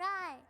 Right.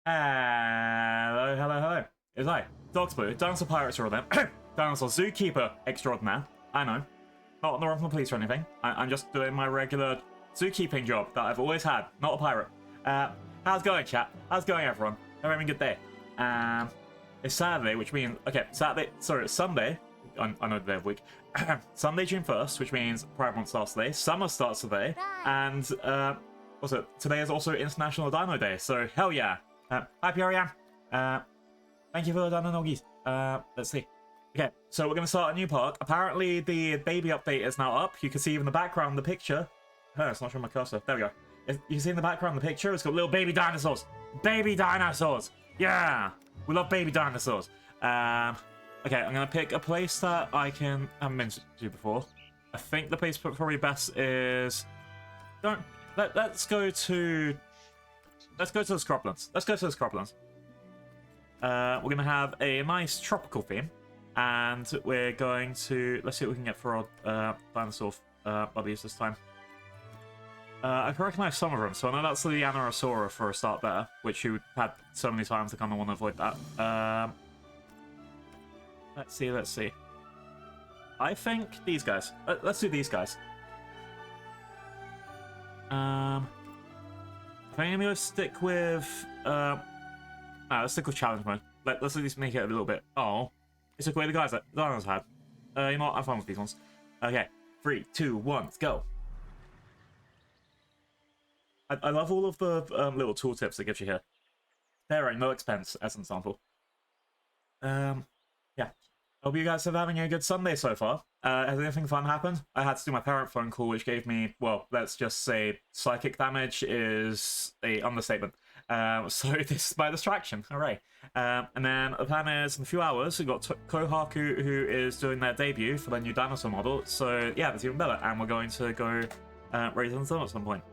Hello, hello, hello. It's I, Dogspoo, Dinosaur Pirate Extraordinaire, Dinosaur Zookeeper Extraordinaire. I know. not on the run from the police or anything. I'm just doing my regular zookeeping job that I've always had. Not a pirate. How's it going, chat? How's it going, everyone? Hope you're having a good day. It's Saturday, which means... Okay, it's Sunday. I know the day of the week. Sunday, June 1st, which means Pride Month starts today. Summer starts today. And, what's it? Today is also International Dino Day. So, hell yeah. Hi, Pyorian. Thank you for the Dino Noggies. Let's see. Okay, so we're going to start a new park. Apparently, the baby update is now up. You can see in the background the picture. Oh, it's not showing my cursor. There we go. You can see in the background the picture. It's got little baby dinosaurs. Baby dinosaurs. Yeah. We love baby dinosaurs. Okay, I'm going to pick a place that I haven't been to before. I think the place probably best is... Let's go to the Scrublands. Let's go to the Scrublands. We're going to have a nice tropical theme. And we're going to... Let's see what we can get for our dinosaur bubbies this time. I can recognize some of them, so I know that's the Anosaura for a start there, which you had so many times to kind of want to avoid that. Let's see. I think these guys. Let's do these guys. I think I'm going to stick with... let's stick with challenge mode. Let's at least make it a little bit... Oh. It's took away the guys that Dinos had. You know what? I'm fine with these ones. Okay. 3, 2, 1, let's go. I love all of the little tooltips it gives you here. There are no expense, as an example. Yeah. Hope you guys are having a good Sunday so far. Has anything fun happened? I had to do my parent phone call, which gave me, well, let's just say psychic damage is a understatement. So this is my distraction. Hooray. And then the plan is in a few hours, we've got Kohaku, who is doing their debut for their new dinosaur model. So yeah, that's even better. And we're going to go raise the sun at some point.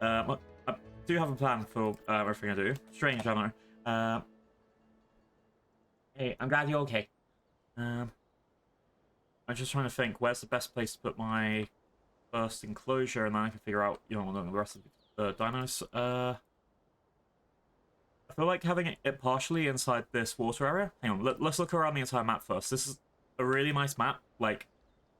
I do have a plan for everything I do. Strange, I know. Hey, I'm glad you're okay. I'm just trying to think, where's the best place to put my first enclosure, and then I can figure out, you know, the rest of the dinos. I feel like having it partially inside this water area. Hang on, let's look around the entire map first. This is a really nice map. Like,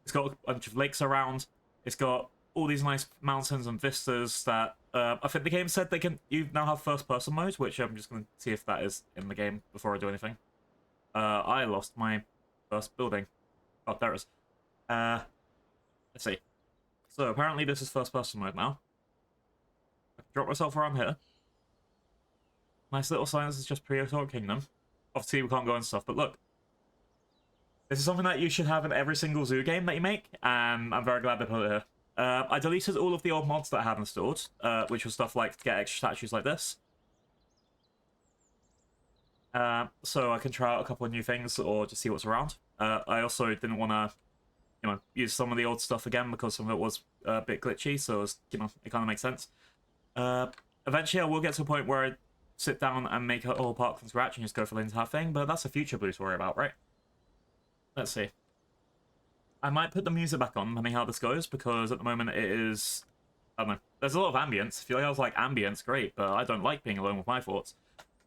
it's got a bunch of lakes around. It's got all these nice mountains and vistas that I think the game said you now have first-person mode, which I'm just going to see if that is in the game before I do anything. I lost my first building. Oh, there it is. Let's see. So apparently this is first-person mode now. I can drop myself around here. Nice little sign. This is just Prehistoric Kingdom. Obviously we can't go and stuff, but look. This is something that you should have in every single zoo game that you make, and I'm very glad they put it here. I deleted all of the old mods that I had installed, which was stuff like to get extra statues like this. So I can try out a couple of new things or just see what's around. I also didn't want to, you know, use some of the old stuff again because some of it was a bit glitchy, so it was, you know, it kind of makes sense. Eventually I will get to a point where I sit down and make a whole park from scratch and just go for the entire thing, but that's a future blue to worry about, right? Let's see. I might put the music back on, depending how this goes, because at the moment it is... I don't know. There's a lot of ambience. I feel like I was like, ambience, great, but I don't like being alone with my thoughts.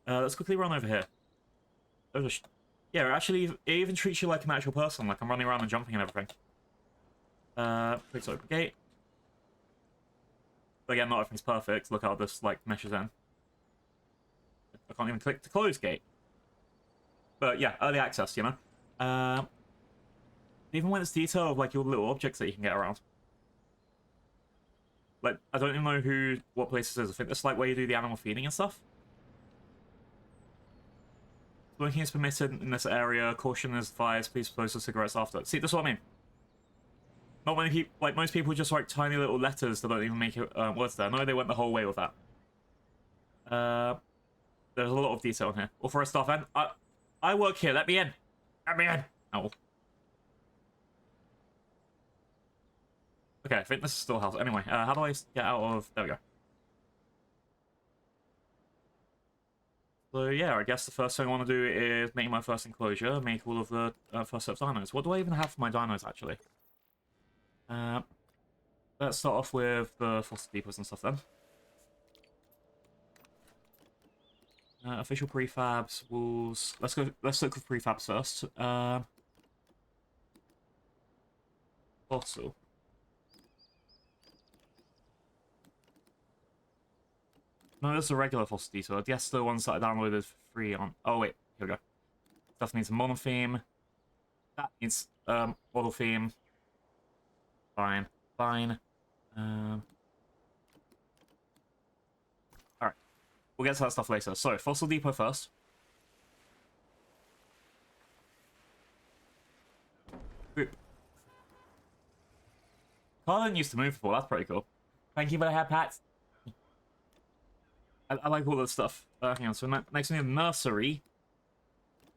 Let's quickly run over here. Yeah, actually, it even treats you like an actual person, like I'm running around and jumping and everything. Please open gate. But again, not everything's perfect. Look how this, like, meshes in. I can't even click to close gate. But yeah, early access, you know? Even when it's detail of, like, your little objects that you can get around. Like, I don't even know what place this is. I think this is, like, where you do the animal feeding and stuff. Smoking is permitted in this area. Caution is advised. Please close the cigarettes after. See, that's what I mean. Not many people, like, most people just write tiny little letters that don't even make it, words there. No, they went the whole way with that. There's a lot of detail in here. Authorized staff, and I work here. Let me in. Let me in. Oh. Okay, I think this is still house. Anyway, how do I get out of... There we go. So yeah, I guess the first thing I want to do is make my first enclosure, make all of the first set of dinos. What do I even have for my dinos, actually? Let's start off with the foster depots and stuff then. Official prefabs, walls. Let's look with prefabs first. fossil. No, this is a regular fossil detail. Yes, the ones that I downloaded for free on... Oh, wait. Here we go. Stuff needs a model theme. That needs model theme. Fine. Fine. Alright. We'll get to that stuff later. So, Fossil Depot first. Boop. Car didn't used to move before. That's pretty cool. Thank you for the hair pats. I like all this stuff. Hang on. So next we need a nursery.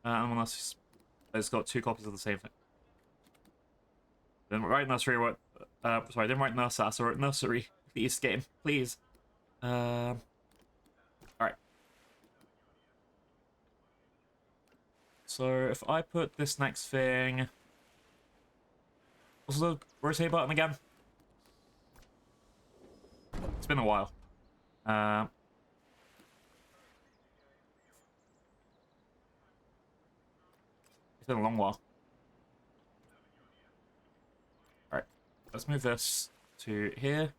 And one else has got 2 copies of the same thing. Didn't write nursery. Sorry, I didn't write nursery. I wrote nursery. Please, game. Please. Alright. So if I put this next thing... What's the rotate button again? It's been a while. It's been a long while. Alright, let's move this to here.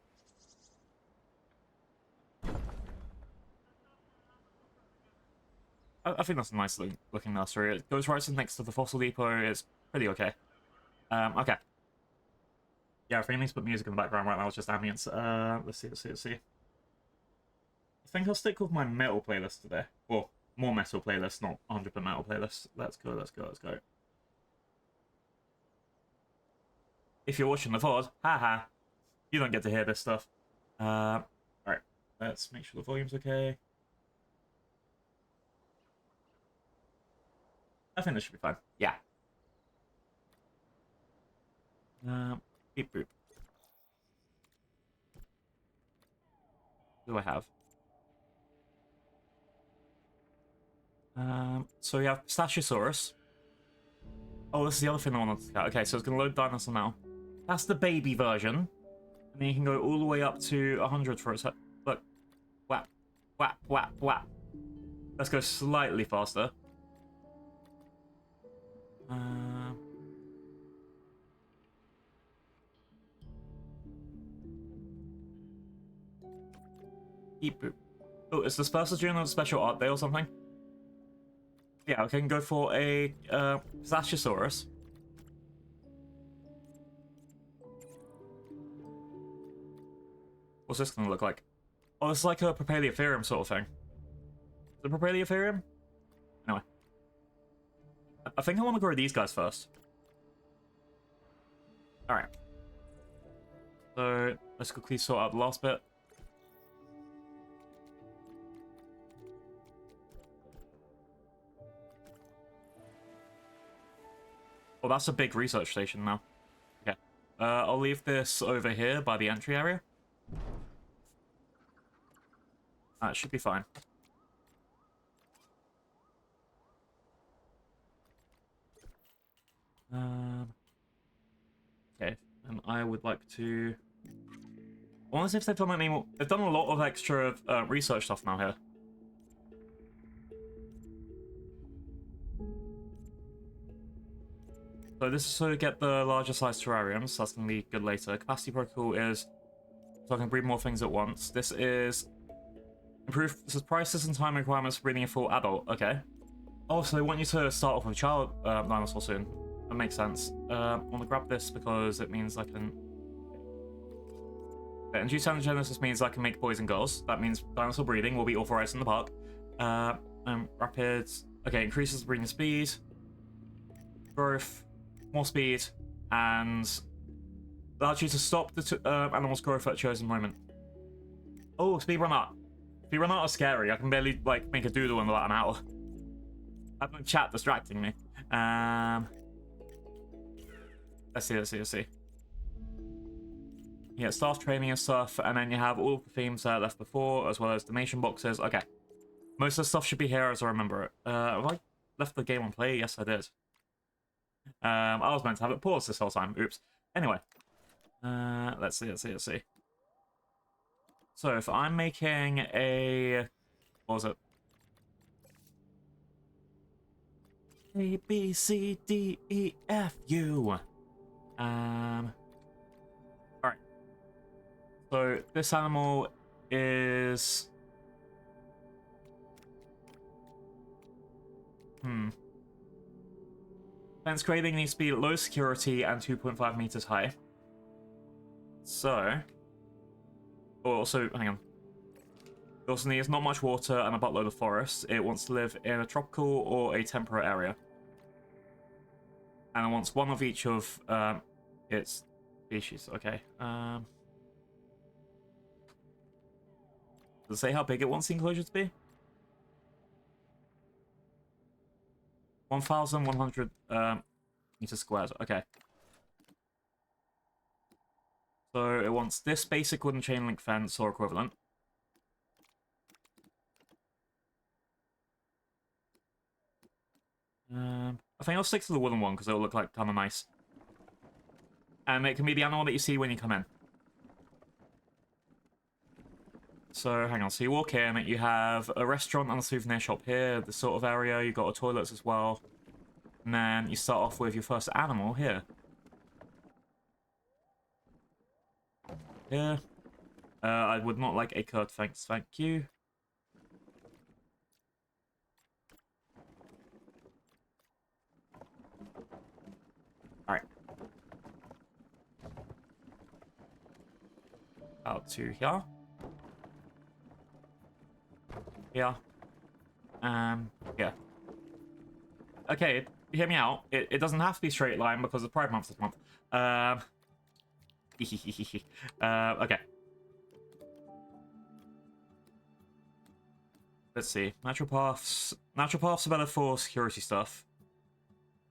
I think that's a nice looking nursery. It goes right next to the fossil depot. It's pretty okay. Okay. Yeah, I think I need to put music in the background right now. It's just ambience. Let's see. I think I'll stick with my metal playlist today. Well, more metal playlist, not 100% metal playlist. Let's go. If you're watching the VOD, haha, you don't get to hear this stuff. Alright, let's make sure the volume's okay. I think this should be fine. Yeah. Beep boop. What do I have? So we have Pistachiosaurus. Oh, this is the other thing I wanted to look at. Okay, so it's going to load dinosaur now. That's the baby version. And then you can go all the way up to 100 for its... Look. Whap. Whap, whap, whap. Let's go slightly faster. Beep boop. Oh, is this person doing a special art day or something? Yeah, I can go for a Pistachiosaurus. What's this gonna look like? Oh, it's like a Propaleotherium sort of thing. Is it Propaleotherium? Anyway. I think I want to grow these guys first. Alright. So, let's quickly sort out the last bit. Oh, that's a big research station now. Okay. I'll leave this over here by the entry area. That should be fine. Okay, and I would like to... I want to see if they've done any more... They've done a lot of extra research stuff now here. So this is to get the larger size terrariums, so that's going to be good later. Capacity protocol is so I can breed more things at once. This is improve. This is prices and time requirements for breeding a full adult. Okay. Oh, so they want you to start off with a child dinosaur soon. That makes sense. I want to grab this because it means I can... Okay, induced anagenesis means I can make boys and girls. That means dinosaur breeding will be authorized in the park. Rapid... Okay, increases the breeding speed. Growth. More speed. And... allows you to stop the animal's growth at a chosen moment. Oh, speedrun art. Speedrun art is scary. I can barely, like, make a doodle in about an hour. I have no chat distracting me. Let's see. Yeah, staff training and stuff, and then you have all the themes that I left before, as well as donation boxes. Okay. Most of the stuff should be here as I remember it. Have I left the game on play? Yes, I did. I was meant to have it paused this whole time. Oops. Anyway. Let's see. So, if I'm making a... What was it? A, B, C, D, E, F, U. So this animal is... Fence grading needs to be low security and 2.5 meters high. So... Also, hang on. It also needs not much water and a buttload of forest. It wants to live in a tropical or a temperate area. And it wants one of each of its species. Okay. Does it say how big it wants the enclosure to be? 1,100 meters squared. Okay. So it wants this basic wooden chain link fence or equivalent. I think I'll stick to the wooden one because it'll look like kind of nice. And it can be the animal that you see when you come in. So, hang on. So you walk in, you have a restaurant and a souvenir shop here, this sort of area. You've got a toilets as well. And then you start off with your first animal here. Here. I would not like a curd, thanks. Thank you. Alright. Out to here. Here. Yeah. Okay, hear me out. It doesn't have to be straight line because of Pride Month this month. Okay. Let's see. Natural paths. Natural paths are better for security stuff.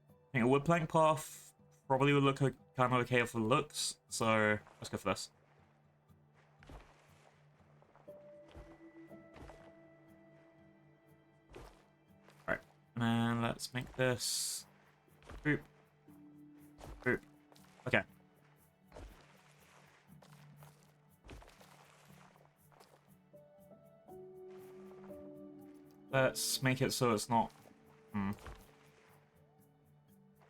I think a wood plank path probably would look kind of okay for the looks. So let's go for this. Alright. And let's make this. Boop. Boop. Okay. Let's make it so it's not...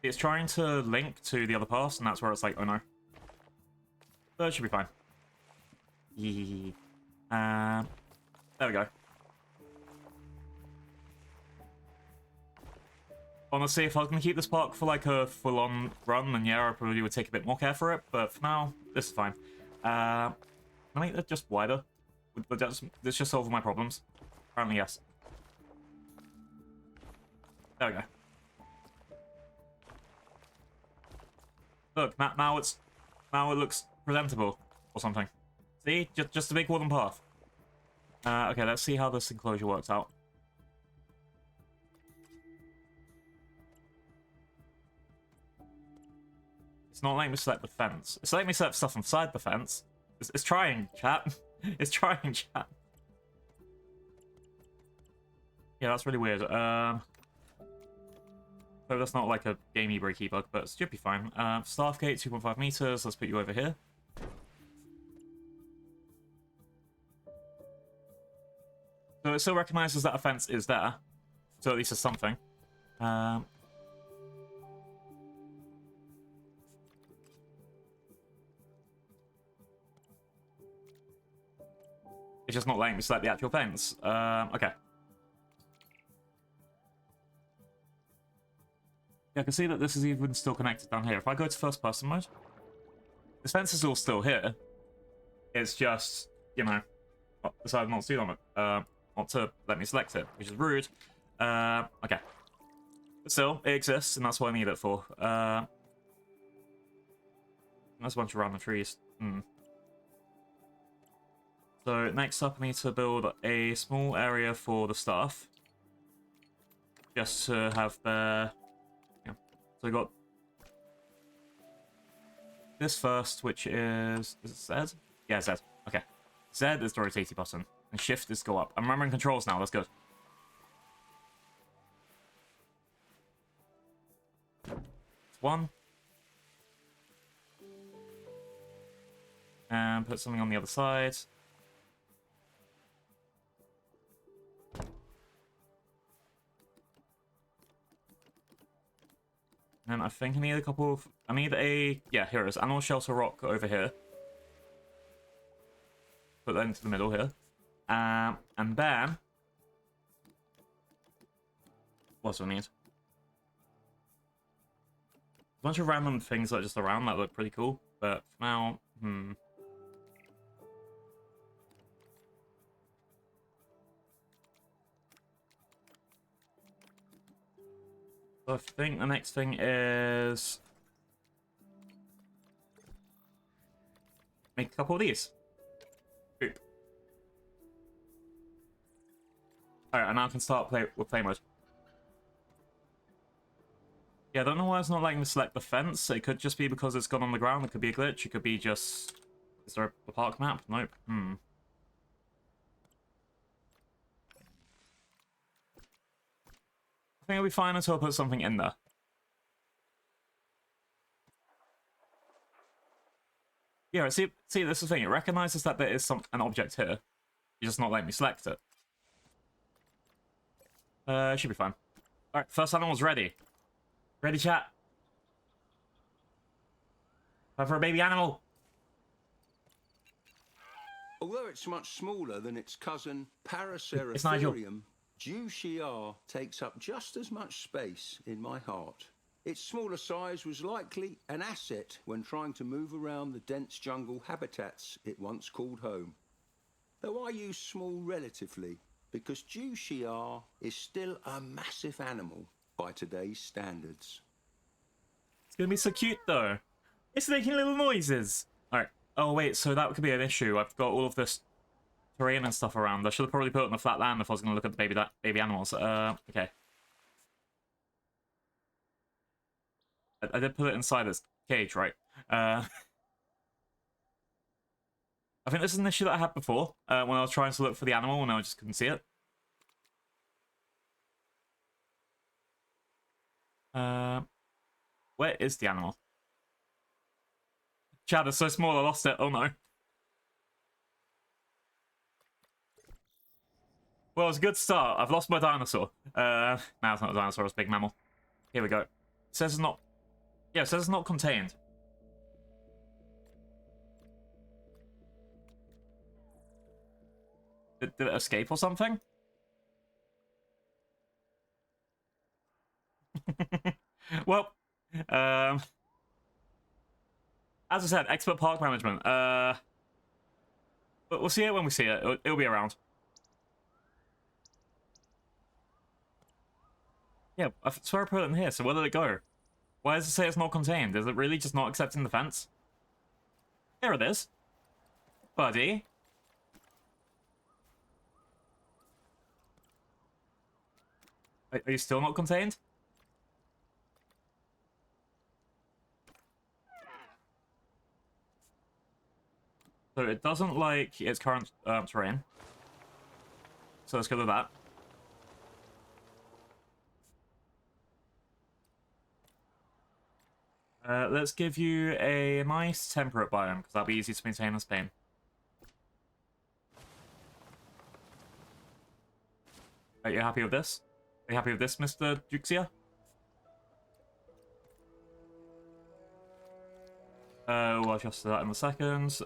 It's trying to link to the other paths, and that's where it's like, oh no. But it should be fine. There we go. Honestly, if I was going to keep this park for like a full-on run, then yeah, I probably would take a bit more care for it, but for now, this is fine. Can I make that just wider? Would this just solve my problems? Apparently, yes. There we go. Look, now it looks presentable or something. See, just a big wooden path. Okay, let's see how this enclosure works out. It's not letting me select the fence. It's letting me select stuff inside the fence. It's trying, chat. It's trying, chat. Yeah, that's really weird. So that's not like a gamey breaky bug, but it should be fine. Staff gate, 2.5 meters. Let's put you over here. So it still recognizes that a fence is there. So at least it's something. It's just not letting me select the actual fence. Okay. Yeah, I can see that this is even still connected down here. If I go to first person mode, this fence is all still here. It's just, you know, decided not to do on it. Not to let me select it, which is rude. Okay. But still, it exists, and that's what I need it for. There's a bunch of random trees. So next up, I need to build a small area for the staff. Just to have their... So we got this first, which is it Z? Yeah, Z. Okay. Z is the rotating button, and shift is go up. I'm remembering controls now, that's good. One. And put something on the other side. And I think I need a couple of... I need a... Yeah, here it is. Animal shelter rock over here. put that into the middle here. And then... What do I need? A bunch of random things that are just around that look pretty cool. But for now, So I think the next thing is... Make a couple of these. Boop. Alright, and now I can start with play mode. Yeah, I don't know why it's not letting me select the fence. It could just be because it's gone on the ground. It could be a glitch. It could be just... Is there a park map? Nope. I think it'll be fine until I put something in there. Yeah, see, this is the thing. It recognizes that there is an object here. You're just not letting me select it. It should be fine. Alright, first animal's ready. Ready, chat? Time for a baby animal. Although it's much smaller than its cousin Paraceratherium, Juxiar takes up just as much space in my heart. Its smaller size was likely an asset when trying to move around the dense jungle habitats it once called home. Though I use small relatively, because Juxiar is still a massive animal by today's standards. It's gonna be so cute though. It's making little noises. Alright. Oh wait, so that could be an issue. I've got all of this terrain and stuff around. I should have probably put it on the flat land if I was gonna look at the baby animals. Okay. I did put it inside this cage, right? I think this is an issue that I had before, when I was trying to look for the animal and I just couldn't see it. Where is the animal? Chad is so small I lost it. Oh no. Well, it's a good start. I've lost my dinosaur. No, it's not a dinosaur, it's a big mammal. Here we go. It says it's not... Yeah, it says it's not contained. Did it escape or something? Well, as I said, expert park management. But we'll see it when we see it. It'll be around. Yeah, I swear I put it in here, so where did it go? Why does it say it's not contained? Is it really just not accepting the fence? Here it is. Buddy. Are you still not contained? So it doesn't like its current terrain. So let's go to that. Let's give you a nice temperate biome, because that'll be easy to maintain in Spain. Are you happy with this? Are you happy with this, Mr. Juxia? We'll adjust to that in a second.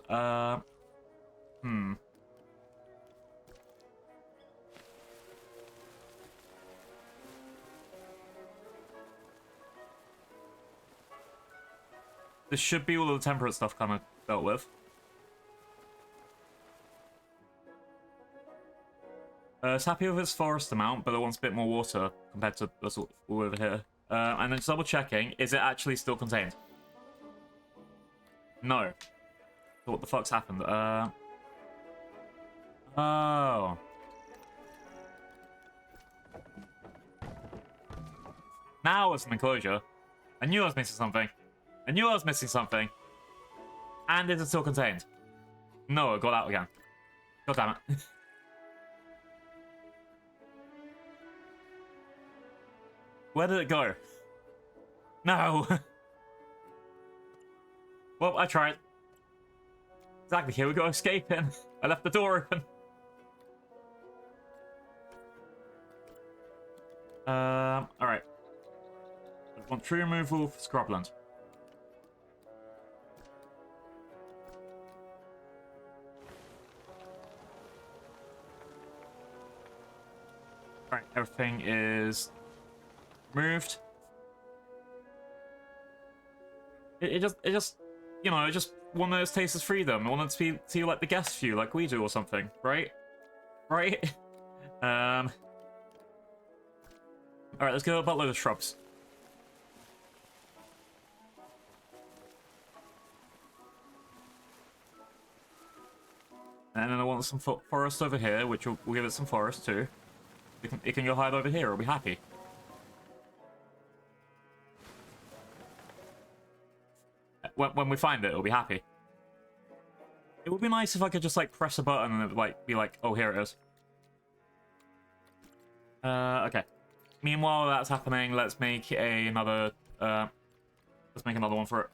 This should be all of the temperate stuff kind of dealt with. It's happy with its forest amount, but it wants a bit more water compared to us all over here. And then just double checking, is it actually still contained? No. So what the fuck's happened? Oh. Now it's an enclosure. I knew I was missing something. I knew I was missing something. And is it still contained? No, it got out again. God damn it. Where did it go? No. Well, I tried. Exactly, here we go escaping. I left the door open. Alright. I want tree removal for scrubland. Everything is removed. It just, you know, it just one of those tastes of freedom. I wanted to see like the guest view, like we do or something, right? Right? All right, let's get a buttload of shrubs. And then I want some forest over here, which we'll give it some forest too. It can go hide over here. It'll be happy. When we find it, it'll be happy. It would be nice if I could just like press a button and it would like be like, oh, here it is. Okay. Meanwhile, that's happening. Let's make another. Let's make another one for it.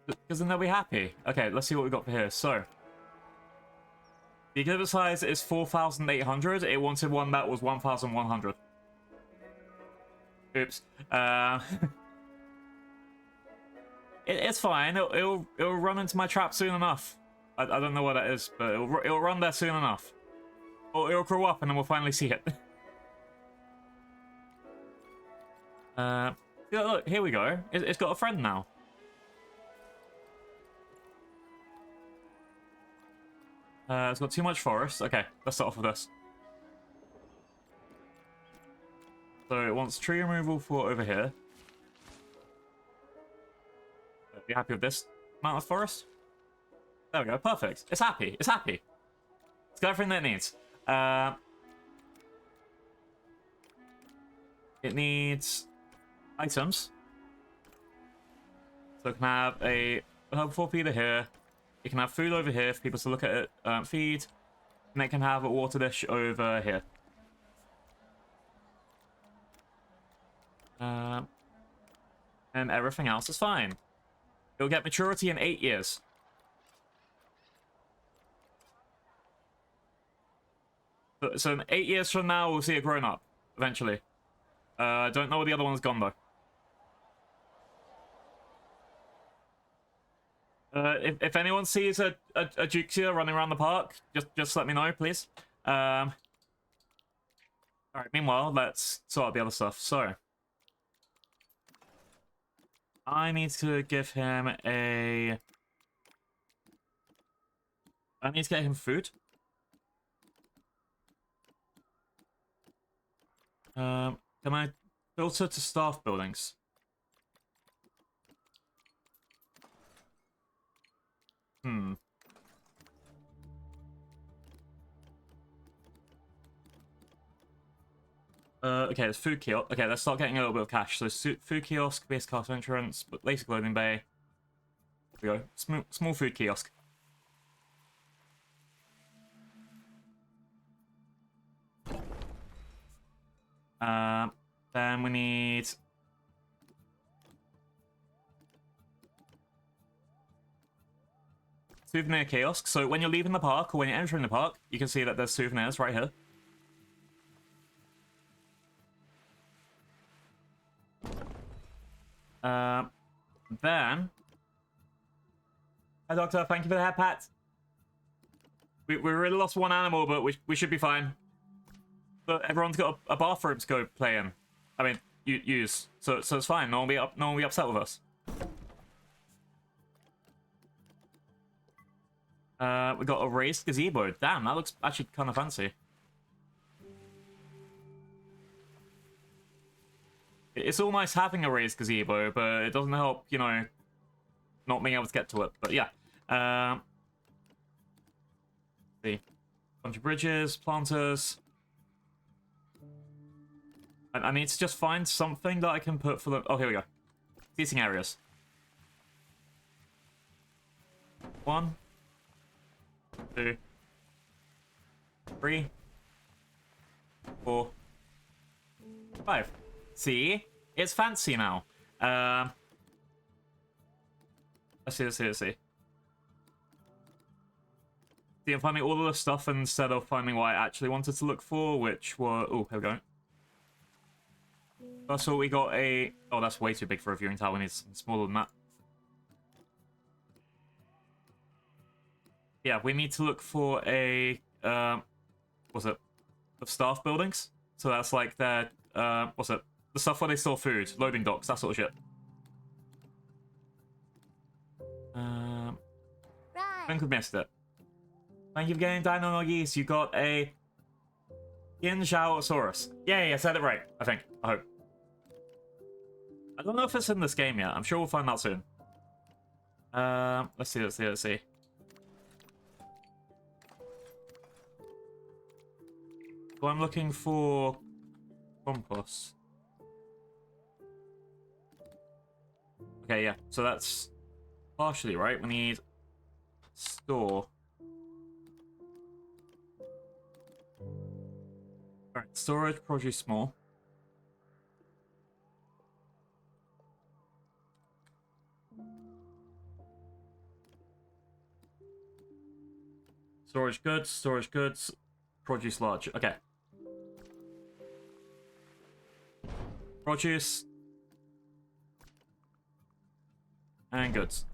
Because then they'll be happy. Okay, let's see what we got for here. So, the exhibit size is 4,800. It wanted one that was 1,100. Oops. It's fine. It'll run into my trap soon enough. I don't know what that is, but it'll run there soon enough. Or it'll grow up and then we'll finally see it. Yeah, look, here we go. It's got a friend now. It's got too much forest. Okay, let's start off with this. So it wants tree removal for over here. Be happy with this amount of forest. There we go, perfect. It's happy. It's happy. It's got everything that it needs. It needs items. So it can have a herbal feeder here. It can have food over here for people to look at it, feed. And it can have a water dish over here. And everything else is fine. It'll get maturity in 8 years. So in 8 years from now, we'll see it grown up, eventually. I don't know where the other one's gone, though. If anyone sees a Juksia running around the park, just let me know, please. Alright, meanwhile, let's sort out the other stuff. So, I need to give him a... I need to get him food. Can I filter to staff buildings? Okay, there's food kiosk. Okay, let's start getting a little bit of cash. So food kiosk, base castle entrance, basic loading bay. There we go. Small food kiosk. Then we need... souvenir kiosk. So when you're leaving the park or when you're entering the park, you can see that there's souvenirs right here. Then... Hi, Doctor. Thank you for the hair pat. We really lost one animal, but we should be fine. But everyone's got a bathroom to go play in. I mean, use. So it's fine. No one will be upset with us. We got a raised gazebo. Damn, that looks actually kind of fancy. It's all nice having a raised gazebo, but it doesn't help, you know, not being able to get to it. But yeah. See. Bunch of bridges, planters. I need to just find something that I can put for the... Oh, here we go. Seating areas. 1, 2, 3, 4, 5. See? It's fancy now. Let's see. See, I'm finding all of the stuff instead of finding what I actually wanted to look for, which were... Oh, here we go. First of all, we got a... Oh, that's way too big for a viewing tower. We need something smaller than that. Yeah, we need to look for a what's it? The staff buildings. So that's like their what's it? The stuff where they store food, loading docks, that sort of shit. I think we missed it. Thank you for getting Dino Noggies. You got a Ginjaosaurus. Yeah, said it right. I think. I hope. I don't know if it's in this game yet. I'm sure we'll find out soon. Let's see. So I'm looking for compost. Okay, yeah. So that's partially right. We need store. Alright, storage, produce small. Storage goods, produce large. Okay. Produce. And goods.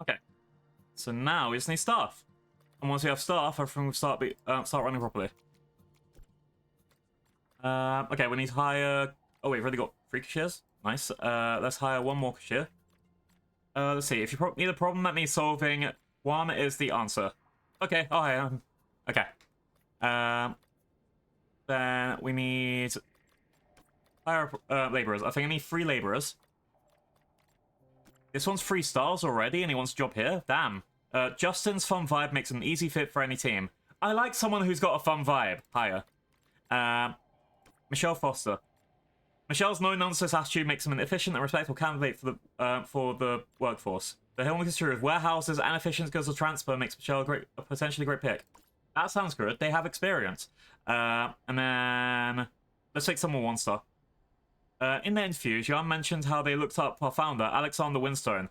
Okay. So now we just need staff. And once we have staff, everything will start running properly. Okay, we need to hire... Oh wait, we've already got 3 cashiers. Nice. Let's hire 1 more cashier. Let's see. If you need a problem that needs solving, 1 is the answer. Okay. Oh, yeah. Okay. Then we need hire laborers. I think I need 3 laborers. This one's 3 stars already, and he wants a job here. Damn. Justin's fun vibe makes an easy fit for any team. I like someone who's got a fun vibe. Hire. Michelle Foster. Michelle's no-nonsense attitude makes him an efficient and respectful candidate for the workforce. The long history of warehouses and efficient skills of transfer makes Michelle a potentially great pick. That sounds good. They have experience. And then let's take someone 1 star. In the interview, Jean mentioned how they looked up our founder, Alexander Winstone.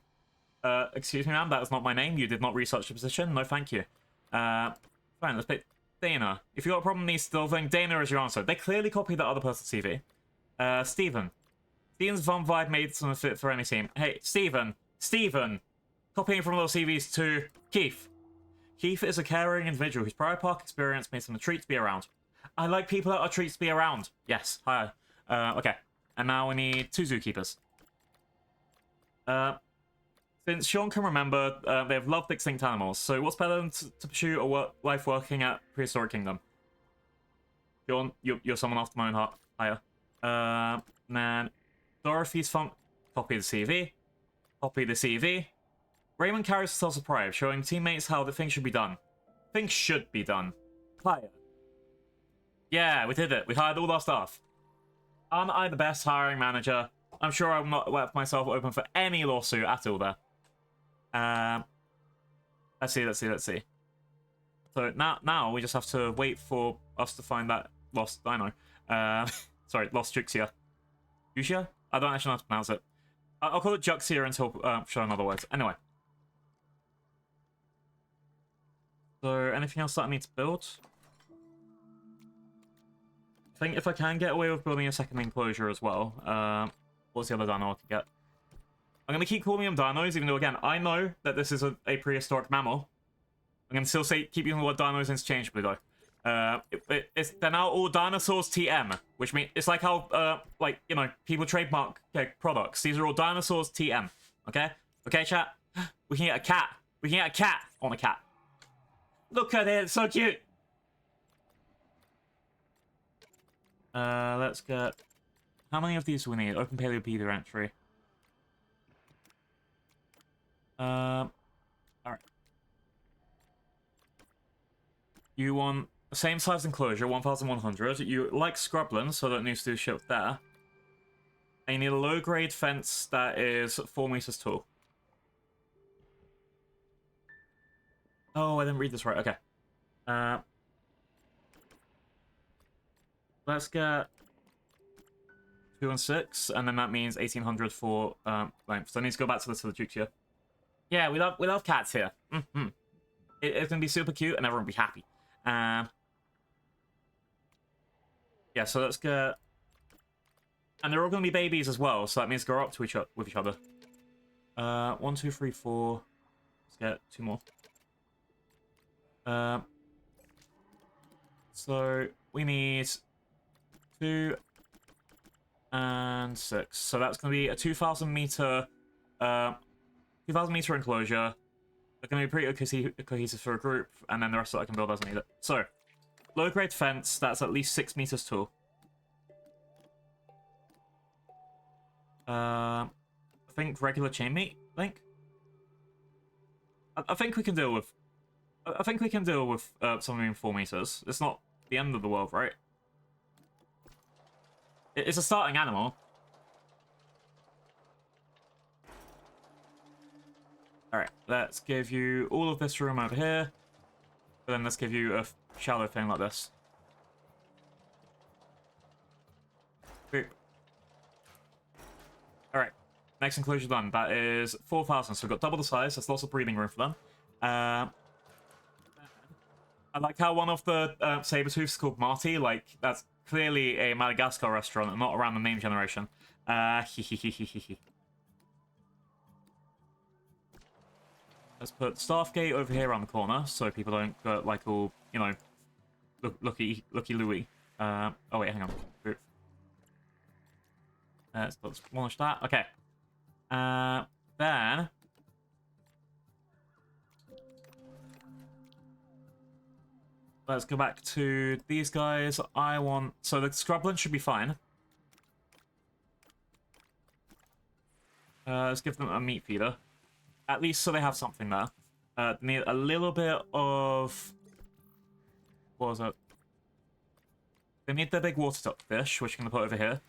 Excuse me, ma'am, that is not my name. You did not research the position. No, thank you. Fine, let's pick Dana. If you got a problem needs solving, Dana is your answer. They clearly copied the other person's CV. Steven. Steven's fun vibe made some fit for any team. Hey, Steven. Copying from those CVs to Keith. Keith is a caring individual whose prior park experience makes him a treat to be around. I like people that are treats to be around. Yes, hi. Okay. And now we need 2 zookeepers. Since Sean can remember, they have loved extinct animals, so what's better than to pursue a life working at Prehistoric Kingdom? Sean, you're someone after my own heart. Hiya. Man, Dorothy's fun. Copy the CV. Copy the CV. Raymond carries himself of pride, showing teammates how the thing should be done. Things should be done. Hire. Yeah, we did it. We hired all our staff. Aren't I the best hiring manager? I'm sure I will not let myself open for any lawsuit at all there. Let's see. So now we just have to wait for us to find that lost dino. Sorry, lost Juxia. Juxia? I don't actually know how to pronounce it. I'll call it Juxia until shown other words. Anyway. So, anything else that I need to build? I think if I can get away with building a second enclosure as well, what's the other dino I can get? I'm going to keep calling them dinos, even though, again, I know that this is a prehistoric mammal. I'm going to still keep using the word dinos interchangeably, though. They're now all dinosaurs TM, which means it's like how, people trademark products. These are all dinosaurs TM, okay? Okay, chat? We can get a cat. We can get a cat on a cat. Look at it, it's so cute! Let's get... How many of these do we need? Open Paleopedia entry. Alright. You want the same size enclosure, 1,100. You like scrublands, so that needs to do shit there. And you need a low-grade fence that is 4 meters tall. Oh, I didn't read this right. Okay. Let's get 2 and 6, and then that means 1,800 for length. So I need to go back to the Juxia. Yeah, we love cats here. It's gonna be super cute, and everyone will be happy. Yeah, so let's get... And they're all gonna be babies as well, so that means grow up to with each other. 1, 2, 3, 4. Let's get 2 more. So we need 2 and 6. So that's going to be a 2,000 meter, 2,000 meter enclosure. They're going to be pretty cohesive for a group, and then the rest of it I can build as I need it. So, low-grade fence that's at least 6 meters tall. I think regular chain meat. I think we can deal with. I think we can deal with something in 4 meters. It's not the end of the world, right? It's a starting animal. Alright, let's give you all of this room over here. But then let's give you a shallow thing like this. Alright, next enclosure done. That is 4,000, so we've got double the size. There's lots of breathing room for them. I like how one of the saber-tooths is called Marty. Like, that's clearly a Madagascar restaurant and not a random name generation. Let's put Staffgate over here around the corner so people don't go, like, all, you know, looky Louie. Oh, wait, hang on. Let's demolish that. Okay. Then... let's go back to these guys. I want... so the scrubland should be fine. Let's give them a meat feeder. At least so they have something there. They need a little bit of... what was it? They need the big water duck fish, which I'm going to put over here.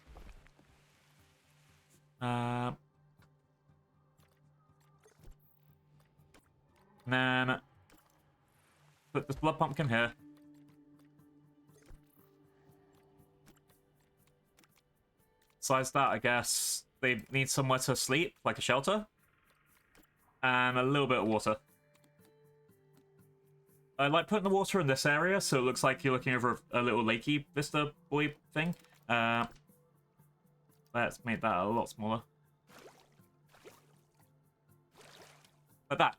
And then... put this blood pumpkin here. Besides that, I guess they need somewhere to sleep, like a shelter. And a little bit of water. I like putting the water in this area, so it looks like you're looking over a little lakey vista boy thing. Let's make that a lot smaller. Like that.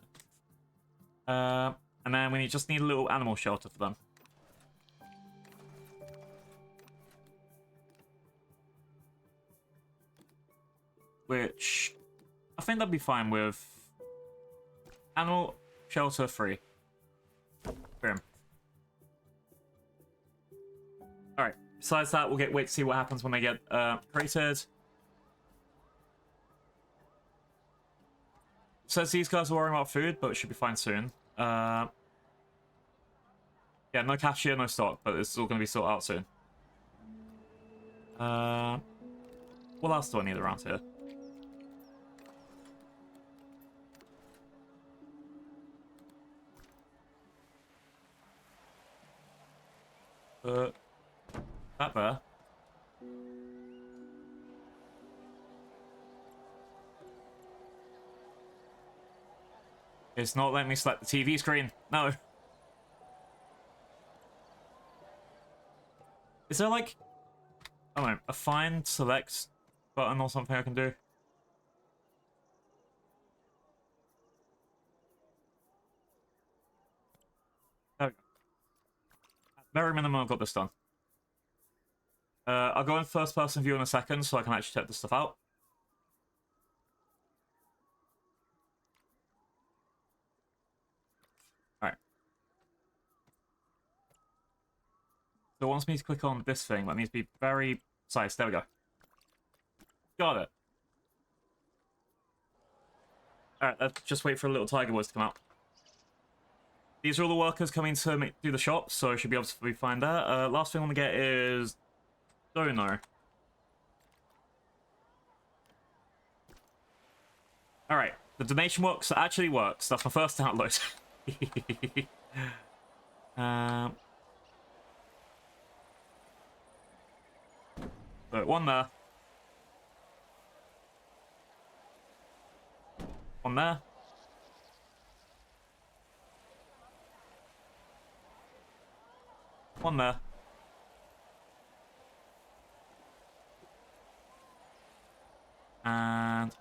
And then we just need a little animal shelter for them. Which I think that'd be fine with animal shelter free. Boom. Alright, besides that, we'll wait to see what happens when they get created. Says these guys are worrying about food, but it should be fine soon. Yeah, no cashier, no stock, but it's all going to be sorted out soon. What else do I need around here? That there. It's not letting me select the TV screen. No. Is there like, I don't know, a find select button or something I can do? There we go. At very minimum, I've got this done. I'll go in first person view in a second so I can actually check this stuff out. Alright. So it wants me to click on this thing. That needs to be very precise. There we go. Got it. Alright, let's just wait for a little tiger voice to come out. These are all the workers coming to do the shop, so I should be able to find that. Last thing I want to get is... Dono. Alright, the donation works. It actually works. That's my first download. So, one there. One there. One there. And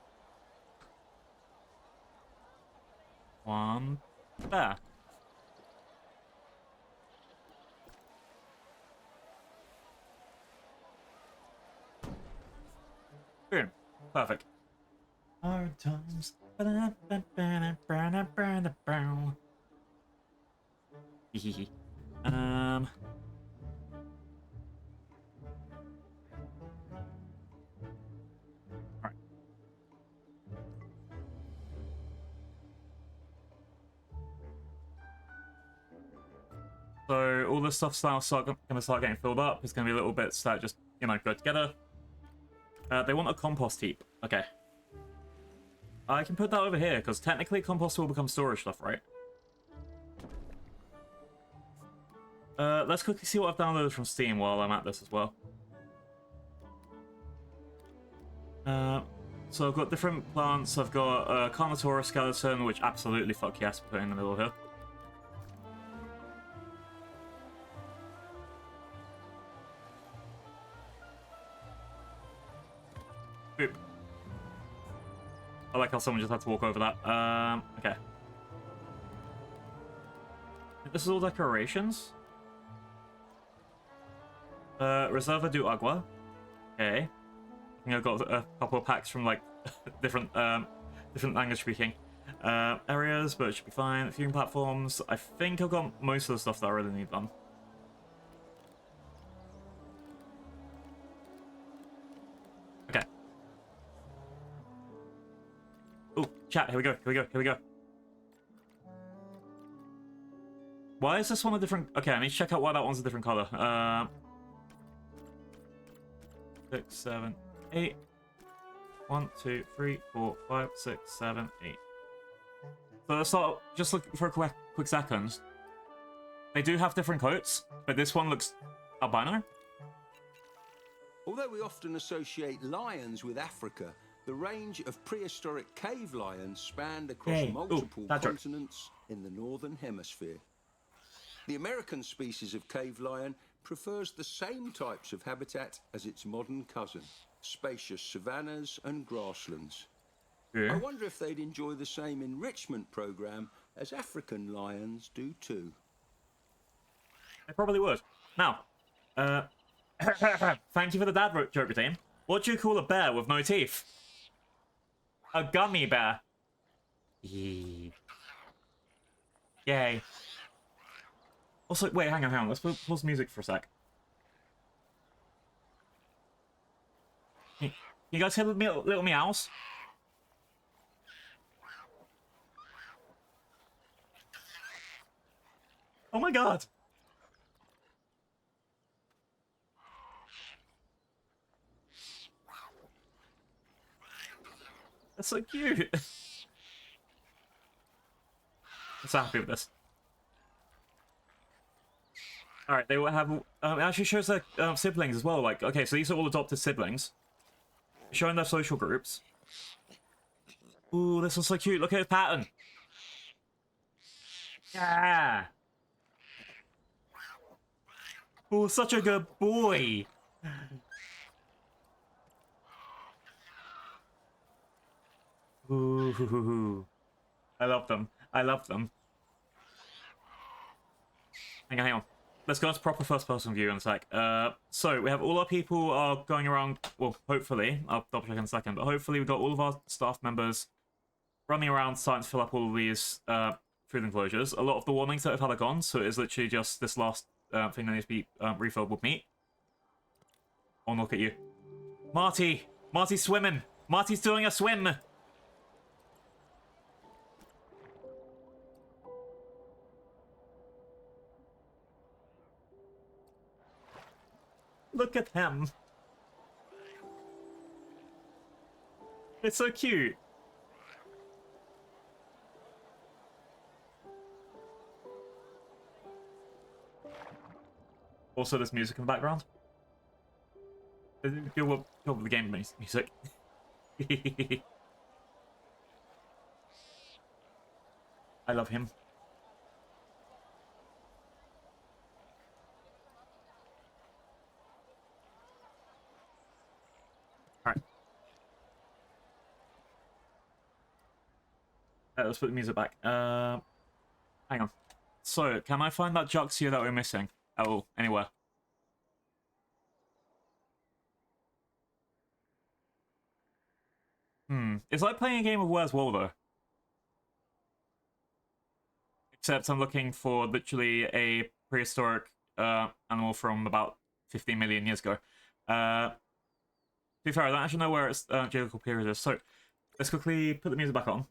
There. Boom. Perfect. Hard times. Um. Alright. So all this stuff's now gonna start getting filled up. It's gonna be a little bit that just, you know, go together. They want a compost heap. Okay. I can put that over here, because technically compost will become storage stuff, right? Let's quickly see what I've downloaded from Steam while I'm at this as well. So I've got different plants. I've got a Carnotaurus skeleton, which absolutely fuck yes, put in the middle here. Boop. I like how someone just had to walk over that. Okay. This is all decorations. Reserva do Agua. Okay. I think I've got a couple of packs from like different language speaking areas, but it should be fine. Viewing platforms. I think I've got most of the stuff that I really need done. Okay. Oh, chat. Here we go. Here we go. Here we go. Why is this one a different? Okay, I need to check out why that one's a different color. 6, 7, 8. 1, 2, 3, 4, 5, 6, 7, 8. So let's start just look for a quick second. They do have different coats, but this one looks albino. Although we often associate lions with Africa, the range of prehistoric cave lions spanned across multiple continents in the northern hemisphere. The American species of cave lion prefers the same types of habitat as its modern cousin, spacious savannas and grasslands. Yeah. I wonder if they'd enjoy the same enrichment program as African lions do too. They probably would. Now, thank you for the dad joke routine. What do you call a bear with no teeth? A gummy bear. Yay. Also, wait, hang on. Let's pause music for a sec. You guys hear the little meows? Oh my god! That's so cute! I'm so happy with this. Alright, they will have... it actually shows their siblings as well. Like, okay, so these are all adopted siblings. Showing their social groups. Ooh, this is so cute. Look at his pattern. Yeah! Oh, such a good boy! Ooh, I love them. I love them. Hang on. Let's go into proper first-person view in a sec. So, we have all our people are going around... Well, hopefully. I'll double-check in a second. But hopefully we've got all of our staff members running around starting to fill up all of these food enclosures. A lot of the warnings that have had are gone, so it is literally just this last thing that needs to be refilled with meat. Oh, look at you. Marty! Marty's swimming! Marty's doing a swim! Look at him. It's so cute. Also, there's music in the background. Go with the game music. I love him. Alright. Let's put the music back. Hang on. So, can I find that Juxia that we're missing? Oh, anywhere. It's like playing a game of Where's Waldo. Except I'm looking for literally a prehistoric animal from about 15 million years ago. To be fair, I don't actually know where its geological period is, so let's quickly put the music back on.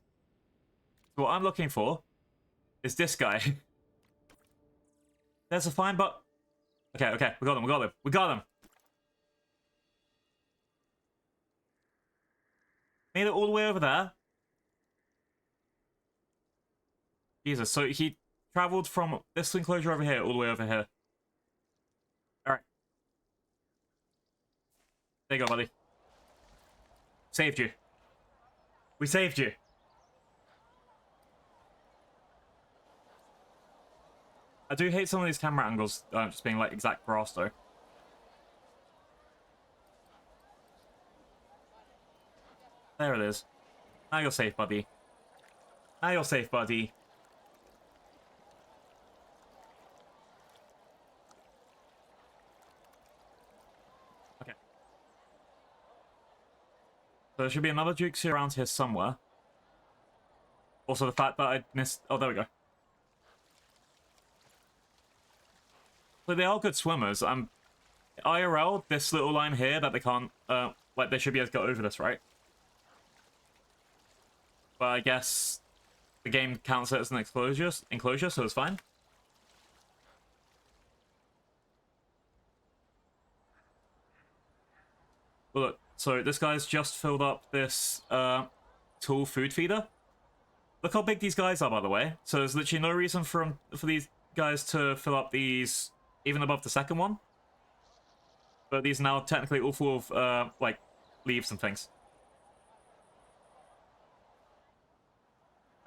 So what I'm looking for is this guy. There's a fine but... Okay, we got him. Made it all the way over there. Jesus, so he traveled from this enclosure over here all the way over here. Alright. There you go, buddy. Saved you. We saved you. I do hate some of these camera angles just being like exact grass though. There it is. Now you're safe, buddy. Now you're safe, buddy. Okay. So there should be another Jukes around here somewhere. Also the fact that I missed... Oh, there we go. So they are good swimmers. IRL, this little line here that they can't... like, they should be able to get over this, right? But I guess the game counts it as an enclosure, so it's fine. But look, so this guy's just filled up this tool food feeder. Look how big these guys are, by the way. So there's literally no reason for these guys to fill up these even above the second one. But these are now technically all full of like leaves and things.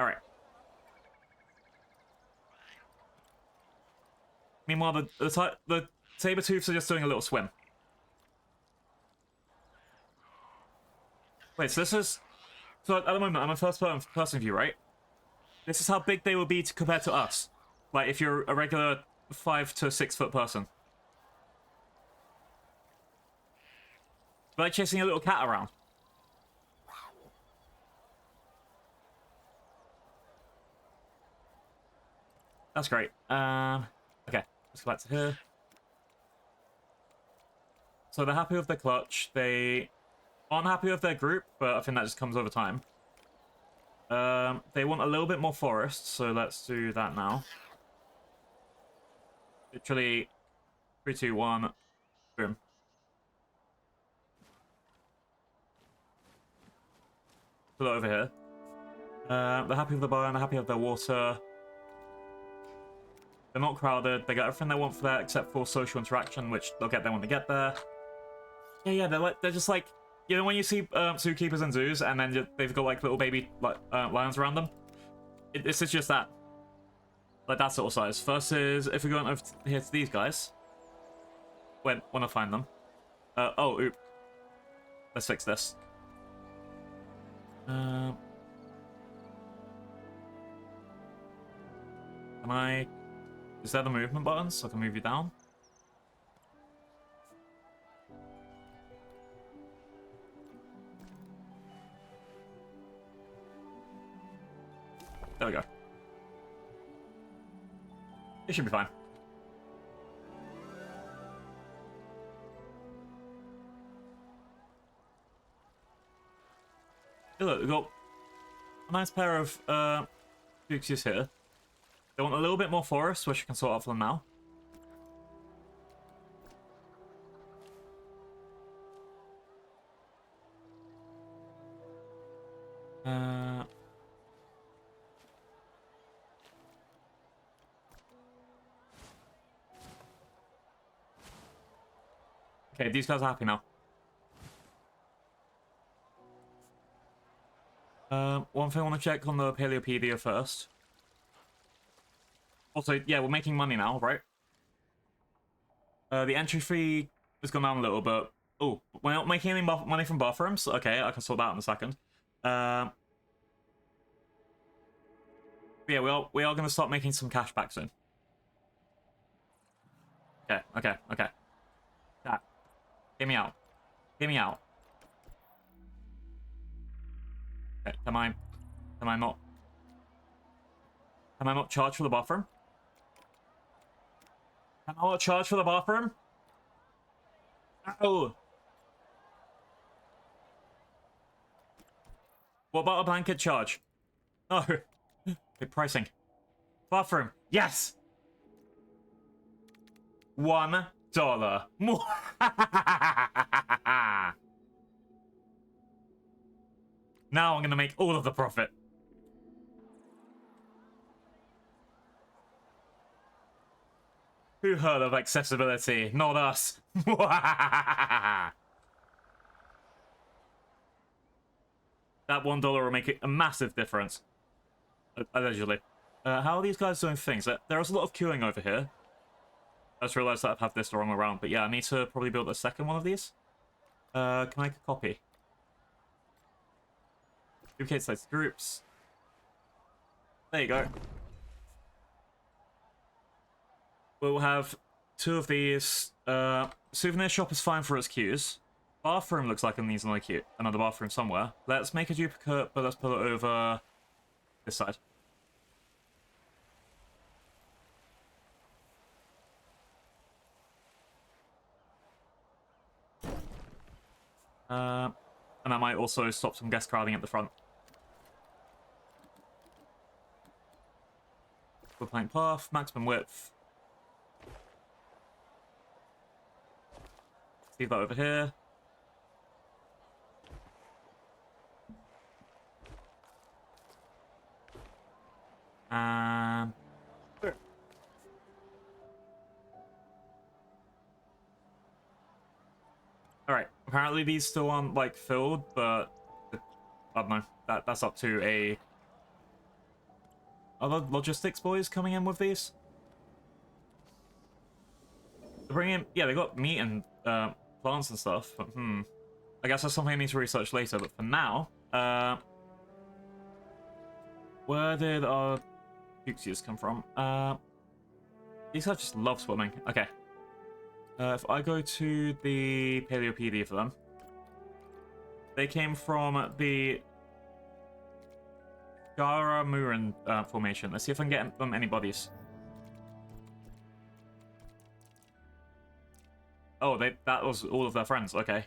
Alright. Meanwhile, the saber-tooths are just doing a little swim. Wait, so this is... So at the moment, I'm a first-person view, right? This is how big they will be compared to us. Like, if you're a regular 5 to 6 foot person. Like chasing a little cat around. That's great. Okay, let's go back to here. So they're happy with their clutch. They aren't happy with their group, but I think that just comes over time. They want a little bit more forest, so let's do that now. Literally, 3, 2, 1, boom. Put it over here. They're happy with the bar, and they're happy with their water. They're not crowded. They got everything they want for that, except for social interaction, which they'll get there when they get there. Yeah, they're just like, you know, when you see zookeepers in zoos, and then they've got like little baby lions around them. This is just that, like that sort of size. Versus if we go over here to these guys, when I find them. Oh, oop. Let's fix this. Can I? Is there the movement button so I can move you down? There we go. It should be fine. Hey, look, we've got a nice pair of Duxies here. They want a little bit more forest, which I can sort out for them now. Okay, these guys are happy now. One thing I want to check on the Paleopedia first. Also, yeah, we're making money now, right? The entry fee has gone down a little bit. Oh, we're not making any money from bathrooms? Okay, I can sort that out in a second. But yeah, we are going to start making some cash back soon. Okay. That. Get me out. Get me out. Okay, am I not charged for the bathroom? Am I not charged for the bathroom? Oh. What about a blanket charge? No. Good pricing. Bathroom. Yes! $1. Now I'm gonna make all of the profit. Who heard of accessibility? Not us. That $1 will make a massive difference. Allegedly. How are these guys doing things? There is a lot of queuing over here. I just realized that I've had this the wrong way around. But yeah, I need to probably build a second one of these. Can I make a copy? Duplicate sites groups. There you go. We'll have 2 of these. Souvenir shop is fine for its queues. Bathroom looks like it needs another bathroom somewhere. Let's make a duplicate, but let's put it over this side. And that might also stop some guest crowding at the front. Full plank path, maximum width. Leave that over here. Alright, apparently these still aren't, like, filled, but I don't know. That's up to a... Other logistics boys coming in with these? They're bringing in... Yeah, they got meat and plants and stuff, but I guess that's something I need to research later, but for now, where did our Fuxias come from? These guys just love swimming. Okay. If I go to the Paleopedia for them, they came from the Garamuran formation. Let's see if I can get them any bodies. Oh, that was all of their friends. Okay.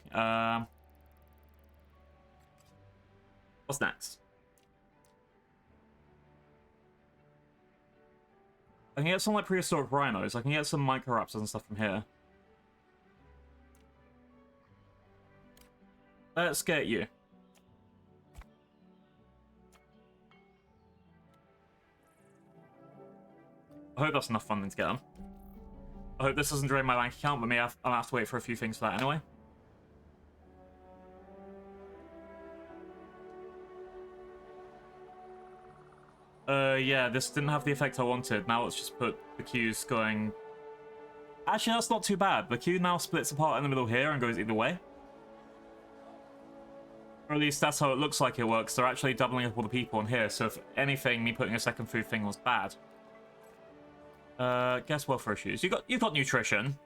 What's next? I can get some like prehistoric rhinos. I can get some microraptors and stuff from here. Let's get you. I hope that's enough funding to get them. I hope this doesn't drain my bank account, but I'll have to wait for a few things for that anyway. Yeah, this didn't have the effect I wanted. Now let's just put the queues going... Actually, that's not too bad. The queue now splits apart in the middle here and goes either way. Or at least that's how it looks like it works. They're actually doubling up all the people in here, so if anything, me putting a second food thing was bad. Guess welfare issues. You've got nutrition.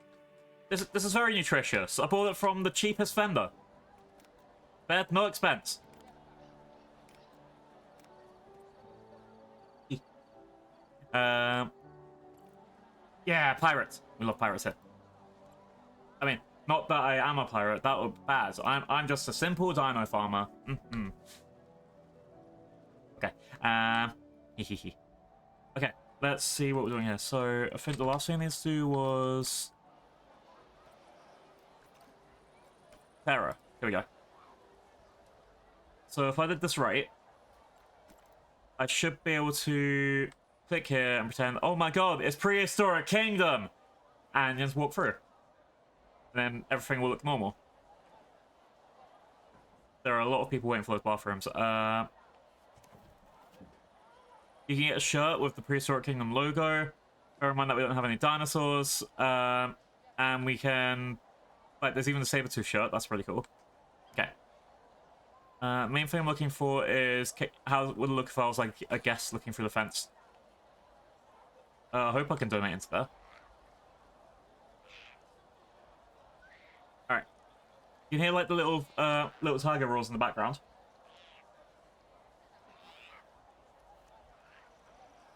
This is very nutritious. I bought it from the cheapest vendor. Bed, no expense. Yeah, pirates. We love pirates here. I mean, not that I am a pirate. That would be bad. I'm just a simple dino farmer. Okay. Okay. Let's see what we're doing here. So I think the last thing I need to do was Terra. Here we go. So if I did this right, I should be able to click here and pretend, oh my god, it's Prehistoric Kingdom! And just walk through. And then everything will look normal. There are a lot of people waiting for those bathrooms. You can get a shirt with the Prehistoric Kingdom logo. Bear in mind that we don't have any dinosaurs. And we can... Like, there's even the Sabertooth shirt. That's really cool. Okay. Main thing I'm looking for is how it would look if I was like a guest looking through the fence. I hope I can donate into there. Alright. You can hear like the little tiger roars in the background.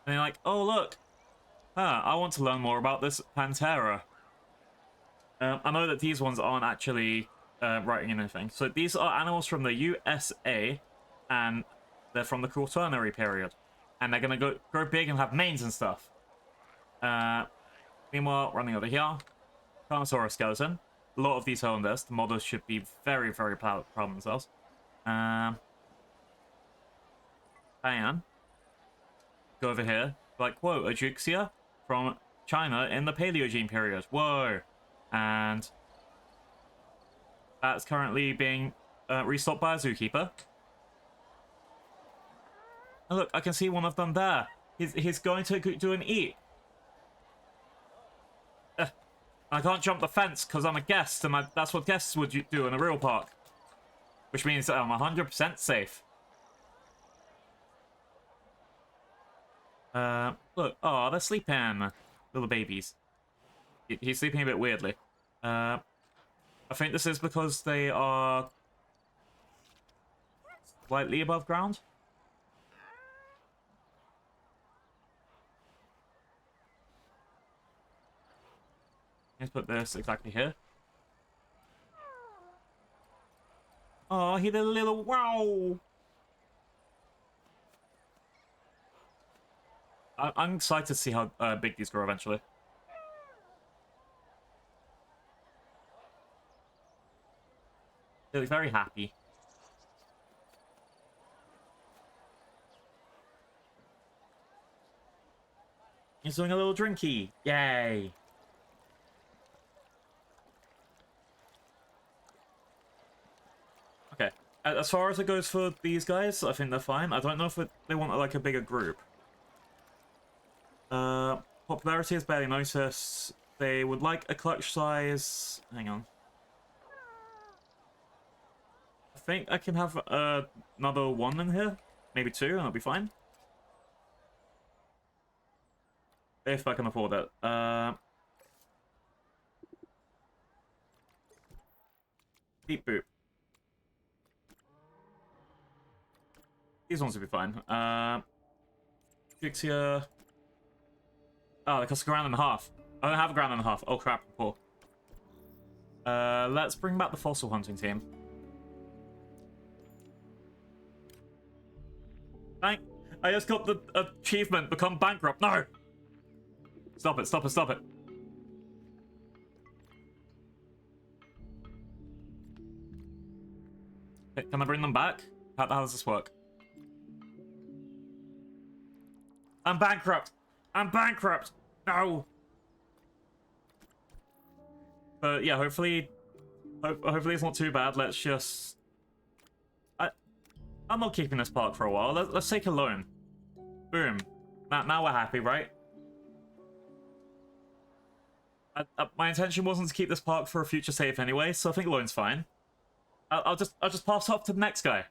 And you're like, oh look! I want to learn more about this Pantera. I know that these ones aren't actually writing anything. So these are animals from the USA, and they're from the Quaternary period. And they're going to grow big and have manes and stuff. Meanwhile, running over here, Carnosaurus skeleton. A lot of detail on this. The models should be very, very proud of themselves. Diane. Go over here. Like, whoa, Ajuxia from China in the Paleogene period. Whoa. And that's currently being restocked by a zookeeper. Oh, look, I can see one of them there. He's going to do an eat. I can't jump the fence because I'm a guest, and that's what guests would do in a real park. Which means that I'm 100% safe. Look, oh, they're sleeping. Little babies. He's sleeping a bit weirdly. I think this is because they are slightly above ground. Let's put this exactly here. Oh, he did a little wow. I'm excited to see how big these grow eventually. They look very happy. He's doing a little drinky. Yay. Okay. As far as it goes for these guys, I think they're fine. I don't know if they want like a bigger group. Popularity is barely noticed. They would like a clutch size. Hang on. I think I can have another one in here. Maybe two, and I'll be fine. If I can afford it. Beep boop. These ones will be fine. Fixia. Oh, they cost a grand and a half. I don't have a grand and a half. Oh crap, poor. Let's bring back the fossil hunting team. I just got the achievement, become bankrupt. No! Stop it, stop it, stop it. Okay, can I bring them back? How does this work? I'm bankrupt! I'm bankrupt! No! But yeah, hopefully it's not too bad. Let's just... I'm not keeping this park for a while. Let's take a loan. Boom. Now we're happy, right? My intention wasn't to keep this park for a future save anyway, so I think loan's fine. I'll just pass off to the next guy.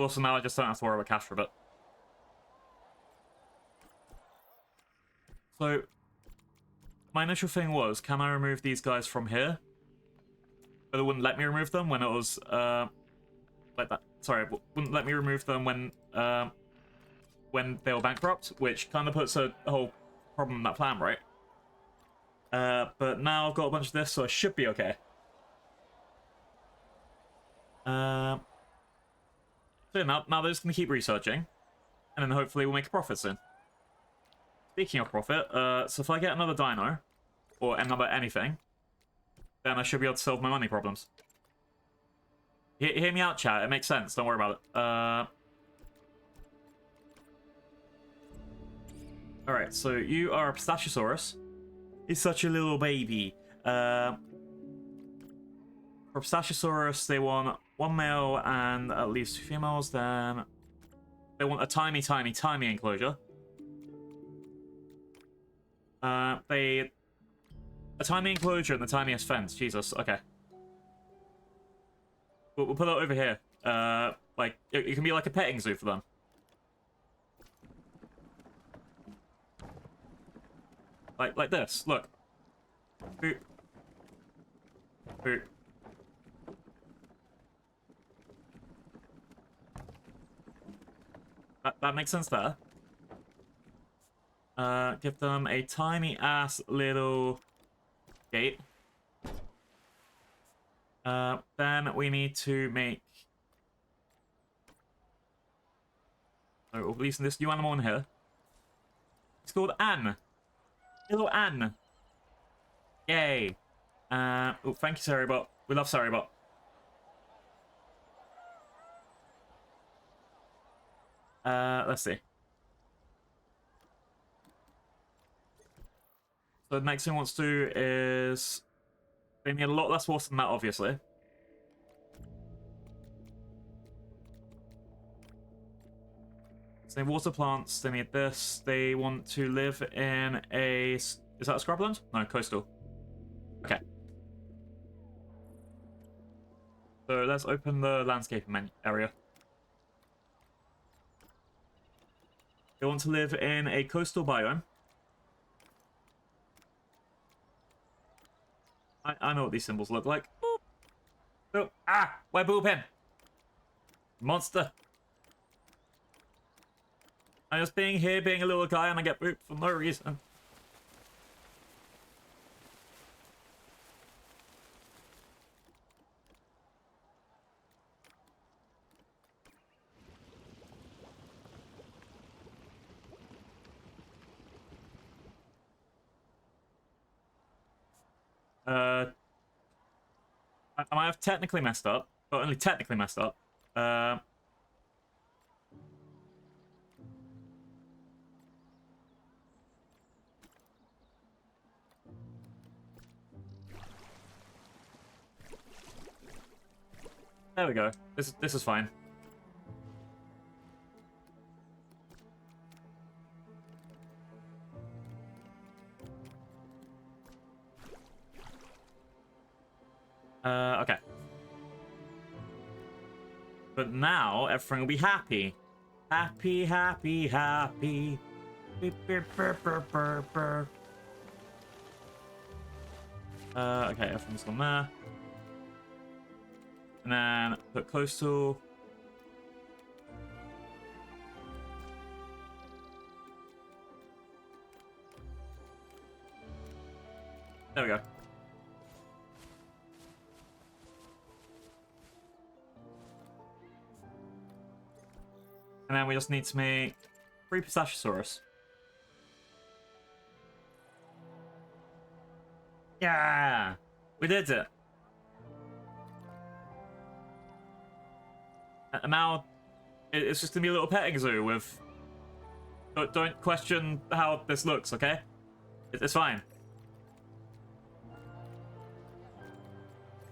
Also, now I just don't have to worry about cash for a bit. So, my initial thing was, can I remove these guys from here? But it wouldn't let me remove them when it was, like that. Sorry, it wouldn't let me remove them when they were bankrupt, which kind of puts a whole problem in that plan, right? But now I've got a bunch of this, so I should be okay. So now they're just going to keep researching, and then hopefully we'll make a profit soon. Speaking of profit, so if I get another dino, or another anything, then I should be able to solve my money problems. Hear me out, chat. It makes sense. Don't worry about it. Alright, so you are a Pistachiosaurus. He's such a little baby. For Pistachiosaurus, they want one male and at least two females. Then they want a tiny, tiny, tiny enclosure. A tiny enclosure and the tiniest fence. Jesus. Okay. We'll put it over here. Like, it can be like a petting zoo for them. Like this. Look. Boop. Boop. That makes sense there. Give them a tiny ass little gate. Then we need to make... Oh, we're releasing this new animal in here. It's called Anne. Little Anne. Yay. Oh, thank you, Sarybot. We love Sarybot. Let's see. So the next thing we want to do is... They need a lot less water than that, obviously. So they need water plants, they need this. They want to live in a... Is that a scrubland? No, coastal. Okay. So let's open the landscaping menu area. They want to live in a coastal biome. I know what these symbols look like. Boop. Boop. Ah! We're booping! Monster! I'm just being here, being a little guy, and I get booped for no reason. I might have technically messed up, but only technically messed up. There we go. This is fine. Okay. But now everything will be happy. Happy, happy, happy. Beep, beep, burr, burr, burr, burr. Okay, everything's gone there. And then put coastal. There we go. And then we just need to make 3 Pistachiosaurus. Yeah! We did it! And now, it's just gonna be a little petting zoo with... Don't question how this looks, okay? It's fine.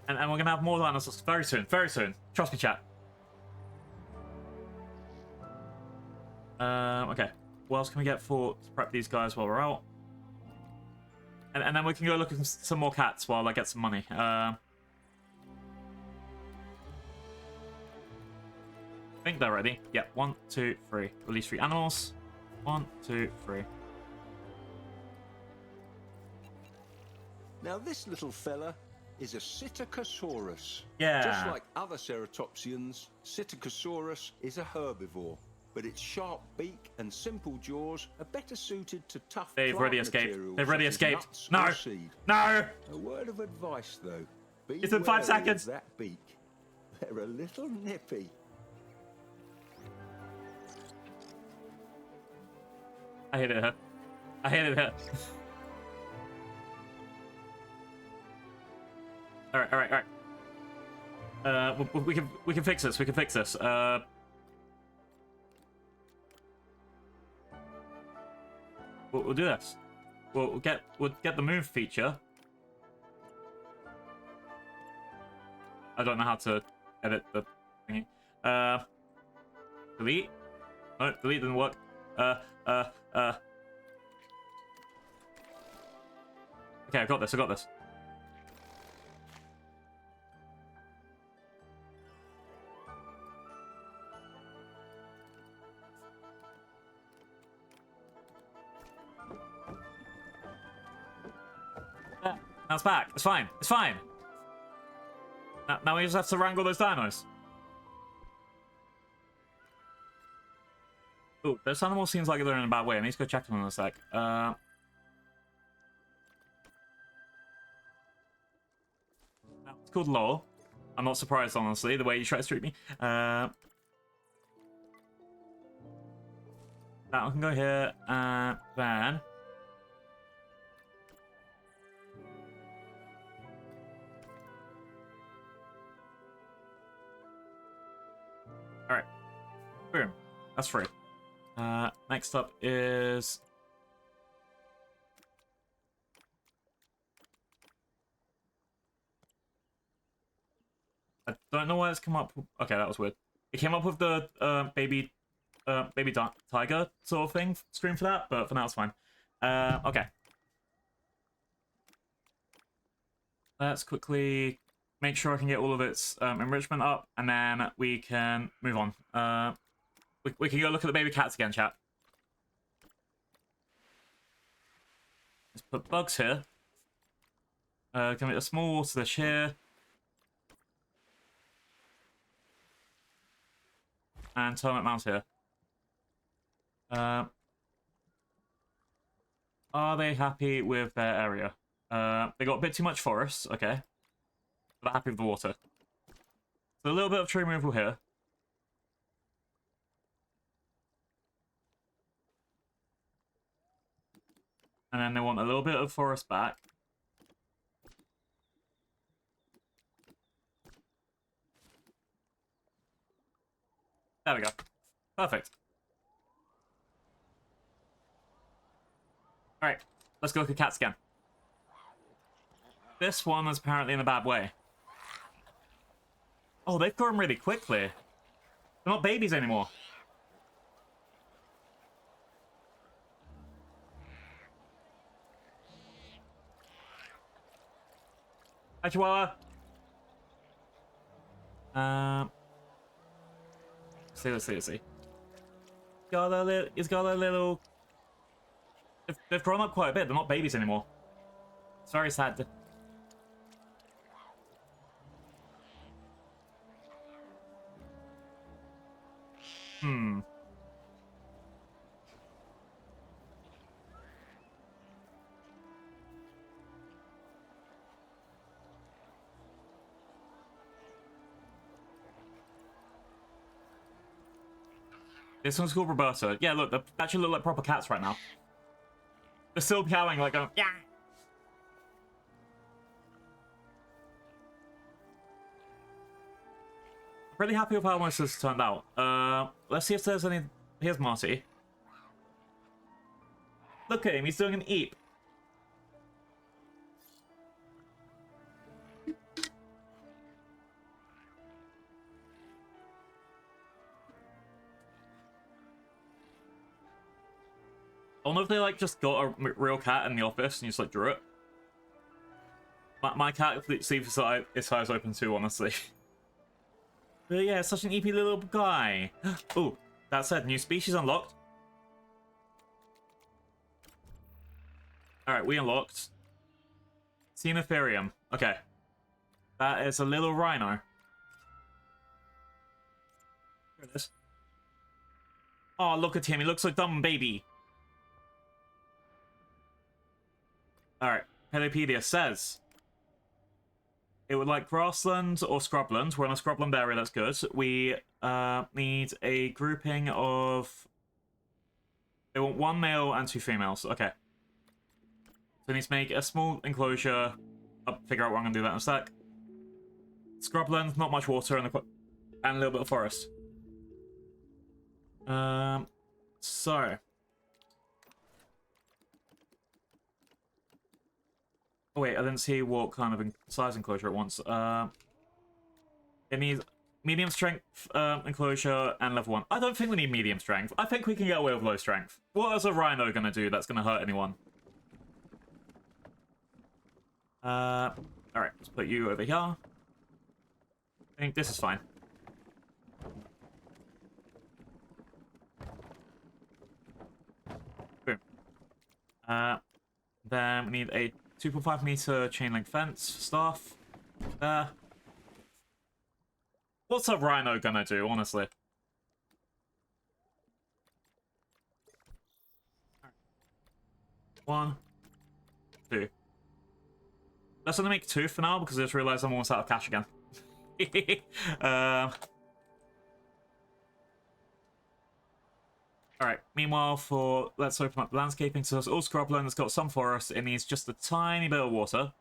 And we're gonna have more dinosaurs very soon, very soon. Trust me, chat. Okay. What else can we get to prep these guys while we're out? And then we can go look at some more cats while I get some money. I think they're ready. Yeah, 1, 2, 3. Release 3 animals. 1, 2, 3. Now this little fella is a Psittacosaurus. Yeah. Just like other ceratopsians, Psittacosaurus is a herbivore. But its sharp beak and simple jaws are better suited to tough They've plant already escaped. materials They've already such as escaped. nuts No! or seed. No! A word of advice, though. Be It's in 5 wary seconds. of that beak. They're a little nippy. I hit it here. I hit it here. Alright. We can fix this. We can fix this. We'll do this. We'll get the move feature. I don't know how to edit the thingy. Delete. No, delete didn't work. Okay, I got this. Now it's back. It's fine. It's fine. Now we just have to wrangle those dinos. Ooh, this animal seems like they're in a bad way. I need to go check them in a sec. It's called Lowell. I'm not surprised, honestly, the way you try to treat me. That one can go here, then... Alright. Boom. That's free. Next up is... I don't know why it's come up... Okay, that was weird. It came up with the baby tiger sort of thing screen for that, but for now it's fine. Okay. Let's quickly make sure I can get all of its enrichment up, and then we can move on. We can go look at the baby cats again, chat. Let's put bugs here. Can make a small water dish here. And termite mouse here. Are they happy with their area? They got a bit too much forest, okay. But they're happy with the water. So a little bit of tree removal here. And then they want a little bit of forest back. There we go. Perfect. Alright, let's go look at cats again. This one is apparently in a bad way. Oh, they've grown really quickly. They're not babies anymore. Hi, Chihuahua. Let's see. He's got a little... They've grown up quite a bit. They're not babies anymore. It's very sad. This one's called Roberta. Yeah, look, they actually look like proper cats right now. They're still meowing like going, yeah. I'm really happy with how this has turned out. Let's see if there's any... Here's Marty. Look at him, he's doing an eep. I wonder if they like just got a real cat in the office and just like drew it. My cat sleeps its eyes open too, honestly. But yeah, such an eepy little guy. Oh, that said, new species unlocked. Alright, we unlocked Cenotherium. Okay. That is a little rhino. Here it is. Oh, look at him. He looks like a dumb baby. Alright, Pedopedia says it would like grassland or scrubland. We're in a scrubland area, that's good. We need a grouping of... They want 1 male and 2 females. Okay. So we need to make a small enclosure. I'll figure out what I'm going to do that in a sec. Scrubland, not much water, and a little bit of forest. So... Oh wait, I didn't see what kind of size enclosure it wants. It needs medium strength enclosure and level 1. I don't think we need medium strength. I think we can get away with low strength. What is a rhino gonna do that's gonna hurt anyone? Alright, let's put you over here. I think this is fine. Boom. Then we need a 2.5 meter chain link fence staff. There. What's a rhino gonna do, honestly? One, two. Let's only make 2 for now because I just realized I'm almost out of cash again. Alright, meanwhile, let's open up landscaping. So it's all scrubland, it's got some forest, it needs just a tiny bit of water.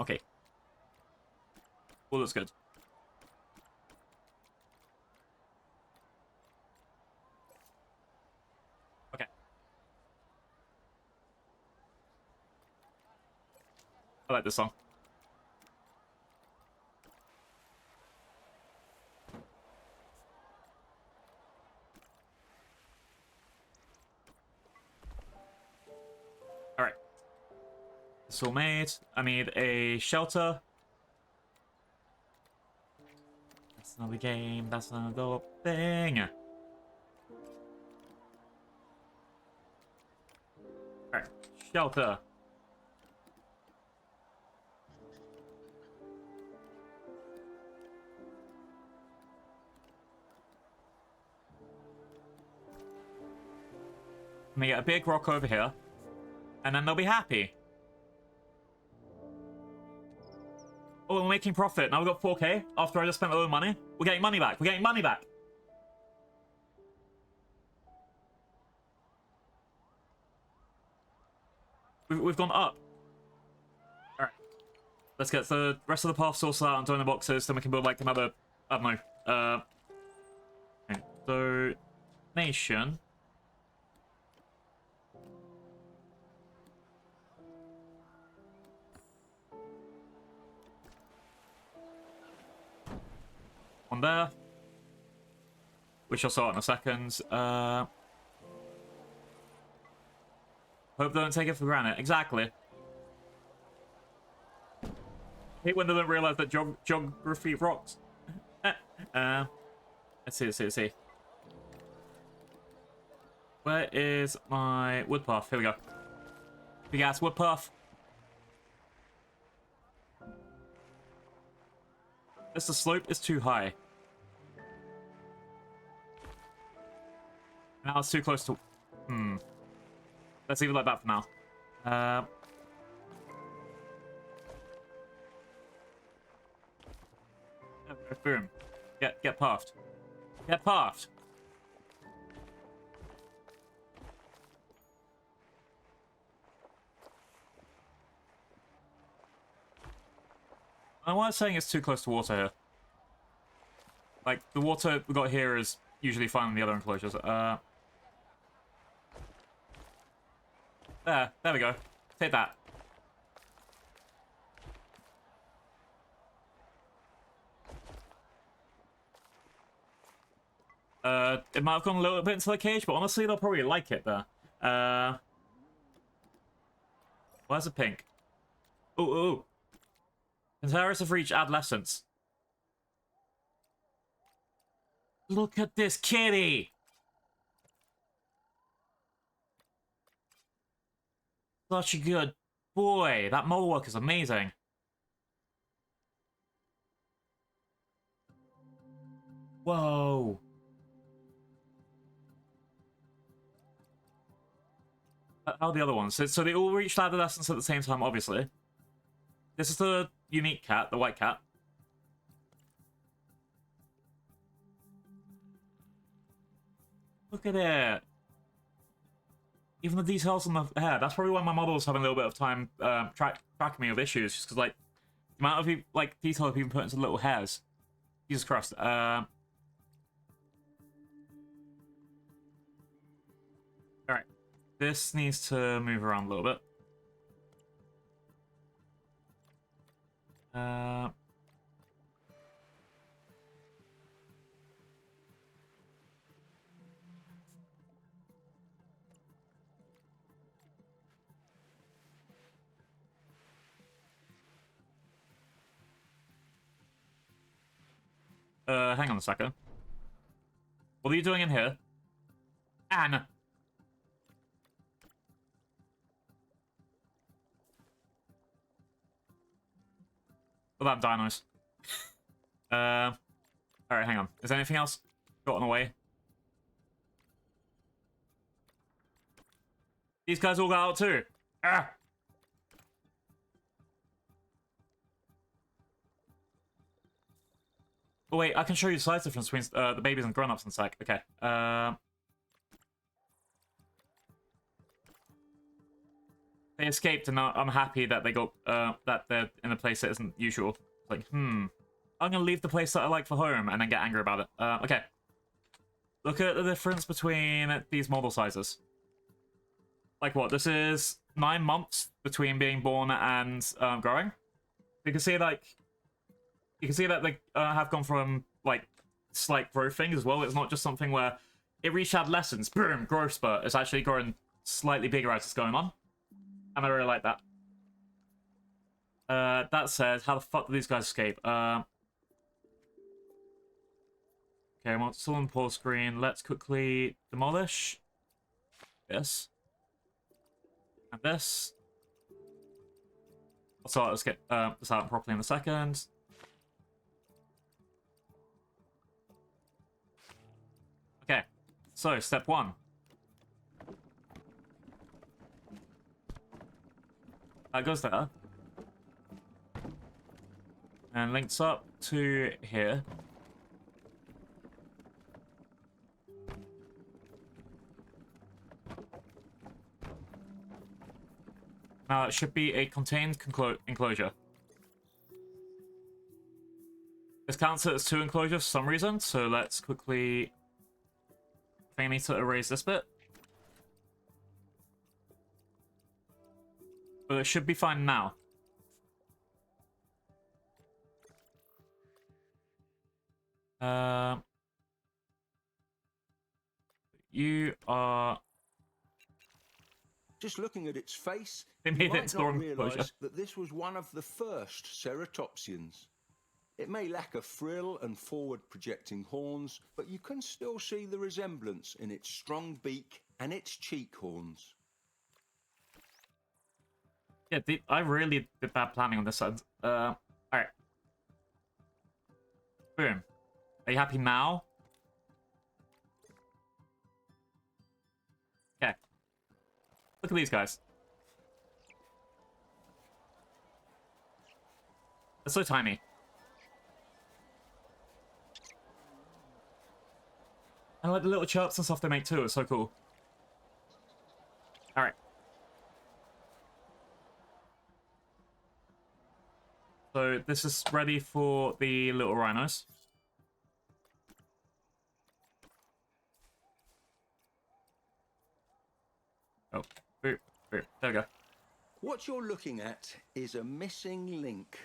Okay. All looks good. Okay. I like this song. Alright. It's all made. I need a shelter. That's another game. That's another thing. Alright. Shelter. I'm gonna get a big rock over here. And then they'll be happy. Oh, we're making profit. Now we've got 4K after I just spent a lot of money. We're getting money back. We're getting money back. We've gone up. Alright. Let's get the rest of the path source out and donor boxes, then we can build like another, I don't know. Okay. So, nation. One there. Which I'll start in a second. Hope they don't take it for granted. Exactly. Hate when they don't realize that geography rocks. Let's see. Where is my wood path? Here we go. Big ass wood path. The slope is too high. Now it's too close to... Let's leave it like that for now. Boom. Get pathed. Get pathed. I was saying it's too close to water here. Like, the water we got here is usually fine in the other enclosures. There we go. Take that. It might have gone a little bit into the cage, but honestly, they'll probably like it there. Where's the pink? Ooh. Panteras have reached adolescence. Look at this kitty! Such a good boy. That mole work is amazing. Whoa. How are the other ones? So they all reached adolescence at the same time, obviously. This is the unique cat, the white cat. Look at it. Even the details on the hair. That's probably why my model's having a little bit of time tracking me with issues. Just because, like, the amount of like detail I've even put into little hairs. Jesus Christ. Alright. This needs to move around a little bit. Hang on a second. What are you doing in here? Anne! Well, that dinos. Alright, hang on. Is anything else gotten away? These guys all got out too. Ah! Oh wait, I can show you the size difference between the babies and grown-ups in a sec. Okay. They escaped, and I'm happy that they got that they're in a place that isn't usual. Like, I'm gonna leave the place that I like for home, and then get angry about it. Okay. Look at the difference between these model sizes. Like what? This is 9 months between being born and growing. You can see like. You can see that they have gone from, like, slight growth things as well. It's not just something where it reached adolescence, boom, growth spurt. It's actually growing slightly bigger as it's going on. And I really like that. That said, how the fuck do these guys escape? Okay, well, it's still on the pause screen. Let's quickly demolish this. And this. So let's get this out properly in a second. Okay, so step 1. That goes there. And links up to here. Now it should be a contained enclosure. This counts as 2 enclosures for some reason, so let's quickly... I need to erase this bit. But it should be fine now. You are... Just looking at its face, They you made it might to the not wrong realise enclosure. that this was one of the first ceratopsians. It may lack a frill and forward-projecting horns, but you can still see the resemblance in its strong beak and its cheek horns. Yeah, I really did bad planning on this side. Alright. Boom. Are you happy now? Okay. Look at these guys. They're so tiny. And like the little chirps and stuff they make too, it's so cool. Alright. So this is ready for the little rhinos. Oh, boop, boop. There we go. What you're looking at is a missing link.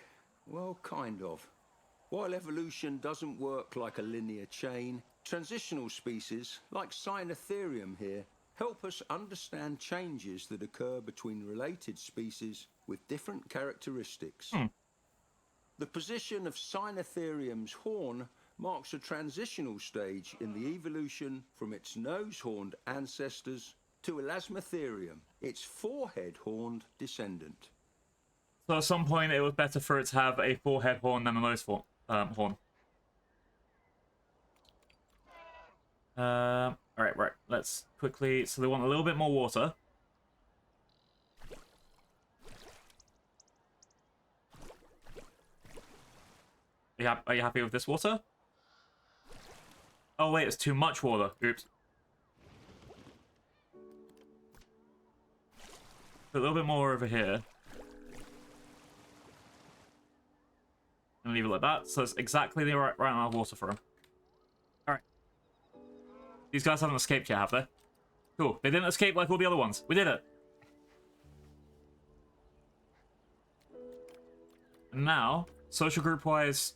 Well, kind of. While evolution doesn't work like a linear chain, transitional species, like Cynotherium here, help us understand changes that occur between related species with different characteristics. The position of Cynotherium's horn marks a transitional stage in the evolution from its nose-horned ancestors to Elasmotherium, its forehead-horned descendant. So at some point it was better for it to have a forehead horn than a nose horn. Alright, right. Let's quickly... So they want a little bit more water. Are you happy with this water? Oh wait, it's too much water. Oops. A little bit more over here. And leave it like that. So it's exactly the right amount of water for him. Alright. These guys haven't escaped yet, have they? Cool. They didn't escape like all the other ones. We did it. And now, social group-wise...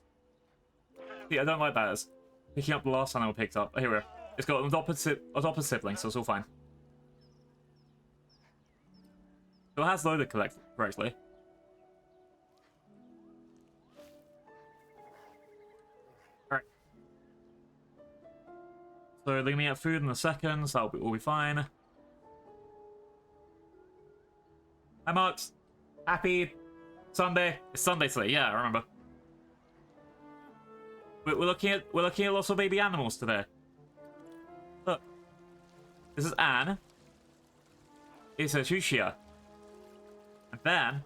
See, I don't like that as picking up the last animal picked up. Oh, here we are. It's got an adopted sibling, so it's all fine. So it has loaded correctly. Alright. So they're gonna get food in a second, so we'll be fine. Hi, Marks. Happy Sunday. It's Sunday today. Yeah, I remember. We're looking at lots of baby animals today. Look, this is Anne. It's a Shushia. And then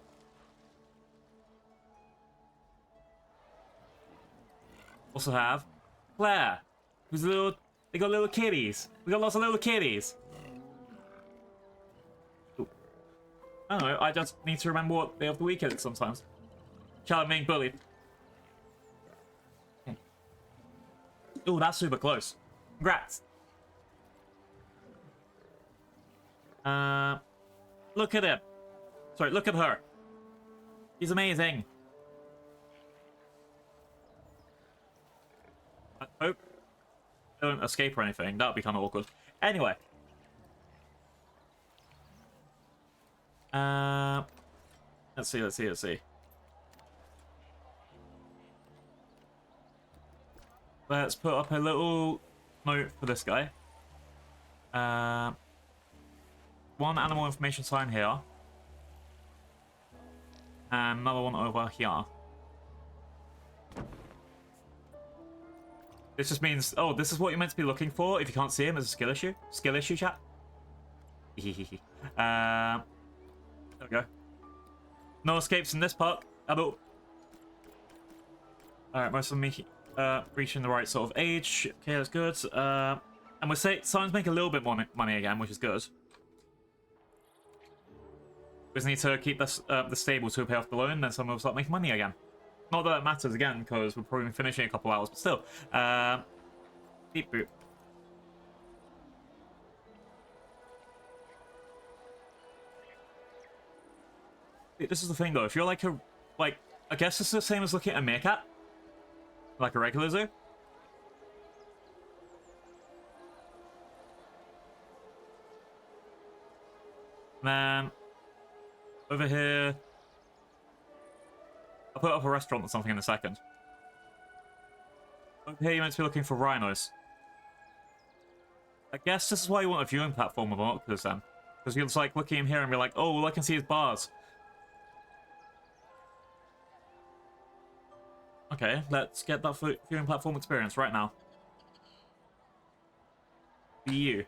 also have Claire, who's a little. They got little kitties. We got lots of little kitties. Ooh. I don't know. I just need to remember what day of the week it is sometimes. Child being bullied. Okay. Ooh, that's super close. Congrats. Look at him. Sorry, look at her. She's amazing. I hope they don't escape or anything. That would be kind of awkward. Anyway. Let's see. Let's put up a little note for this guy. One animal information sign here. And another one over here. This just means, oh, this is what you're meant to be looking for if you can't see him as a skill issue. Skill issue, chat. There we go. No escapes in this part at all. Alright, most of them reaching the right sort of age. Okay, that's good. And we're starting to make a little bit more money again, which is good. We just need to keep this the stable to pay off the loan, then someone will start making money again. Not that it matters again, because we're probably finishing in a couple hours, but still. Beep boop. This is the thing though, if you're like I guess it's the same as looking at a meerkat. Like a regular zoo. And then over here, I'll put up a restaurant or something in a second. Over here, you're meant to be looking for rhinos. I guess this is why you want a viewing platform with binoculars then. Because you're just like looking in here and be like, oh, all I can see is bars. Okay, let's get that viewing platform experience right now. Be you.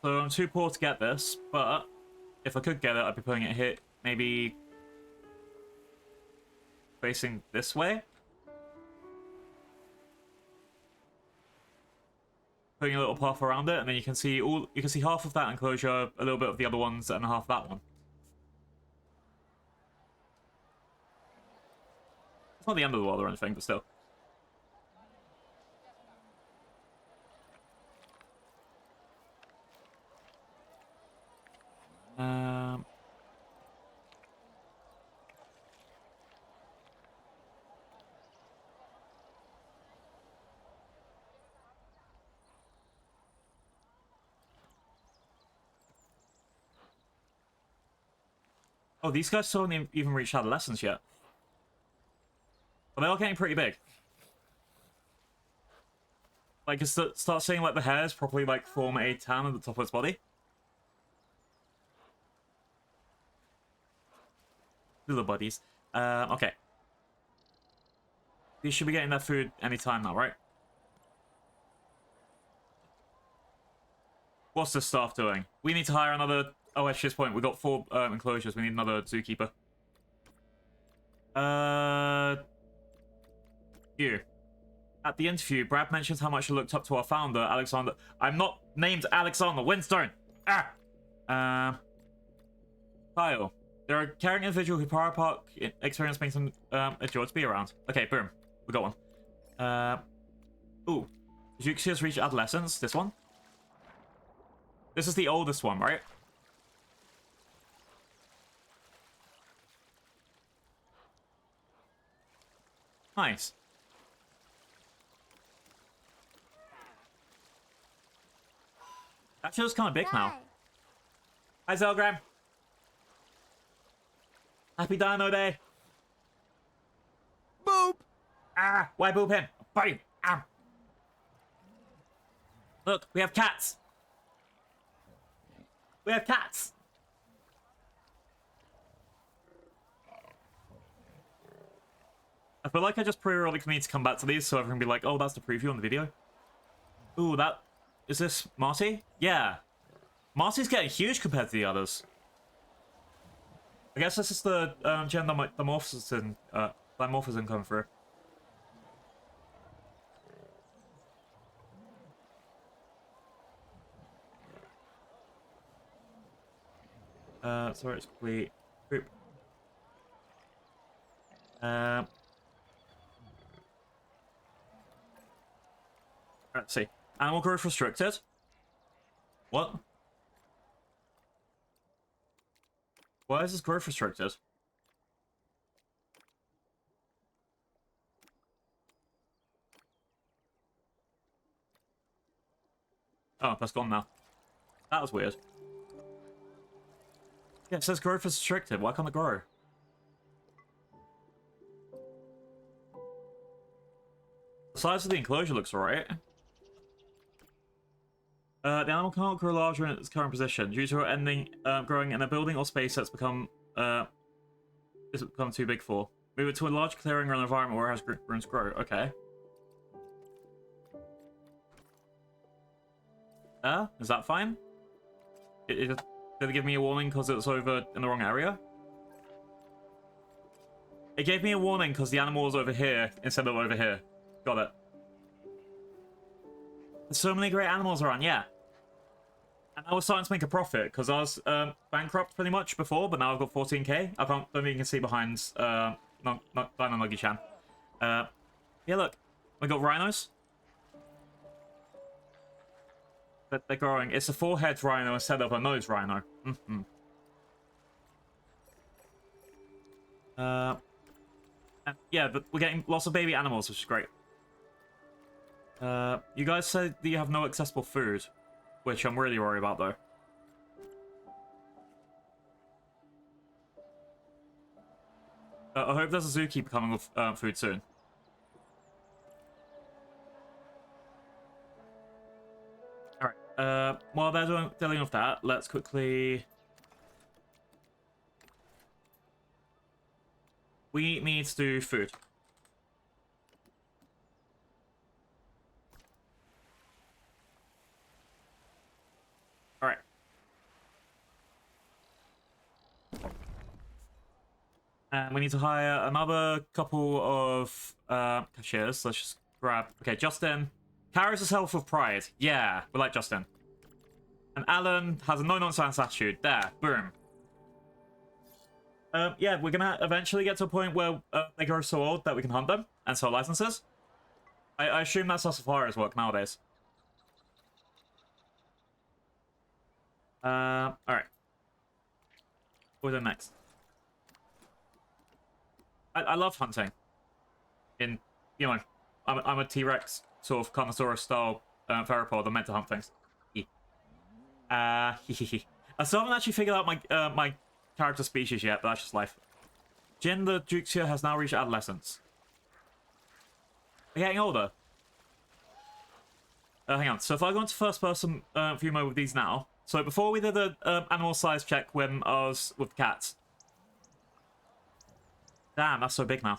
So I'm too poor to get this, but if I could get it, I'd be putting it here, maybe facing this way. Putting a little path around it, and then you can see half of that enclosure, a little bit of the other ones, and half of that one. It's not the end of the world or anything, but still. Oh, these guys haven't even reached adolescence yet. But they are getting pretty big. Like, start seeing like the hairs properly like form a tan at the top of its body. Little buddies. Okay. These should be getting their food anytime now, right? What's the staff doing? We need to hire another... Oh, at this point, we've got 4 enclosures. We need another zookeeper. You. At the interview, Brad mentions how much he looked up to our founder, Alexander... I'm not named Alexander Winstone! Ah! Kyle. They're a caring individual who Power Park experience makes them a joy to be around. Okay, boom. We got one. Ooh. Did you see us reach adolescence? This one? This is the oldest one, right? Nice. That feels kind of big now. Hi, Zelgram. Happy Dino Day. Boop! Ah, why boop him? Bite him. Ah. Look, we have cats. We have cats. I feel like I just periodically need to come back to these so everyone can be like, oh, that's the preview on the video. Ooh, that... Is this Marty? Yeah. Marty's getting huge compared to the others. I guess this is the gender dimorphism coming through. Sorry, it's complete. Group. Let's see. Animal growth restricted. What? Why is this growth restricted? Oh, that's gone now. That was weird. Yeah, it says growth is restricted. Why can't it grow? The size of the enclosure looks alright. The animal cannot grow larger in its current position due to it ending growing in a building or space that's become too big for. Move it to a large clearing or an environment where it has room to grow. Okay. Is that fine? Did it give me a warning because it was over in the wrong area? It gave me a warning because the animal was over here instead of over here. Got it. There's so many great animals around, yeah. And I was starting to make a profit because I was bankrupt pretty much before, but now I've got 14k. I don't think you can see behind Dino Nuggy-chan. Yeah, look. We got rhinos. But they're growing. It's a four-head rhino instead of a nose rhino. Mm-hmm. And yeah, but we're getting lots of baby animals, which is great. You guys said that you have no accessible food, which I'm really worried about, though. I hope there's a zookeeper coming with food soon. Alright, while they're dealing with that, let's quickly... We need to do food. Alright. And we need to hire another couple of cashiers. Let's just grab... Okay, Justin carries himself with pride. Yeah, we like Justin. And Alan has a no-nonsense attitude. There, boom. Yeah, we're gonna eventually get to a point where they grow so old that we can hunt them and sell licenses. I assume that's how safaris work nowadays. Alright. What do we do next? I love hunting. In, you know, I'm a T-Rex sort of Carnosaurus style theropod. I'm meant to hunt things. I still haven't actually figured out my my character species yet, but that's just life. Jin the Juksia has now reached adolescence. They're getting older. Hang on. So if I go into first person view mode with these now. So before we did the animal size check when I was with cats. Damn, that's so big now.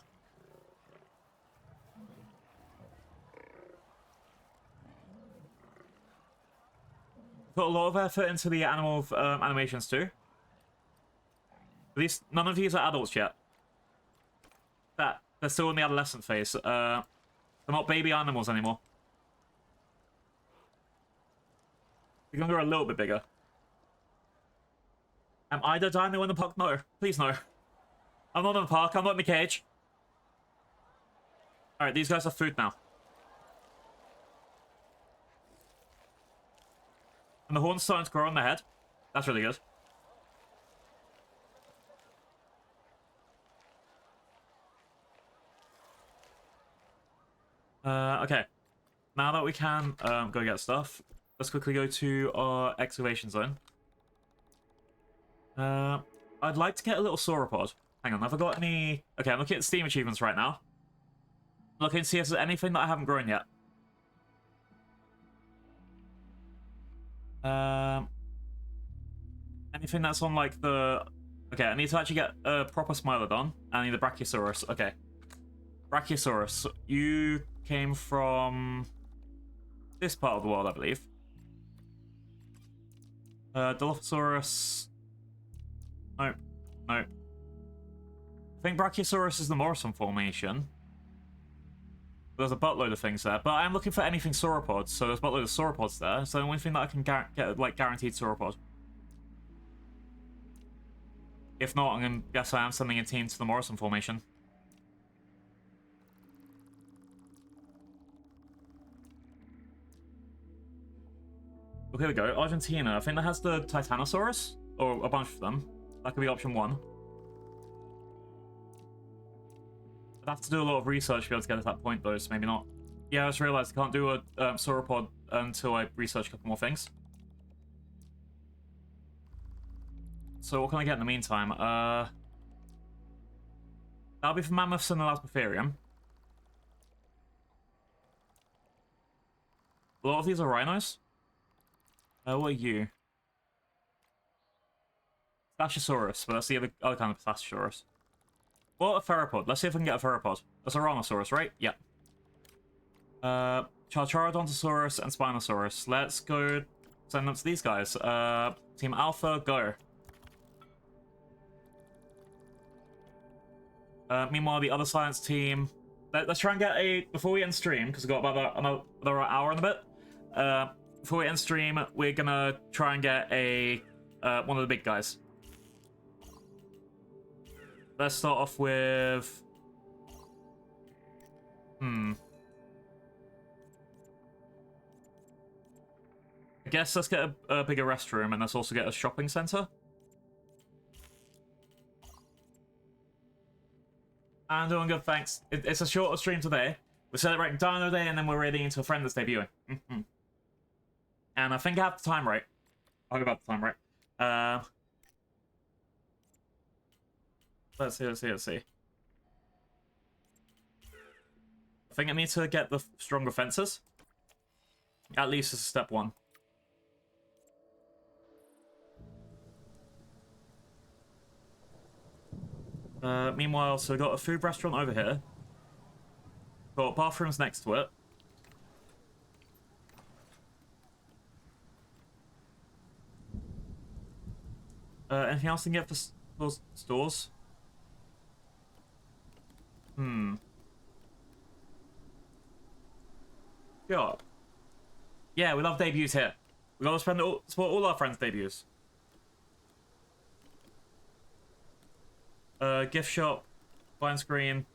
Put a lot of effort into the animal animations too. At least none of these are adults yet. They're still in the adolescent phase. They're not baby animals anymore. They're gonna grow a little bit bigger. Am I the dino in the park? No, please no. I'm not in the park. I'm not in the cage. All right, these guys have food now. And the horn's starting to grow on their head. That's really good. Okay. Now that we can go get stuff, let's quickly go to our excavation zone. I'd like to get a little sauropod. Hang Hang on, have I got any... Okay, I'm looking at Steam achievements right now. Looking to see if there's anything that I haven't grown yet. Anything that's on, like, the... Okay, I need to actually get a proper Smilodon. I need a Brachiosaurus. Okay. Brachiosaurus, you came from this part of the world, I believe. Dilophosaurus... Nope. Nope. I think Brachiosaurus is the Morrison formation. There's a buttload of things there, but I'm looking for anything sauropods, so there's a buttload of sauropods there, so the only thing that I can get, like, guaranteed sauropod. If not, I'm gonna guess I am sending a team to the Morrison formation. Okay, here we go. Argentina. I think that has the Titanosaurus, or a bunch of them. That could be option 1. I'd have to do a lot of research to be able to get to that point, though, so maybe not. Yeah, I just realized I can't do a sauropod until I research a couple more things. So what can I get in the meantime? That'll be for mammoths and the Lasmotherium. A lot of these are rhinos. What are you? Stashosaurus, but that's the other kind of Stashosaurus. What a theropod. Let's see if we can get a theropod. That's a Rhinosaurus, right? Yeah. Charcharodontosaurus and Spinosaurus. Let's go send them to these guys. Team Alpha, go. Meanwhile, the other science team... Let's try and get a... Before we end stream, because we've got about another hour and a bit. Before we end stream, we're gonna try and get a... one of the big guys. Let's start off with... I guess let's get a bigger restroom, and let's also get a shopping center. I'm doing good, thanks. It's a shorter stream today. We're celebrating Dino Day, and then we're ready into a friend that's debuting. And I think I have the time right. I hope I have the time right. Let's see. I think I need to get the stronger fences. At least as step 1. Meanwhile, so we've got a food restaurant over here. Got bathrooms next to it. Anything else I can get for stores? God. Yeah, we love debuts here. We gotta support all our friends' debuts. Gift shop, blind screen.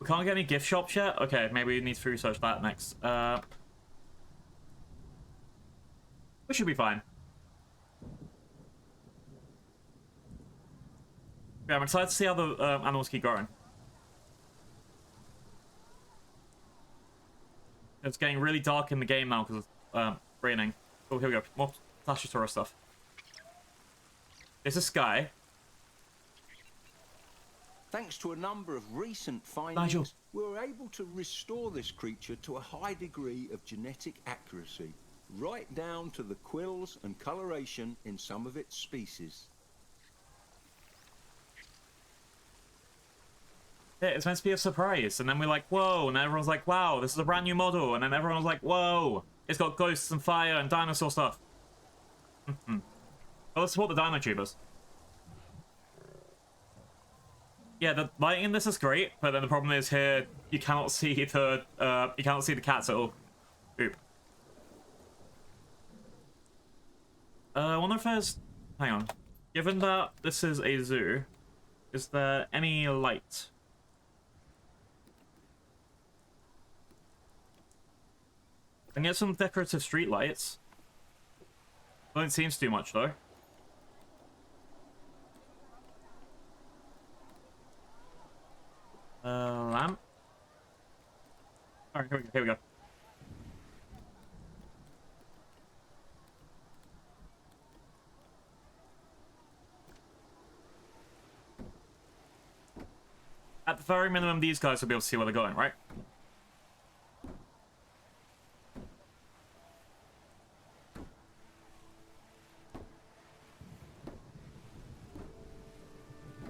We can't get any gift shops yet? Okay, maybe we need to research that next. We should be fine. Yeah, I'm excited to see how the animals keep growing. It's getting really dark in the game now because of raining. Oh, here we go. More Plashosaurus stuff. It's a sky. Thanks to a number of recent findings, Nigel. we were able to restore this creature to a high degree of genetic accuracy, right down to the quills and coloration in some of its species. Yeah, it's meant to be a surprise, and then we're like, whoa, and everyone's like, wow, this is a brand new model, and then everyone was like, whoa, it's got ghosts and fire and dinosaur stuff. Well, let's support the Dino Tubers. Yeah, the lighting in this is great, but then the problem is here you cannot see the cats at all. Oop. I wonder if there's... Hang on. Given that this is a zoo, is there any light? I can get some decorative street lights. Don't seem too much though. Lamp. Alright, here we go. At the very minimum, these guys will be able to see where they're going, right?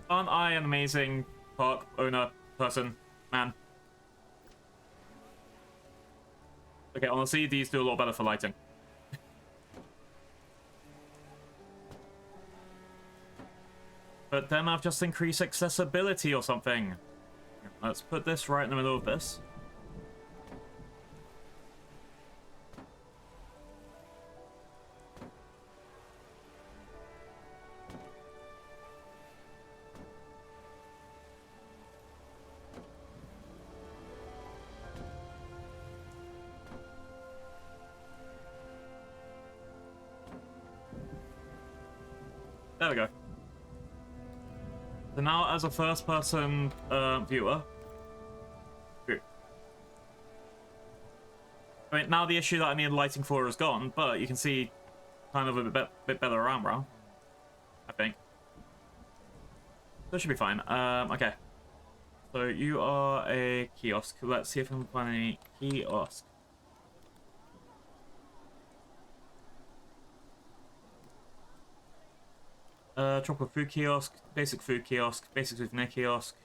Aren't I an amazing park owner, person, man? Okay, honestly, these do a lot better for lighting. But then I've just increased accessibility or something. Let's put this right in the middle of this. There we go. So now, as a first-person viewer, I mean, now the issue that I need lighting for is gone, but you can see kind of a bit better around, bro. I think. That should be fine. Okay. So you are a kiosk. Let's see if I can find any kiosk. Tropical food kiosk, basic souvenir kiosk.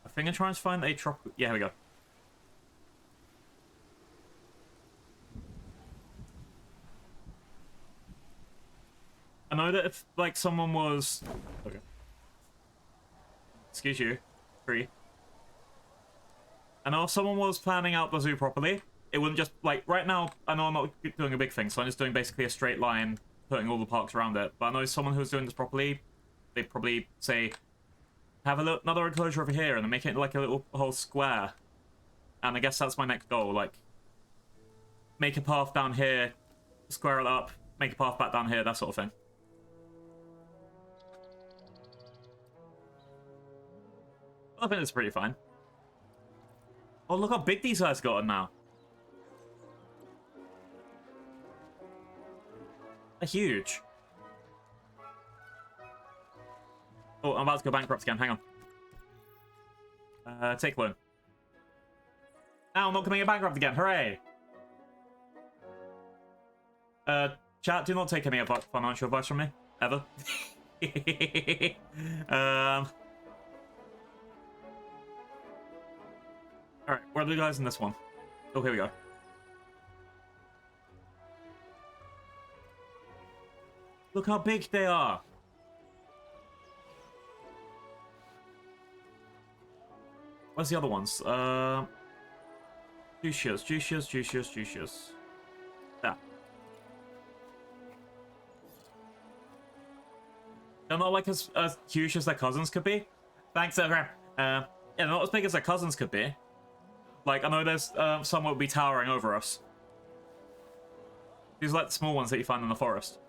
I think I'm trying to find a tropical. Yeah, here we go. I know that if like someone was. Okay. Excuse you, free. I know if someone was planning out the zoo properly, it wouldn't just, like, right now, I know I'm not doing a big thing, so I'm just doing basically a straight line, putting all the parks around it. But I know someone who's doing this properly, they'd probably say, have another enclosure over here, and then make it like a little whole square. And I guess that's my next goal, like, make a path down here, square it up, make a path back down here, that sort of thing. I think it's pretty fine. Oh, look how big these guys got now. They're huge. Oh, I'm about to go bankrupt again. Hang on. Take loan. Now I'm not coming bankrupt again. Hooray! Chat, do not take any financial advice from me. Ever. Alright, where are the guys in this one? Oh, here we go. Look how big they are! Where's the other ones? Juicious. Yeah. They're not like as huge as their cousins could be. Thanks, Graham. Yeah, they're not as big as their cousins could be. Like, I know there's some that would be towering over us. These are like the small ones that you find in the forest.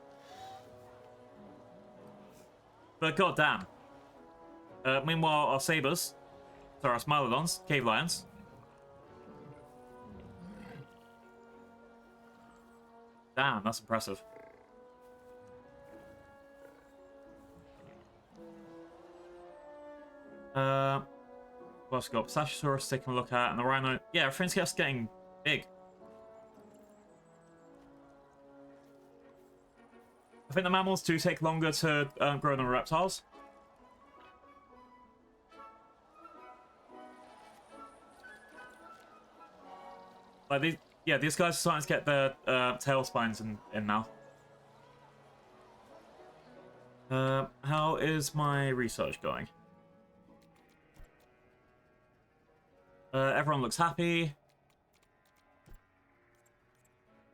But goddamn. Meanwhile, our sabers, sorry, our smilodons, cave lions. Damn, that's impressive. What's got? Pistachiosaurus taking a look at, and the rhino. Yeah, everything's just getting big. I think the mammals do take longer to grow than reptiles. Like these, yeah, these guys are starting to get their tail spines in now. How is my research going? Everyone looks happy.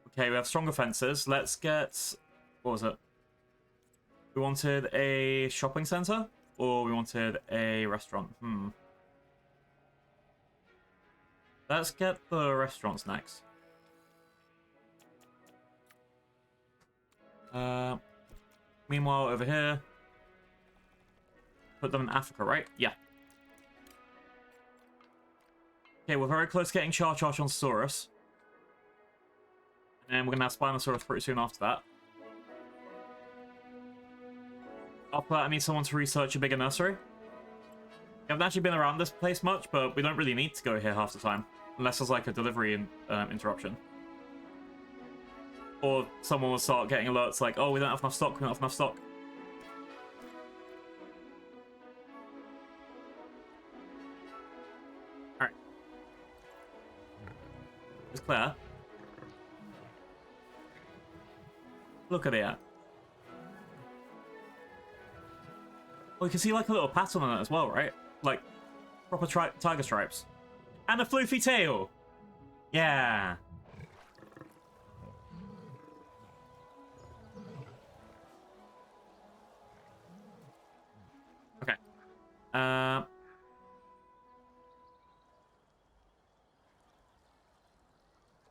Okay, we have stronger fences. Let's get... What was it? We wanted a shopping center? Or we wanted a restaurant? Let's get the restaurants next. Meanwhile, over here... Put them in Africa, right? Yeah. Okay, we're very close to getting Charchonsaurus. And we're going to have Spinosaurus pretty soon after that. After that, I need someone to research a bigger nursery. I haven't actually been around this place much, but we don't really need to go here half the time. Unless there's like a delivery interruption. Or someone will start getting alerts like, oh, we don't have enough stock, we don't have enough stock. Alright. It's clear. Look at it. Well, you can see like a little pattern on it as well, right? Like proper tiger stripes. And a floofy tail! Yeah! Okay.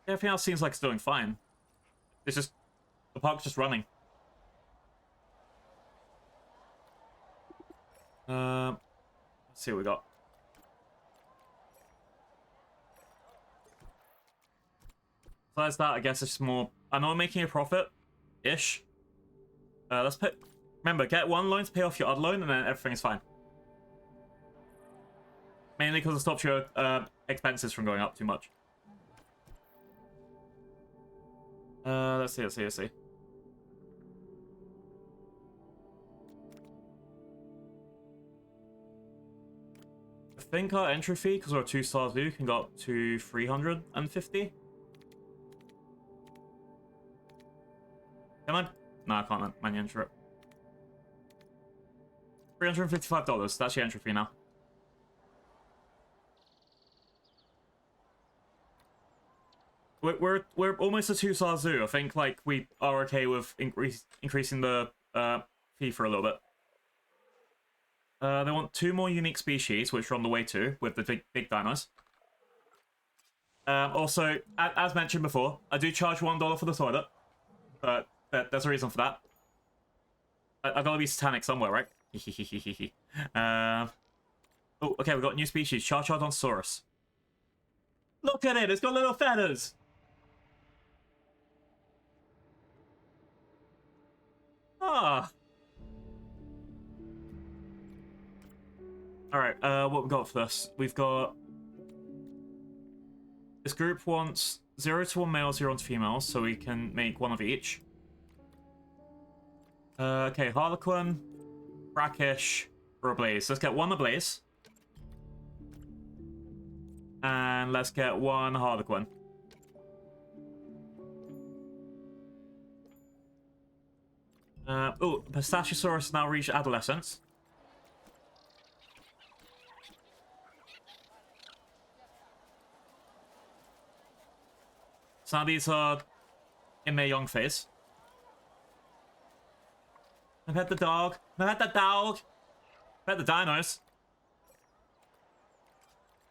Everything else seems like it's doing fine. It's just... the park's just running. Let's see what we got. Besides that, I guess it's more... I know I'm making a profit-ish. Let's put... Remember, get one loan to pay off your other loan, and then everything is fine. Mainly because it stops your expenses from going up too much. Let's see. I think our entry fee, because we're a 2-star zoo, can go up to 350. Can I? No, I can't manually enter it. $355. That's your entry fee now. We're almost a 2-star zoo. I think like we are okay with increasing the fee for a little bit. They want 2 more unique species, which we're on the way to with the big dinos. Also, as mentioned before, I do charge $1 for the toilet, but there's a reason for that. I gotta be satanic somewhere, right? Oh, okay, we've got a new species, Charchardonsaurus. Look at it, it's got little feathers! Ah! Alright, what we got for this? We've got... This group wants 0 to 1 males, 0 to females, so we can make 1 of each. Okay, Harlequin, Brackish, or Ablaze. Let's get 1 Ablaze. And let's get 1 Harlequin. Oh, Pistachiosaurus now reached adolescence. So now these are in their young phase. I pet the dog. I pet the dog. Pet the dinos.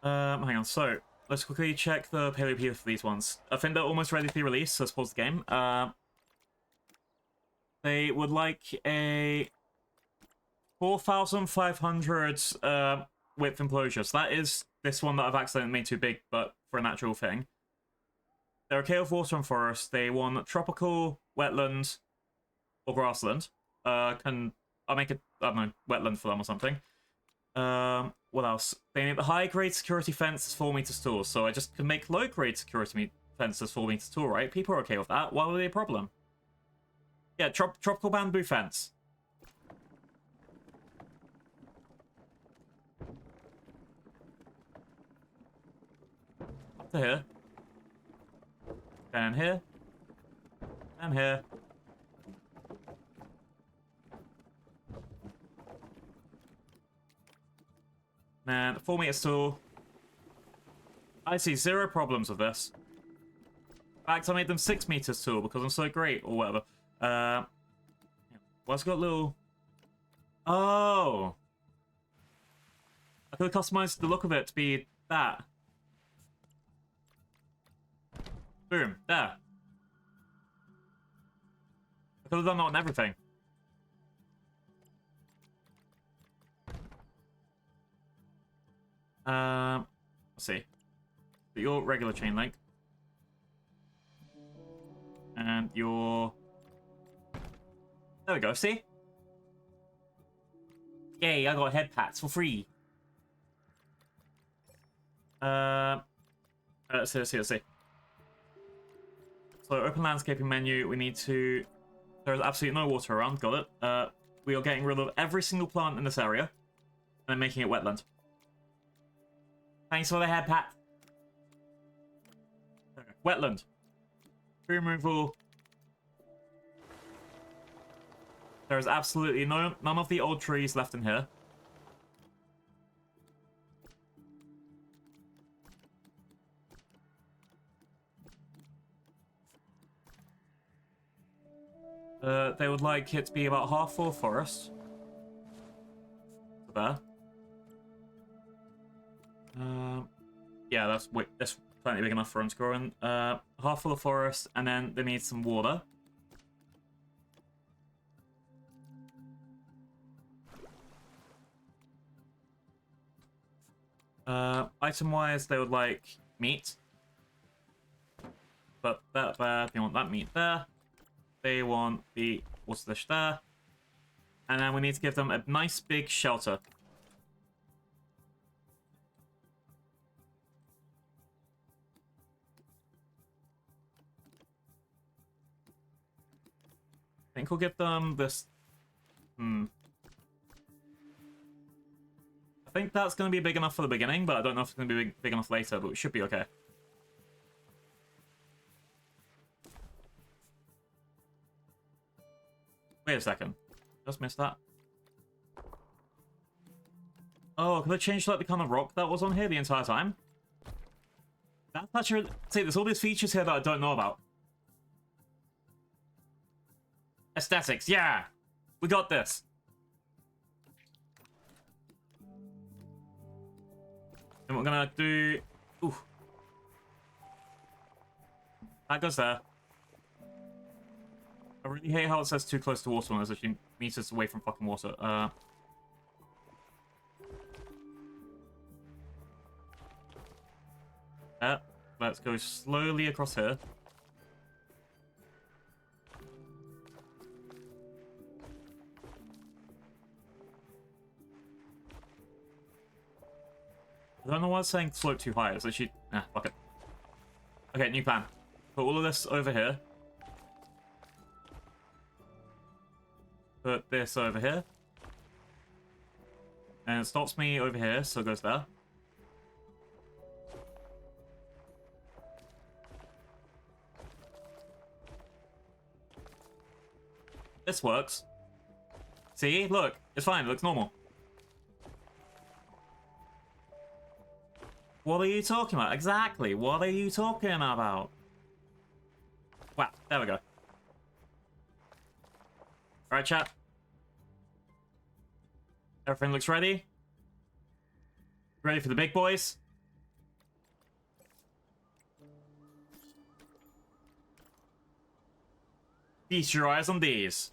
Hang on. So let's quickly check the Paleopedia for these ones. I think they're almost ready to be released. So let's pause the game. They would like a 4,500 width enclosure. So that is this one that I've accidentally made too big, but for an actual thing. They're okay with water and forest. They want tropical, wetland, or grassland. I'll make it, I don't know, wetland for them or something. What else? They need the high-grade security fence 4 meters tall, so I just can make low-grade security fences 4 meters tall, right? People are okay with that. Why would it be a problem? Yeah, tropical bamboo fence. Up to here. And here. And here. And 4 meters tall. I see 0 problems with this. In fact, I made them 6 meters tall because I'm so great, or whatever. Well, it's got little... Oh! I could have customized the look of it to be that. Boom, there. I could have done that on everything. Let's see. Your regular chain link. And your... There we go, see? Yay, I got head pats for free. Let's see. So open landscaping menu, we need to... There's absolutely no water around, got it. We are getting rid of every single plant in this area and making it wetland. Thanks for the head pat. Okay. Wetland. Tree removal. There is absolutely none of the old trees left in here. They would like it to be about half full forest. So there. Yeah, that's plenty big enough for them to grow in. Half full of forest, and then they need some water. Item-wise, they would like meat. But that there, they want that meat there. They want the water dish there. And then we need to give them a nice big shelter. I think we'll give them this... I think that's going to be big enough for the beginning, but I don't know if it's going to be big enough later, but it should be okay. Wait a second. Just missed that. Oh, can I change like the kind of rock that was on here the entire time? That's actually... See, there's all these features here that I don't know about. Aesthetics, yeah! We got this! And we're gonna do... Ooh. That goes there. I really hate how it says too close to water when there's actually meters away from fucking water. Yeah, let's go slowly across here. I don't know why it's saying slope too high. It's actually... fuck it. Okay, new plan. Put all of this over here. Put this over here. And it stops me over here, so it goes there. This works. See? Look. It's fine. It looks normal. What are you talking about? Exactly. What are you talking about? Wow. There we go. Alright, chat. Everything looks ready. Ready for the big boys? Feast your eyes on these.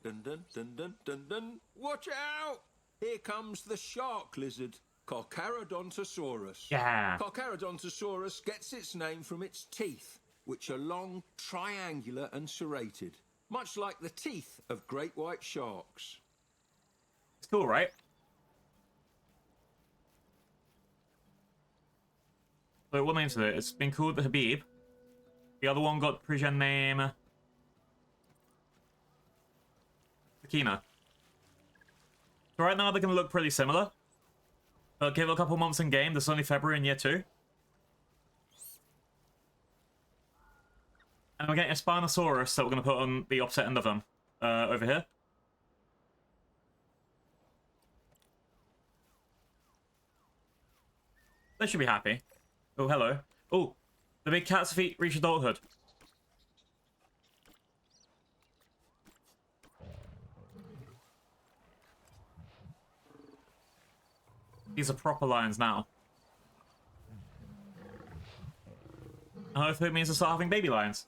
Dun dun dun dun dun dun. Watch out! Here comes the shark lizard, Carcharodontosaurus. Yeah. Carcharodontosaurus gets its name from its teeth, which are long, triangular and serrated, much like the teeth of great white sharks. It's cool, right? So what name's it? It's been called the Habib. The other one got Parisian name... Akina. So right now they're going to look pretty similar. But give it a couple months in game. This is only February in year 2. And we're getting a Spinosaurus that we're going to put on the opposite end of them. Over here. They should be happy. Oh, hello. Oh, the big cat's feet reach adulthood. These are proper lions now. And hopefully it means to start having baby lions.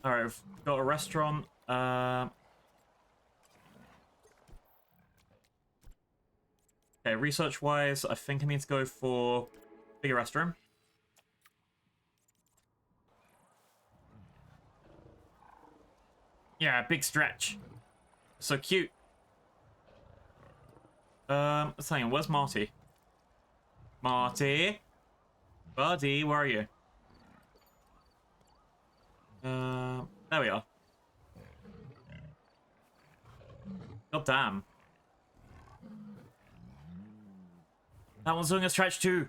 Alright, we've got a restaurant. Okay, research-wise, I think I need to go for bigger restroom. Yeah, big stretch. So cute. Let's hang on. Where's Marty? Marty? Buddy, where are you? There we are. God damn. That one's doing a stretch too.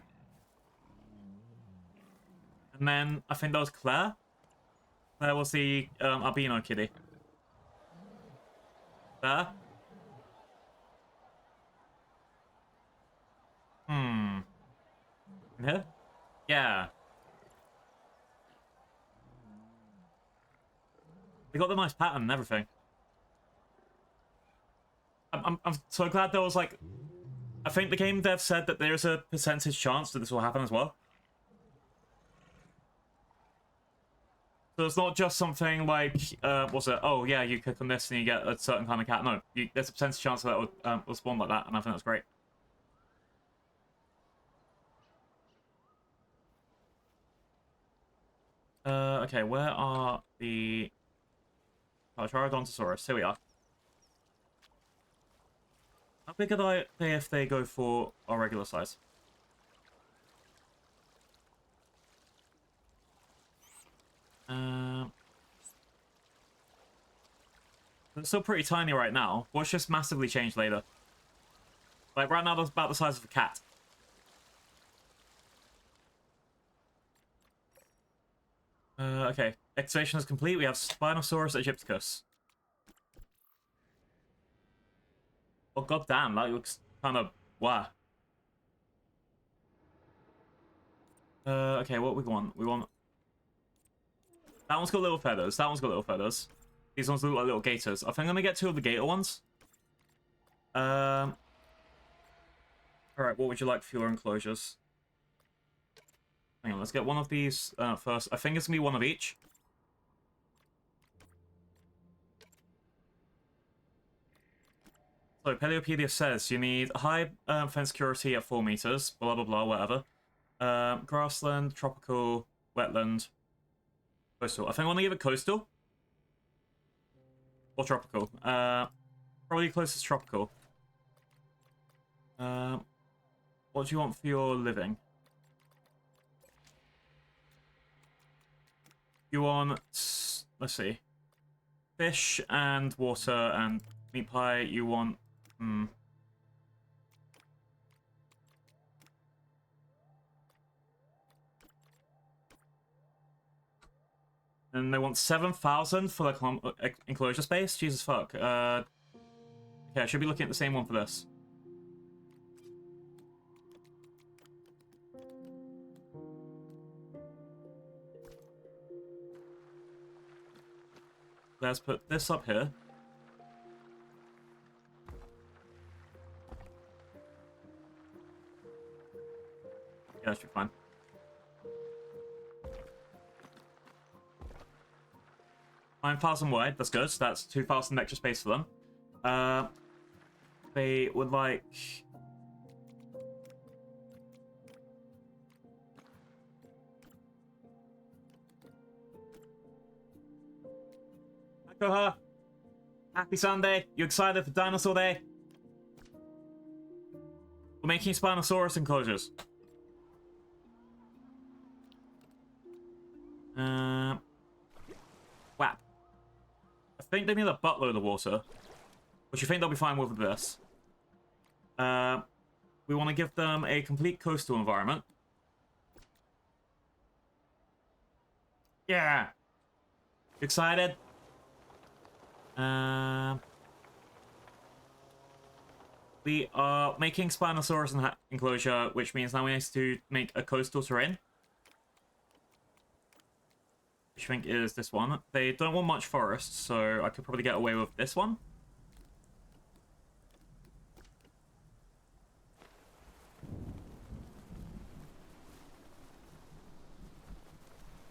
And then I think that was Claire. Claire was the albino kitty. There. Hmm. Here? Yeah. They got the nice pattern and everything. I'm so glad there was like... I think the game dev said that there's a percentage chance that this will happen as well. So it's not just something like, what's it? Oh yeah, you click on this and you get a certain kind of cat. No, there's a percentage chance that will spawn like that, and I think that's great. Okay, where are the... Charodontosaurus? Here we are. How big are they if they go for our regular size? It's still pretty tiny right now. Watch this massively change later. Like right now, that's about the size of a cat. Okay, excavation is complete. We have Spinosaurus aegypticus. Oh god damn, that looks kind of wow. Okay, what we want? We want... That one's got little feathers. That one's got little feathers. These ones look like little gators. I think I'm gonna get 2 of the gator ones. Alright, what would you like for your enclosures? Hang on, let's get one of these first. I think it's gonna be one of each. So, Paleopedia says you need high fence security at 4 meters, blah blah blah, whatever. Grassland, tropical, wetland, coastal. I think I want to give it coastal. Or tropical. Probably closest tropical. What do you want for your living? You want, let's see, fish and water and meat pie. You want, And they want 7,000 for the enclosure space? Jesus fuck. Okay, I should be looking at the same one for this. Let's put this up here. Yeah, that should be fine. $9,000 wide, that's good. That's 2,000 extra space for them. They would like... Koha, happy Sunday. You excited for Dinosaur Day? We're making Spinosaurus enclosures. Whap. I think they need a buttload of water, which you think they'll be fine with this. We want to give them a complete coastal environment. Yeah. Excited? We are making Spinosaurus enclosure, which means now we need to make a coastal terrain. Which I think is this one. They don't want much forest, so I could probably get away with this one.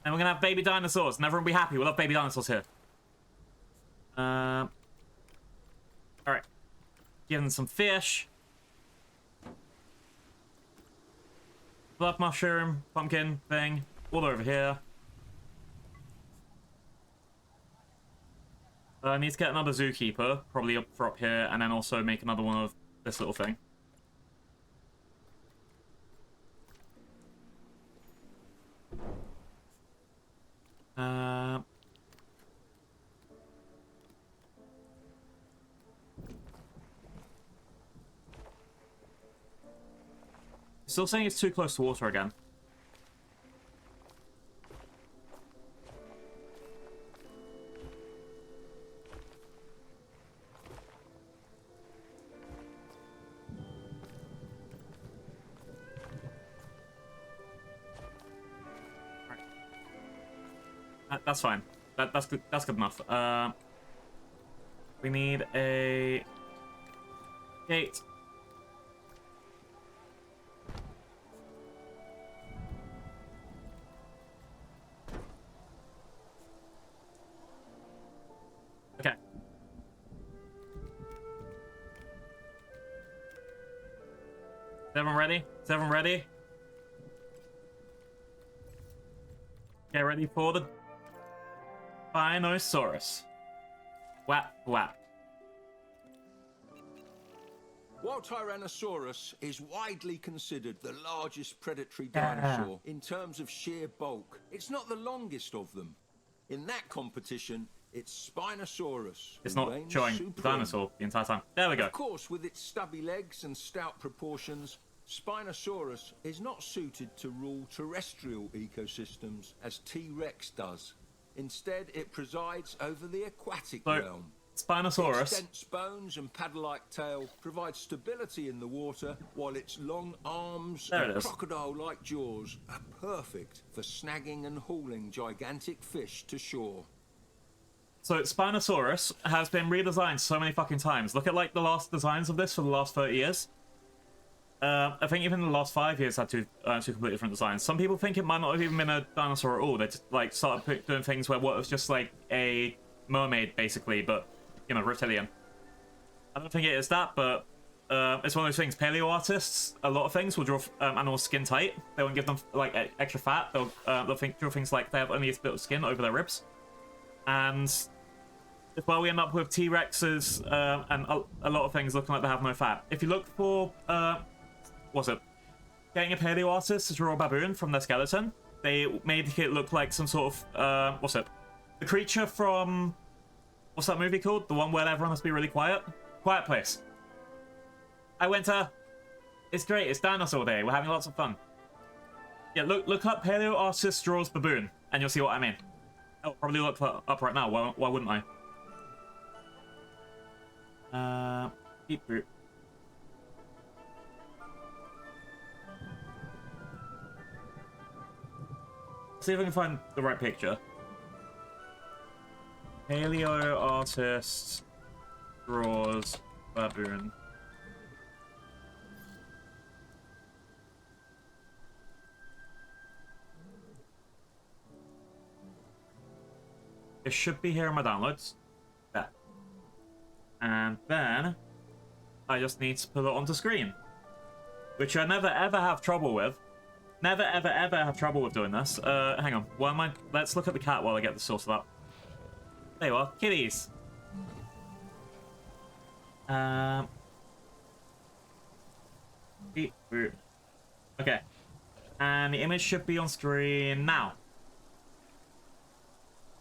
And we're gonna have baby dinosaurs, and everyone will be happy. We'll have baby dinosaurs here. Alright. Give them some fish. Blood mushroom, pumpkin thing, all over here. I need to get another zookeeper, probably up here, and then also make another one of this little thing. Still saying it's too close to water again. That's fine. That's good. That's good enough. We need a gate. Okay. Is everyone ready? Is everyone ready? Get ready for the Spinosaurus. Whap, whap. While Tyrannosaurus is widely considered the largest predatory dinosaur in terms of sheer bulk, it's not the longest of them. In that competition, it's Spinosaurus. It's not reigns showing supreme. the dinosaur the entire time. There we go. Of course, with its stubby legs and stout proportions, Spinosaurus is not suited to rule terrestrial ecosystems as T-Rex does. Instead, it presides over the aquatic realm. Spinosaurus. Its dense bones and paddle-like tail provide stability in the water, while its long arms and crocodile-like jaws are perfect for snagging and hauling gigantic fish to shore. So Spinosaurus has been redesigned so many fucking times. Look at like the last designs of this for the last 30 years. I think even the last 5 years had two completely different designs. Some people think it might not have even been a dinosaur at all. They just like started doing things where what was just like a mermaid basically, but you know, reptilian. I don't think it is that, but it's one of those things. Paleo artists, a lot of things will draw animals skin tight. They won't give them like extra fat. They'll draw things like they have only a bit of skin over their ribs, and well, we end up with T-Rexes and a lot of things looking like they have no fat. If you look for what's it? Getting a paleo artist to draw a baboon from their skeleton, they made it look like some sort of what's it? The creature from what's that movie called? The one where everyone has to be really quiet? Quiet Place. I went to... It's great, it's dinosaur day, we're having lots of fun. Yeah, look up paleo artist draws baboon, and you'll see what I mean. I'll probably look that up right now, why wouldn't I? Beep boop. See if I can find the right picture. Paleo artist draws baboon. It should be here in my downloads. There. And then I just need to put it onto screen, which I never ever have trouble with. Never ever ever have trouble with doing this. Hang on. Why am I? Let's look at the cat while I get this sorted out. There you are, kitties. Okay, and the image should be on screen now.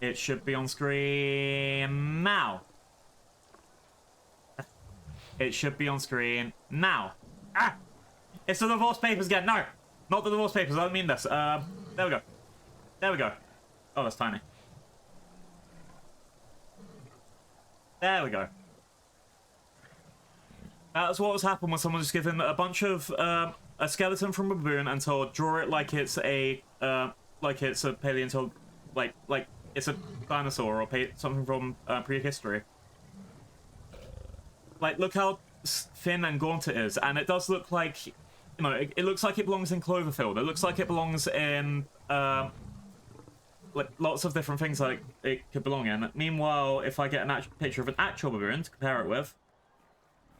It should be on screen now. It should be on screen now. Ah! It's the divorce papers again. No! Not the divorce papers. I don't mean this. There we go. There we go. Oh, that's tiny. There we go. That's what was happening when someone was given a bunch of a skeleton from a baboon and told draw it like it's a paleontologist, like it's a dinosaur or something from prehistory. Like, look how thin and gaunt it is, and it does look like, you know, it looks like it belongs in Cloverfield. It looks like it belongs in like lots of different things like it could belong in. Meanwhile, if I get a picture of an actual baboon to compare it with,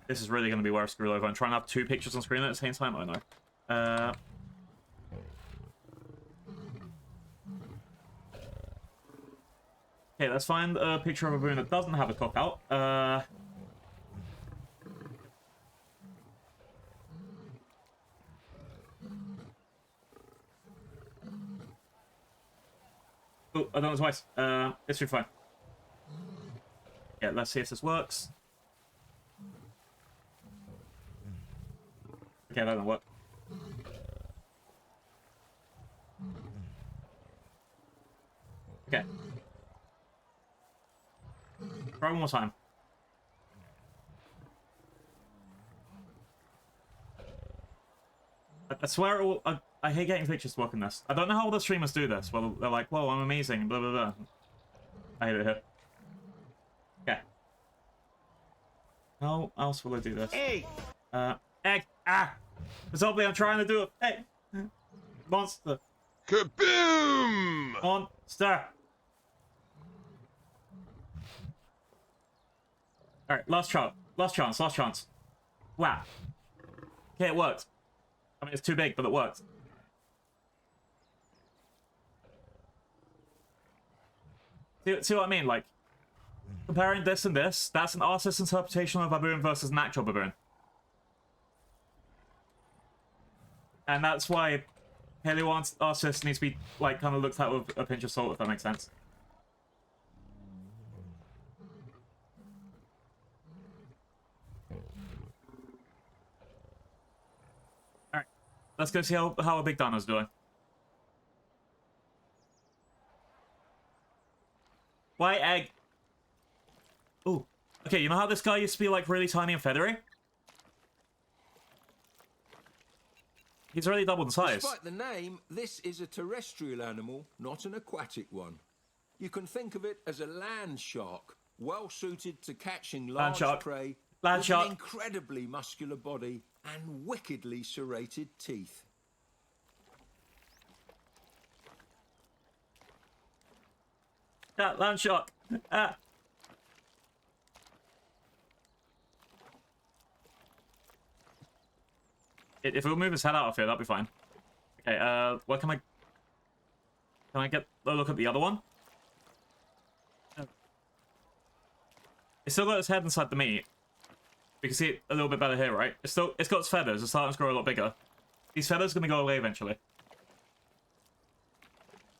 this is really going to be where I screw over. I'm trying to have two pictures on screen at the same time. I know. Okay, let's find a picture of a baboon that doesn't have a cock out. Oh, I don't know his voice. This should be fine. Yeah, let's see if this works. Okay, that doesn't work. Okay. Try one more time. I swear it will, I hate getting pictures to work in this. I don't know how all the streamers do this. Well, they're like, whoa, I'm amazing, blah, blah, blah. I hate it here. Okay. How else will I do this? Hey! Egg! Ah! Presumably I'm trying to do it. Hey! Monster! Kaboom! Monster! Alright, last chance. Last chance, last chance. Wow. Okay, it worked. I mean, it's too big, but it worked. See what I mean? Like, comparing this and this, that's an artist's interpretation of a baboon versus an actual baboon. And that's why paleo artists needs to be, like, kind of looked at with a pinch of salt, if that makes sense. Alright, let's go see how a big dino's doing. White egg. Ooh. Okay, you know how this guy used to be, like, really tiny and feathery? He's already doubled in size. Despite the name, this is a terrestrial animal, not an aquatic one. You can think of it as a land shark, well suited to catching large prey, with an incredibly muscular body and wickedly serrated teeth. Land shark. Ah. If it'll move his head out of here, that'll be fine. Okay, what can I get a look at the other one? It's still got its head inside the meat. We can see it a little bit better here, right? It's got its feathers. It's starting to grow a lot bigger. These feathers are going to go away eventually.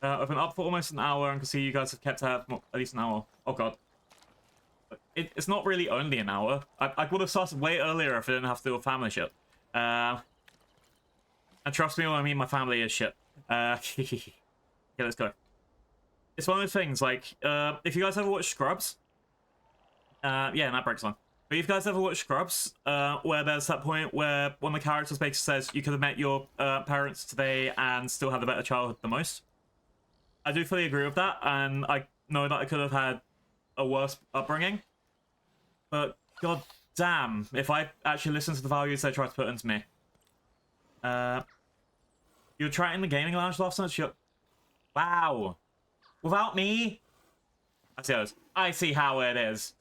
I've been up for almost an hour and can see you guys have kept at least an hour. Oh god. It's not really only an hour. I would have started way earlier if I didn't have to do a family shit. And trust me when I mean my family is shit. Yeah, let's go. It's one of those things, like, if you guys ever watch Scrubs, yeah, that breaks on. But if you guys ever watch Scrubs, where there's that point where one of the characters basically says you could have met your parents today and still had a better childhood than most. I do fully agree with that, and I know that I could have had a worse upbringing. But god damn, if I actually listen to the values they try to put into me. You were trying the gaming lounge last night? Wow. Without me? I see how it is.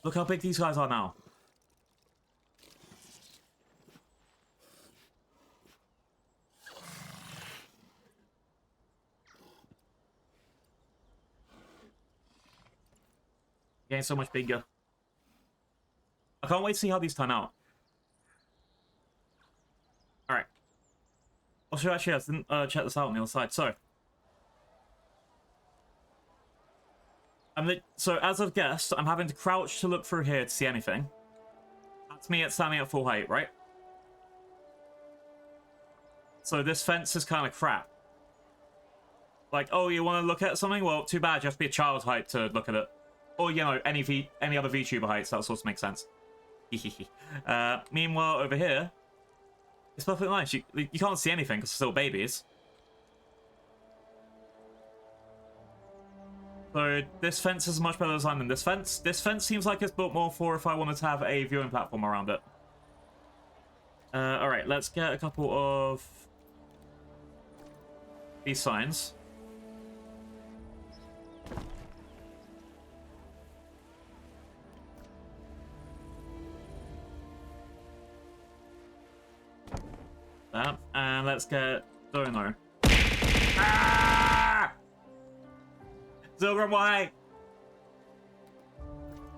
Look how big these guys are now. Getting so much bigger. I can't wait to see how these turn out. Alright. Also, actually, I didn't check this out on the other side. So, as I've guessed, I'm having to crouch to look through here to see anything. That's me standing at full height, right? So this fence is kind of crap. Like, oh, you want to look at something? Well, too bad, you have to be a child's height to look at it. Or, you know, any other VTuber heights, that sort of makes sense. Meanwhile, over here, it's perfectly nice. You can't see anything because they're still babies. So this fence is a much better design than this fence. This fence seems like it's built more for if I wanted to have a viewing platform around it. Alright, let's get a couple of these signs. That, and let's get Dono. Ah! Zilgrim, why?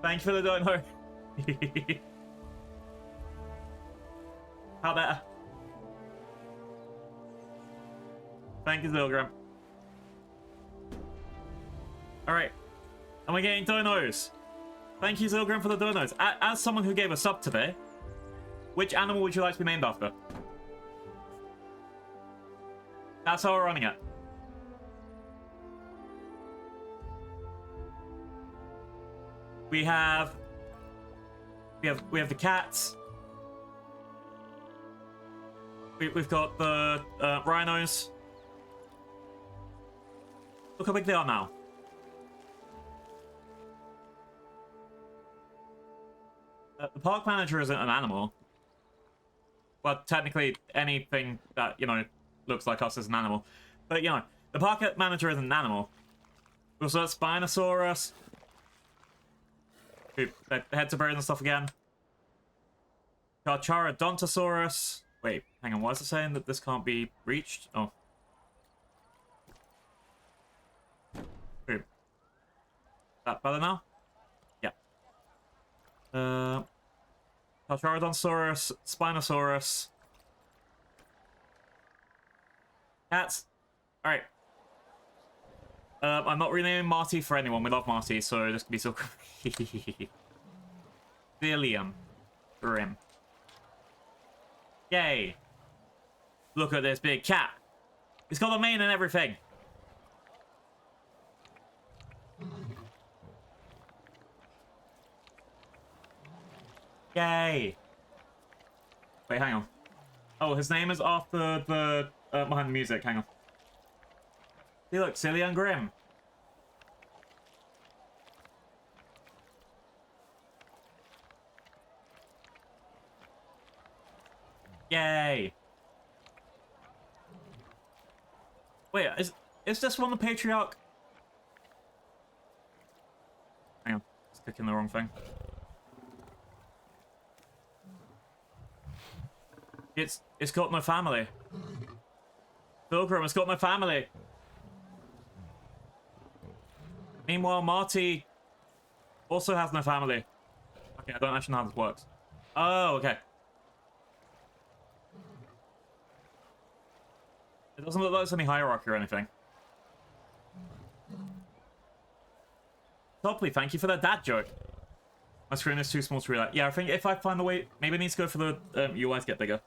Thank you for the dono. How better? Thank you, Zilgrim. Alright. And we're getting donos. Thank you, Zilgrim, for the donos. As someone who gave a sub today, which animal would you like to be named after? That's how we're running it. We have the cats. We've got the rhinos. Look how big they are now. The park manager isn't an animal. Well, technically, anything that, you know, looks like us is an animal. But, you know, the park manager isn't an animal. We also have Spinosaurus. Their heads are buried and stuff again. Carcharodontosaurus. Wait, hang on, why is it saying that this can't be reached? Oh. Ooh. That better now? Yeah. Carcharodontosaurus, Spinosaurus. Cats. Alright. I'm not renaming Marty for anyone. We love Marty, so this could be so... William Grim. Yay. Look at this big cat. It's got a mane and everything. Yay. Wait, hang on. Oh, his name is after the... behind the music. Hang on. See, look, Silly and Grim. Yay! Wait, is this one the patriarch? Hang on, it's clicking the wrong thing. It's got no family. Pilgrim, it's got no family. Meanwhile, Marty also has no family. Okay, I don't actually know how this works. Oh, okay. It doesn't look like there's any hierarchy or anything. Topley, thank you for that dad joke. My screen is too small to realize. Yeah, I think if I find a way, maybe it needs to go for the UIs get bigger.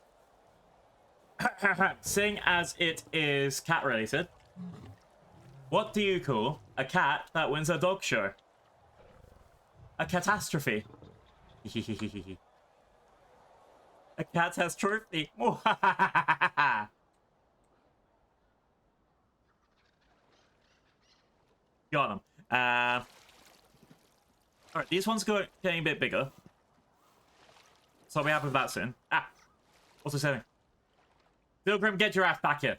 Seeing as it is cat related, what do you call a cat that wins a dog show? A catastrophe. A cat has trophy. Got them. Alright, these ones getting a bit bigger. So I'll be happy with that soon. Ah! What's it saying? Pilgrim, get your ass back here.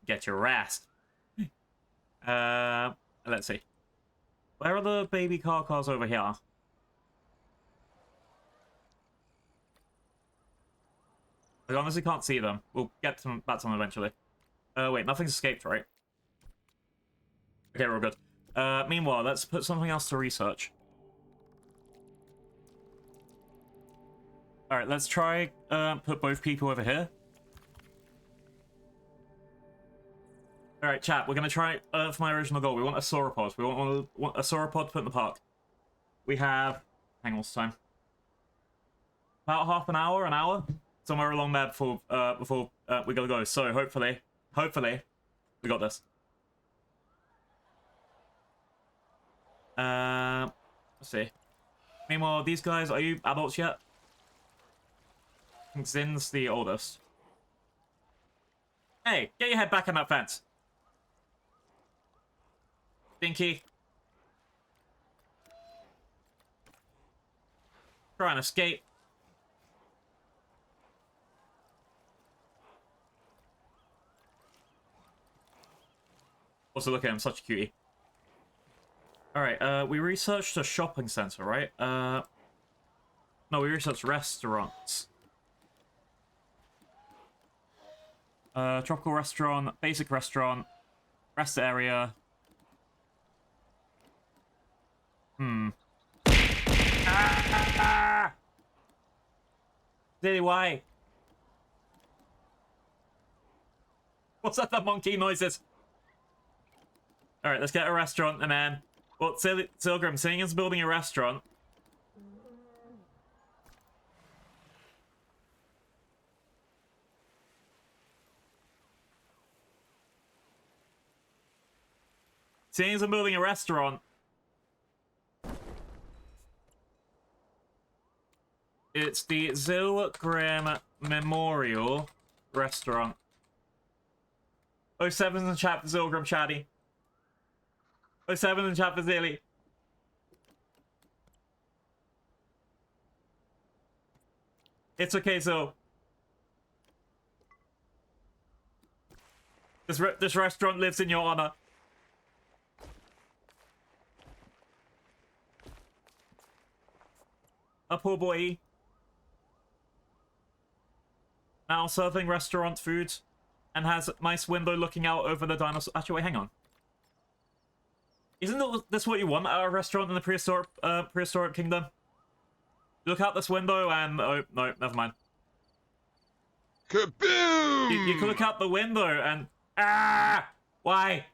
Get your ass. Let's see. Where are the baby car cars over here? I honestly can't see them. We'll get back to them eventually. Wait, nothing's escaped, right? Okay, we're all good. Meanwhile, let's put something else to research. Alright, let's try put both people over here. Alright, chat, we're going to try for my original goal. We want a sauropod. We want a sauropod to put in the park. We have... Hang on, what's the time? About half an hour? Somewhere along there before we gotta go. So, hopefully, we got this. Let's see. Meanwhile, these guys, are you adults yet? I think Zin's the oldest. Hey, get your head back in that fence. Stinky. Try and escape. Also, look at him, such a cutie. Alright, we researched a shopping center, right? No, we researched restaurants. Tropical restaurant, basic restaurant, Rest area. Ah! Really, why? What's that, the monkey noises? Alright, let's get a restaurant and then... Well, Silgrim, seeing as building a restaurant... Seeing as I'm building a restaurant... It's the Zilgrim Memorial Restaurant. 07's in the chat for Zilgrim, chatty. 07 in the chat for Zilly. It's okay, Zil. This restaurant lives in your honor. A poor boy. Now serving restaurant food and has a nice window looking out over the dinosaur. Actually, wait, hang on. Isn't this what you want at a restaurant in the prehistoric kingdom? Look out this window and... Oh, no, never mind. Kaboom! You can look out the window and... Ah! Why?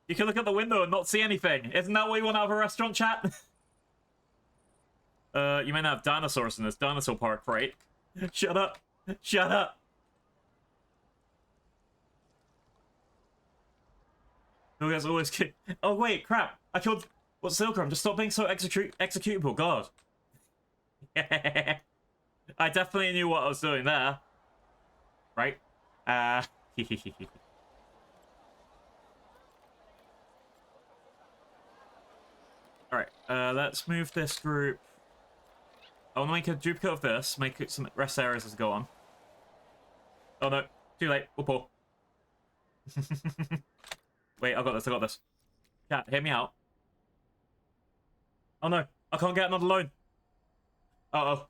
You can look out the window and not see anything. Isn't that what you want out of a restaurant, chat? You may have dinosaurs in this dinosaur park, right? Shut up. Shut up. No, guys always kick. Oh, wait, crap. I killed... What's Silgrim? Just stop being so executable, God. I definitely knew what I was doing there. Right? Alright, let's move this group. I want to make a duplicate of this, make it some rest areas as go on. Oh no, too late, we'll pull. Wait, I got this, I got this. Cat, hear me out. Oh no, I can't get another loan. Uh-oh.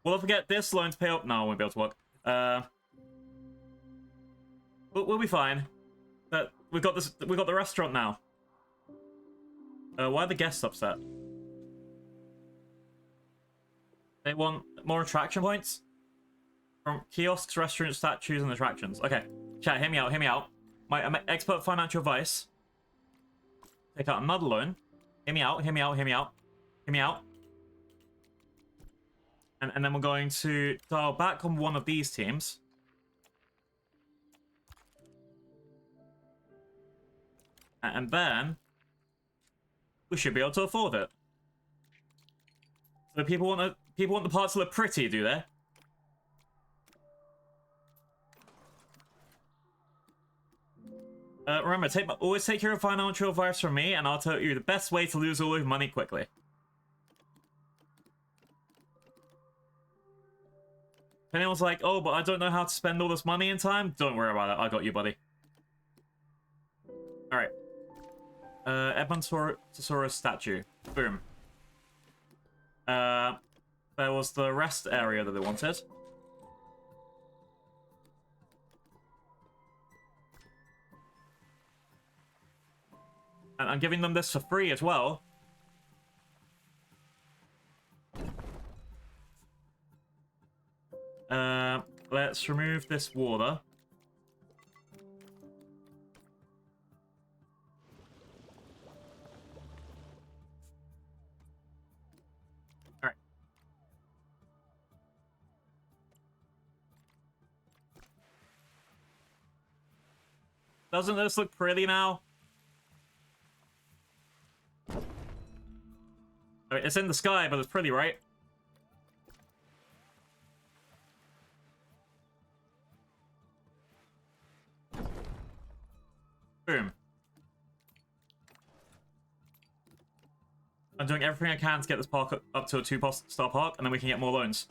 Will I forget this loan to pay up? No, I won't be able to work. We'll be fine. But we've got the restaurant now. Why are the guests upset? They want more attraction points? From kiosks, restaurants, statues, and attractions. Okay, chat, hear me out, hear me out. My expert financial advice. Take out another loan. Hear me out, hear me out, hear me out. Hear me out. And then we're going to dial back on one of these teams. And then we should be able to afford it. So people want the parts to look pretty, do they? Remember, always take your financial advice from me, and I'll tell you the best way to lose all your money quickly. If anyone's like, oh, but I don't know how to spend all this money in time, don't worry about it. I got you, buddy. Alright. Edmontosaurus statue. Boom. There was the rest area that they wanted. And I'm giving them this for free as well. Let's remove this water. Alright. Doesn't this look pretty now? I mean, it's in the sky, but it's pretty, right? Boom. I'm doing everything I can to get this park up to a 2-star park, and then we can get more loans.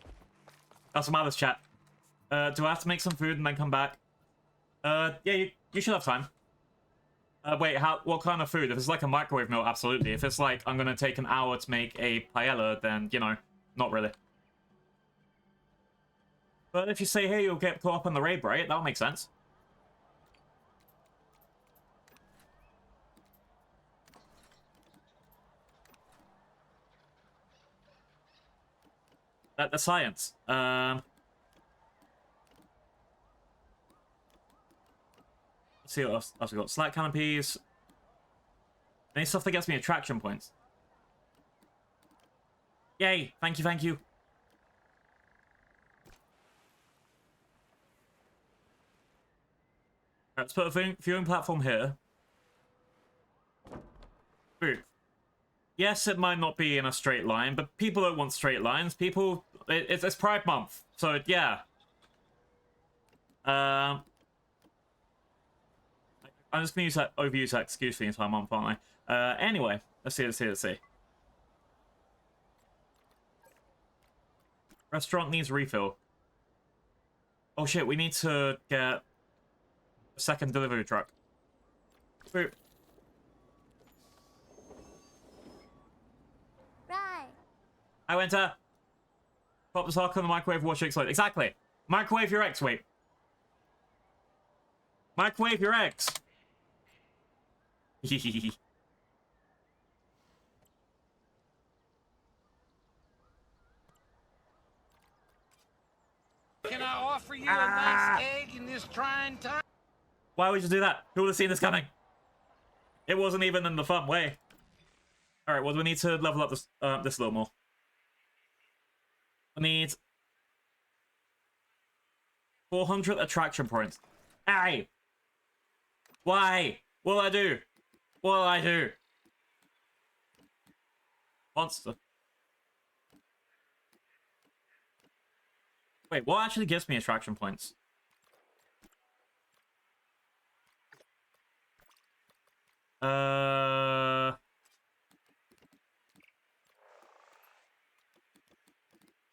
That's some others, chat. Do I have to make some food and then come back? Yeah, you should have time. Wait, what kind of food? If it's like a microwave meal, absolutely. If it's like, I'm gonna take an hour to make a paella, then, you know, not really. But if you stay here, you'll get caught up in the raid, right? That'll make sense. The science. Let's see what else we got. Slack canopies. Any stuff that gets me attraction points. Yay! Thank you, thank you. Let's put a viewing platform here. Ooh. Yes, it might not be in a straight line, but people don't want straight lines. People, it's Pride Month, so yeah. I'm just gonna overuse that excuse for the entire month, aren't I? Anyway, let's see. Restaurant needs refill. Oh shit, we need to get a second delivery truck. Boop. Right. I went to pop the sock on the microwave, watch it explode. Exactly. Microwave your eggs, wait. Microwave your eggs. Can I offer you a nice egg in this trying time? Why would you do that? Who would have seen this coming? It wasn't even in the fun way. Alright, well, we need to level up this a little more. I need 400 attraction points. Aye! Why? What'll I do? What'll I do? Monster. Wait, what actually gives me attraction points?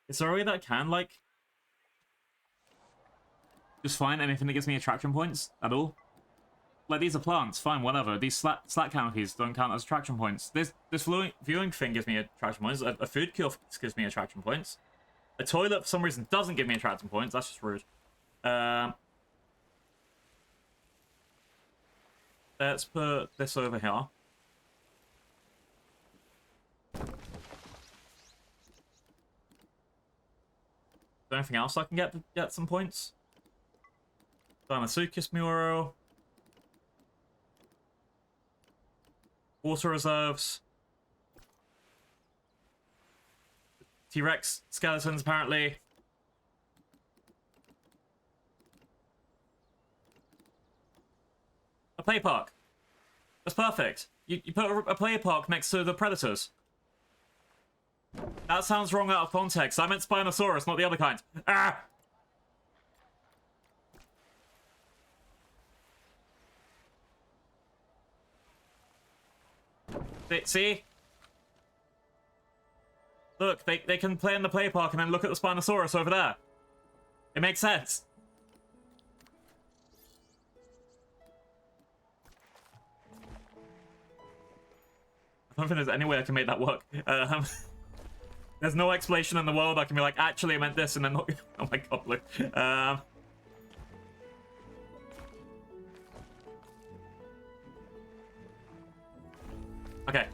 Is there a way that I can, like, just find anything that gives me attraction points at all? Like, these are plants, fine, whatever. These slack canopies don't count as attraction points. This viewing thing gives me attraction points. A food kiosk gives me attraction points. A toilet, for some reason, doesn't give me attraction points. That's just rude. Let's put this over here. Is there anything else I can get some points? Dinosaurus mural. Water reserves. T-Rex skeletons, apparently. A play park. That's perfect. You put a play park next to the predators. That sounds wrong out of context. I meant Spinosaurus, not the other kind. Ah! See? Look, they can play in the play park and then look at the Spinosaurus over there. It makes sense. I don't think there's any way I can make that work. There's no explanation in the world I can be like, actually I meant this and then not... Oh my god, look. Okay.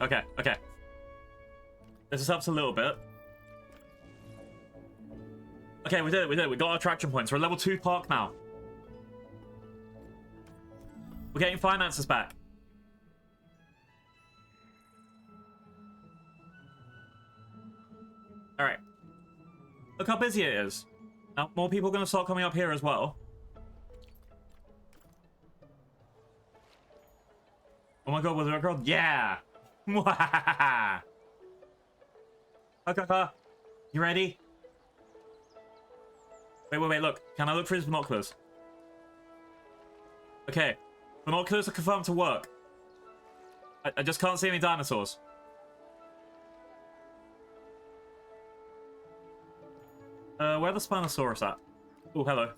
This helps a little bit. Okay, we did it. We got our attraction points. We're a level 2 park now. We're getting finances back. Alright. Look how busy it is. Now, more people are going to start coming up here as well. Oh my god, was there a girl? Yeah! Okay, you ready? Wait, look. Can I look for his binoculars? Okay. Binoculars are confirmed to work. I just can't see any dinosaurs. Where are the Spinosaurus at? Oh, hello.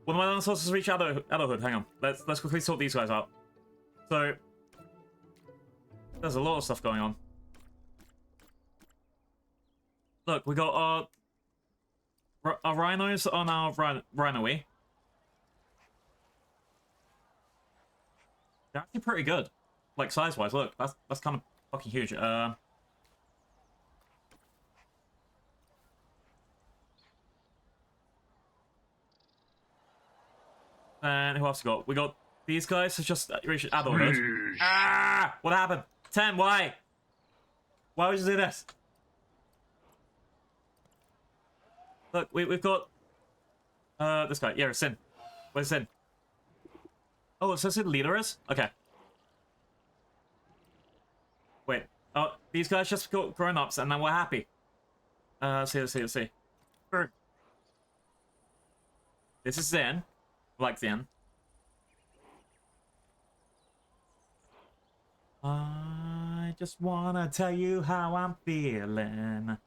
One of my dinosaurs has reached adulthood. Hang on. Let's quickly sort these guys out. So, there's a lot of stuff going on. Look, we got our Our rhinos on our rhino-y. They're actually pretty good. Like, size-wise, look. That's kind of fucking huge. And who else we got? We got these guys. It's just reached adulthood. Ah! What happened? 10, why? Why would you do this? Look, we've got this guy. Yeah, Sin. Where's Sin? Oh, it says who the leader is? Okay. Wait. Oh, these guys just got grown-ups and then we're happy. Let's see. This is Zen. Like Zen. I just wanna tell you how I'm feeling.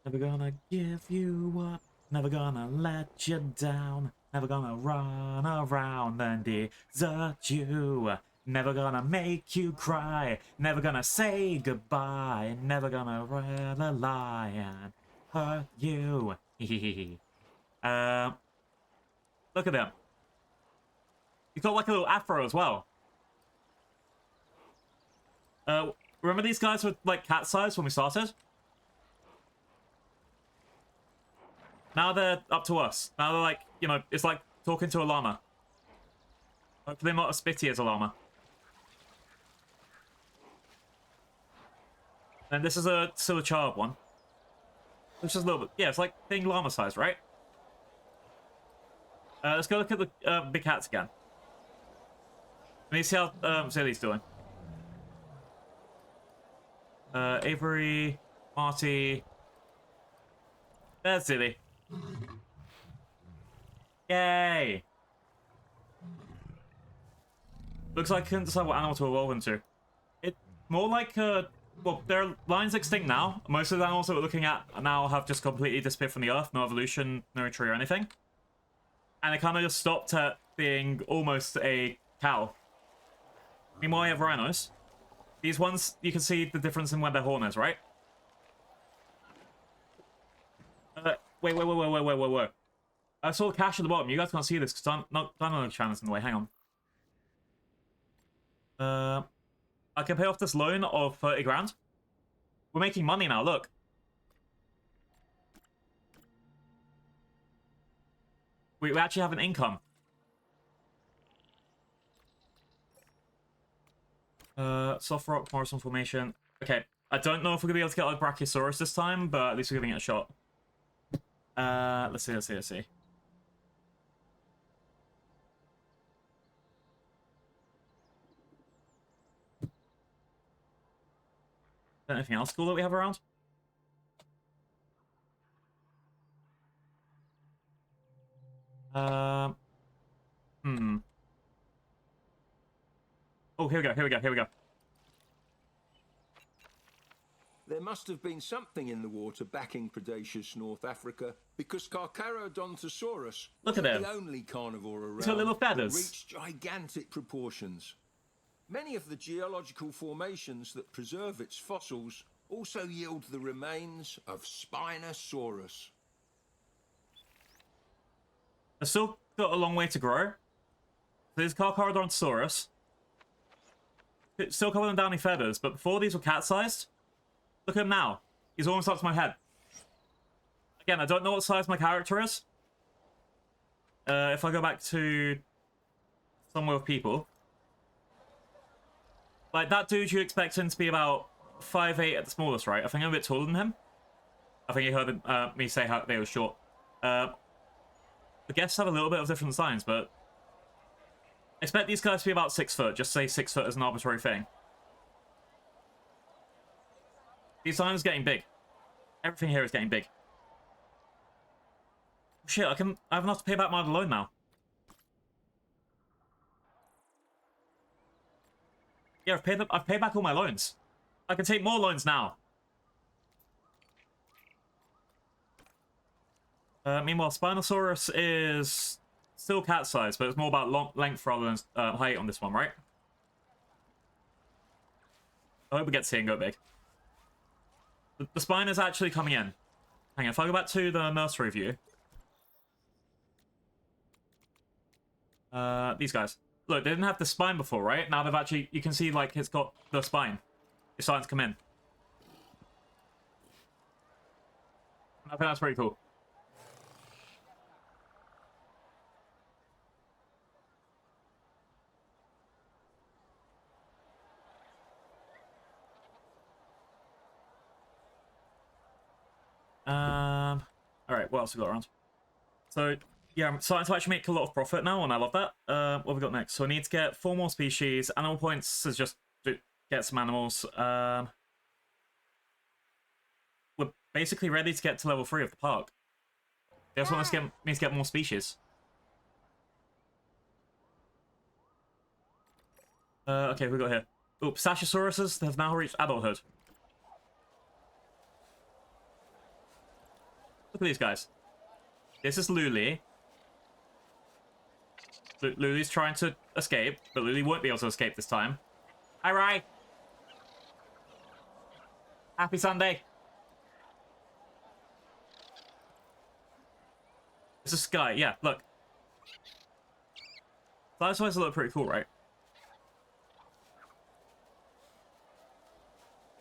Never gonna give you up. Never gonna let you down. Never gonna run around and desert you. Never gonna make you cry. Never gonna say goodbye. Never gonna tell a lie and hurt you. Look at them. He's got like a little afro as well. Remember these guys were like cat size when we started? Now they're up to us. Now they're like, you know, it's like talking to a llama. Hopefully not as spitty as a llama. And this is still a child one. Which is a little bit, yeah, it's like being llama size, right? Let's go look at the big cats again. Let me see how Zilly's doing. Avery, Marty. There's Zilly. Yay! Looks like I couldn't decide what animal to evolve into. It's more like, well, their line's extinct now. Most of the animals that we're looking at now have just completely disappeared from the earth. No evolution, no tree or anything. And it kind of just stopped at being almost a cow. Meanwhile, you have rhinos. These ones, you can see the difference in where their horn is, right? Wait. I saw cash at the bottom. You guys can't see this because Dino Channel's in the way. Hang on. I can pay off this loan of 30 grand. We're making money now, look. We actually have an income. Soft rock, Morrison formation. Okay, I don't know if we're gonna be able to get like Brachiosaurus this time, but at least we're giving it a shot. Let's see. Is there anything else cool that we have around? Oh, here we go. There must have been something in the water back in Cretaceous North Africa, because Carcharodontosaurus Look at wasn't him. the only carnivore around He's got little that feathers. reached gigantic proportions. Many of the geological formations that preserve its fossils also yield the remains of Spinosaurus. I've still got a long way to grow. There's Carcharodontosaurus. It's still covered in downy feathers, but before these were cat-sized. Look at him now. He's almost up to my head. Again, I don't know what size my character is. If I go back to somewhere with people. Like, that dude you expect him to be about 5'8" at the smallest, right? I think I'm a bit taller than him. I think you heard me say how they were short. The guests have a little bit of different signs, but expect these guys to be about 6 foot. Just say 6 foot as an arbitrary thing. These signs are getting big. Everything here is getting big. Shit, I have enough to pay back my loan now. Yeah, I've paid back all my loans. I can take more loans now. Meanwhile, Spinosaurus is still cat size, but it's more about length rather than height on this one, right? I hope we get to see him go big. The spine is actually coming in. Hang on, if I go back to the nursery view. These guys. Look, they didn't have the spine before, right? Now they've actually, you can see, like, it's got the spine. It's starting to come in. I think that's pretty cool. Alright, what else we got around? So, yeah, I'm starting to actually make a lot of profit now, and I love that. What have we got next? So I need to get 4 more species. Animal points is just to get some animals. We're basically ready to get to level 3 of the park. They also want me to get more species. Okay, we got here. Oh, Pistachosauruses have now reached adulthood. Look at these guys. This is Luli. Luli's trying to escape, but Luli won't be able to escape this time. Hi, Rai. Happy Sunday. This is Sky. Yeah, look. Dinosaurs look pretty cool, right?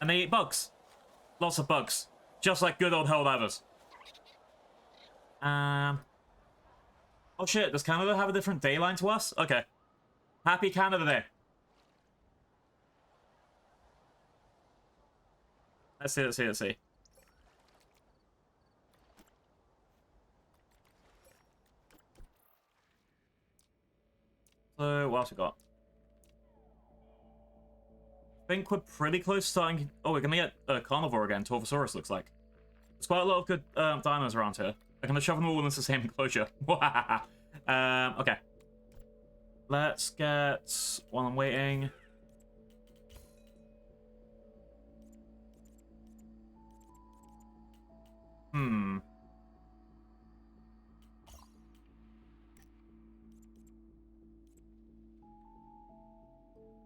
And they eat bugs. Lots of bugs. Just like good old Helldivers. Oh shit, does Canada have a different day line to us? Okay. Happy Canada Day. Let's see. So, what else we got? I think we're pretty close to starting... Oh, we're gonna get a carnivore again. Torvosaurus looks like. There's quite a lot of good dinos around here. I'm gonna shove them all into the same enclosure. Okay. Let's get... While I'm waiting...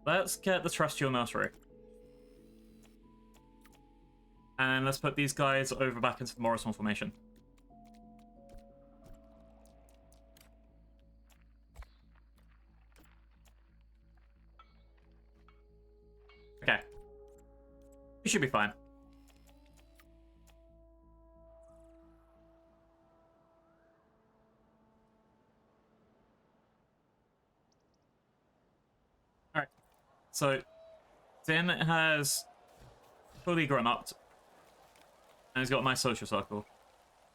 Let's get the terrestrial nursery. And let's put these guys over back into the Morrison formation. Okay. We should be fine. Alright. So, Din has fully grown up. And he's got a nice social circle.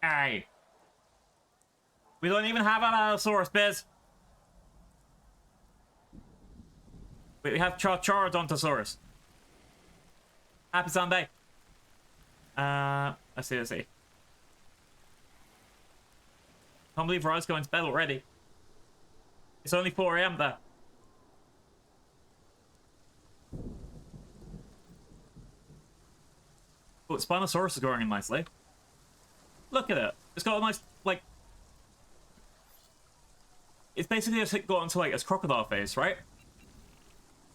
Hey! We don't even have an Allosaurus, Biz! We have Charodontosaurus. Happy Sunday. Let's see. Can't believe Rye's going to bed already. It's only 4 AM there. Oh, Spinosaurus is growing in nicely. Look at it. It's got a nice, like... It's basically just got into, like, its crocodile phase, right?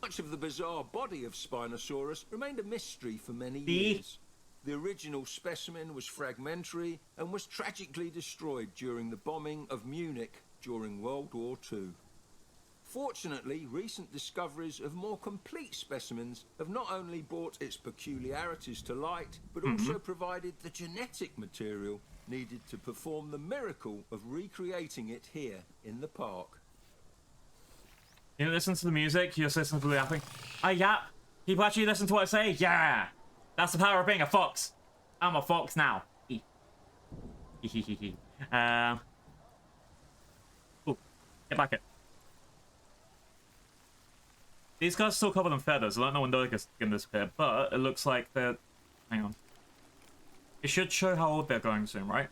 Much of the bizarre body of Spinosaurus remained a mystery for many years. The original specimen was fragmentary and was tragically destroyed during the bombing of Munich during World War II. Fortunately, recent discoveries of more complete specimens have not only brought its peculiarities to light, but also provided the genetic material needed to perform the miracle of recreating it here in the park. You listen to the music, you just listen to the yapping. I yap. People actually listen to what I say? Yeah! That's the power of being a fox. I'm a fox now. Ooh, get back here. These guys are still covered in feathers. I don't know when they're gonna disappear, but it looks like they're... Hang on. It should show how old they're going soon, right?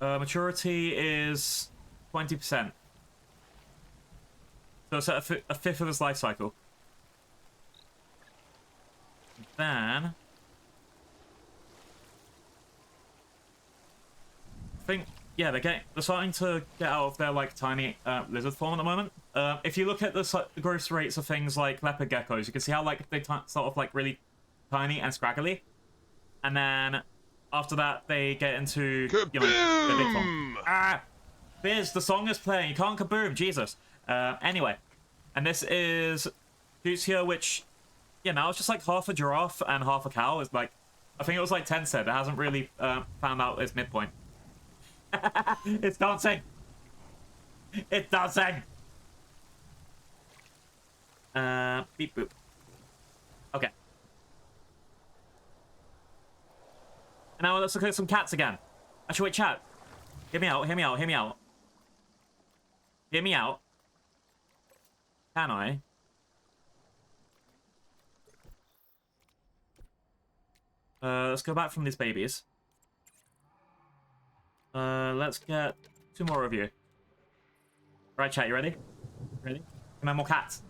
Maturity is 20%. So it's at a fifth of its life cycle. Then... I think... Yeah, they're starting to get out of their, like, tiny lizard form at the moment. If you look at the growth rates of things like leopard geckos, you can see how, like, they sort of, like, really tiny and scraggly. And then after that, they get into, you know, the big form. Ah! Biz, the song is playing. You can't kaboom, Jesus. Anyway. And this is Juicia, which, you know, it's just like half a giraffe and half a cow. It's like, I think it was like 10 said. It hasn't really found out its midpoint. It's dancing. It's dancing. Beep boop. Okay. And now let's look at some cats again. Actually, wait, chat. Hear me out, hear me out, hear me out. Hear me out. Can I? Let's go back from these babies. Let's get 2 more of you. Right, chat, you ready? Ready? Come on, more cats.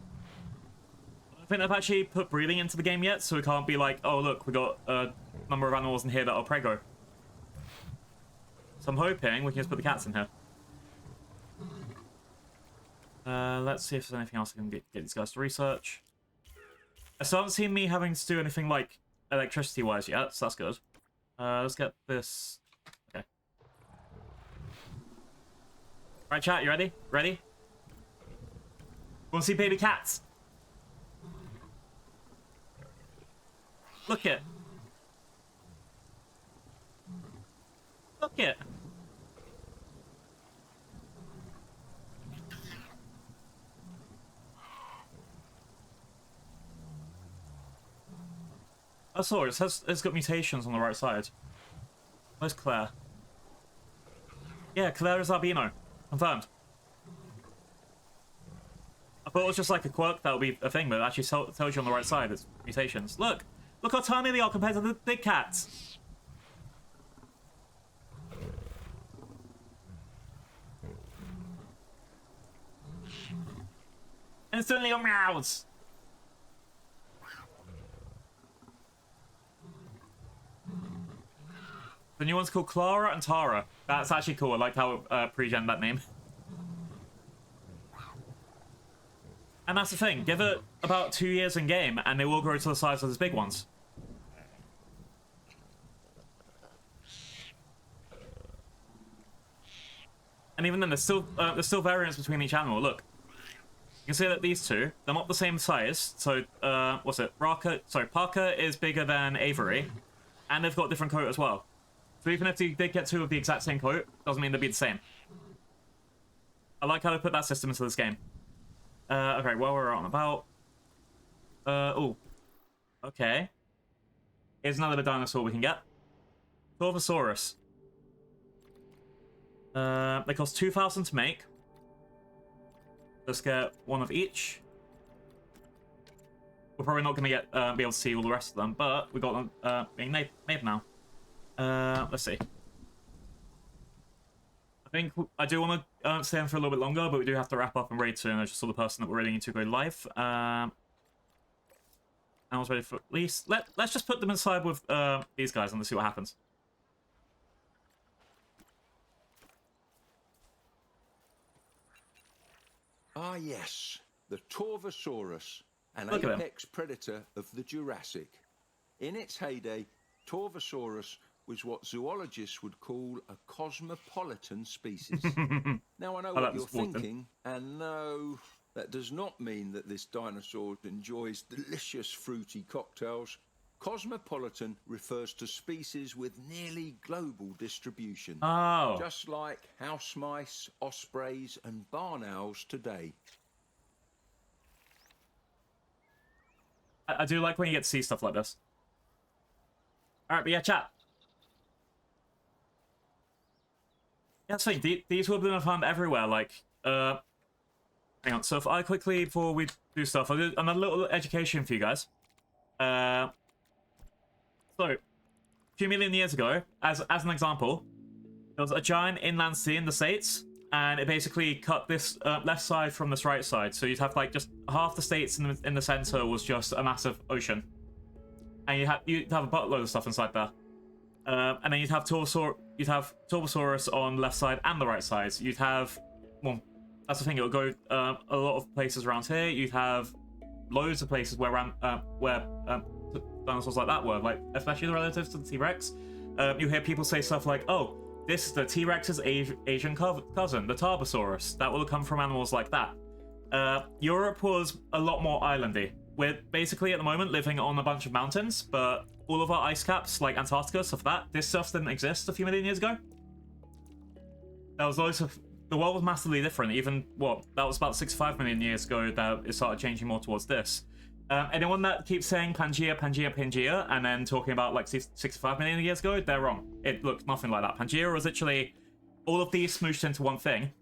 I don't think they've actually put breeding into the game yet, so we can't be like, oh look, we got a number of animals in here that are prego. So I'm hoping we can just put the cats in here. Let's see if there's anything else I can get these guys to research. I still haven't seen me having to do anything like electricity-wise yet, so that's good. Let's get this. Okay. Right, chat, you ready? Ready? Want to see baby cats? Look it. Look it. I saw it. It's got mutations on the right side. Where's Claire? Yeah, Claire is albino. Confirmed. I thought it was just like a quirk that would be a thing, but it actually tells you on the right side it's mutations. Look! Look how tiny they are compared to the big cats! Instantly meows! The new one's called Clara and Tara. That's actually cool. I like how pre-gen that name. And that's the thing. Give it about 2 years in game, and they will grow to the size of those big ones. And even then, there's still variance between each animal. Look, you can see that these two, they're not the same size. So, what's it? Parker is bigger than Avery, and they've got a different coat as well. So even if they get 2 of the exact same coat, doesn't mean they'll be the same. I like how they put that system into this game. Okay, well, we're on about. Oh. Okay. Here's another big dinosaur we can get. Torvosaurus. They cost 2,000 to make. Let's get 1 of each. We're probably not going to get be able to see all the rest of them, but we got them being made now. Let's see. I think I do want to stay on for a little bit longer, but we do have to wrap up and raid soon. I just saw the person that we're raiding to go live. I was ready for at least. Let's just put them inside with these guys and let's see what happens. Ah, yes, the Torvosaurus, an Look at him. apex predator of the Jurassic. In its heyday, Torvosaurus was what zoologists would call a cosmopolitan species. Now, I know what you're thinking, and no, that does not mean that this dinosaur enjoys delicious fruity cocktails. Cosmopolitan refers to species with nearly global distribution. Oh. Just like house mice, ospreys, and barn owls today. I do like when you get to see stuff like this. Alright, but yeah, chat. Yeah, so these will be found everywhere, like, hang on, so if I quickly, before we do stuff, I'll do another little education for you guys. So, a few million years ago, as an example, there was a giant inland sea in the States, and it basically cut this left side from this right side. So you'd have like just half the states in the center was just a massive ocean, and you'd have a buttload of stuff inside there. And then you'd have Torvosaurus on the left side and the right side. You'd have, well, that's the thing. It would go a lot of places around here. You'd have loads of places where dinosaurs like that were, like especially the relatives to the T-Rex. You hear people say stuff like, "Oh, this is the T-Rex's Asian cousin, the Tarbosaurus. That will come from animals like that." Europe was a lot more islandy. We're basically at the moment living on a bunch of mountains, but all of our ice caps, like Antarctica, stuff like that, this stuff didn't exist a few million years ago. There was loads of... The world was massively different. Even, what, that was about 65 million years ago that it started changing more towards this. Anyone that keeps saying Pangea, Pangea, Pangea, and then talking about like 65 million years ago, they're wrong. It looked nothing like that. Pangea was literally all of these smooshed into one thing.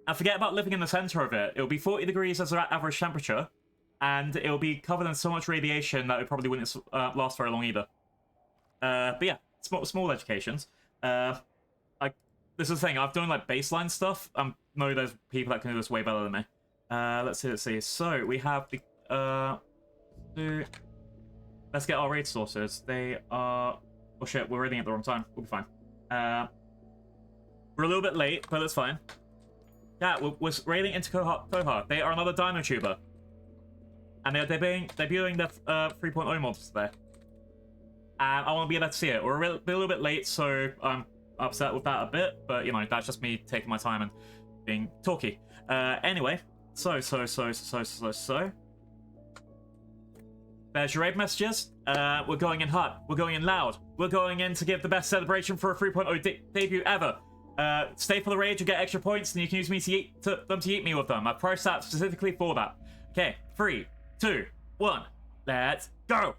And forget about living in the center of it. It'll be 40 degrees as an average temperature, and it'll be covered in so much radiation that it probably wouldn't last very long either. But yeah, small educations. This is the thing, I've done like baseline stuff. I know there's people that can do this way better than me. Let's see. So we have the let's get our raid sources. They are... Oh shit, we're raiding at the wrong time. We'll be fine. We're a little bit late, but that's fine. Yeah, we're raiding into Koha. They are another dino tuber. And they're debuting their 3.0 mods today. And I want to be able to see it. We're a little bit late, so I'm upset with that a bit. But, you know, that's just me taking my time and being talky. Anyway, so. There's your raid messages. We're going in hot. We're going in loud. We're going in to give the best celebration for a 3.0 debut ever. Stay for the raid, you get extra points, and you can use me to eat me with them. I priced that specifically for that. Okay, 3, 2, 1, let's go!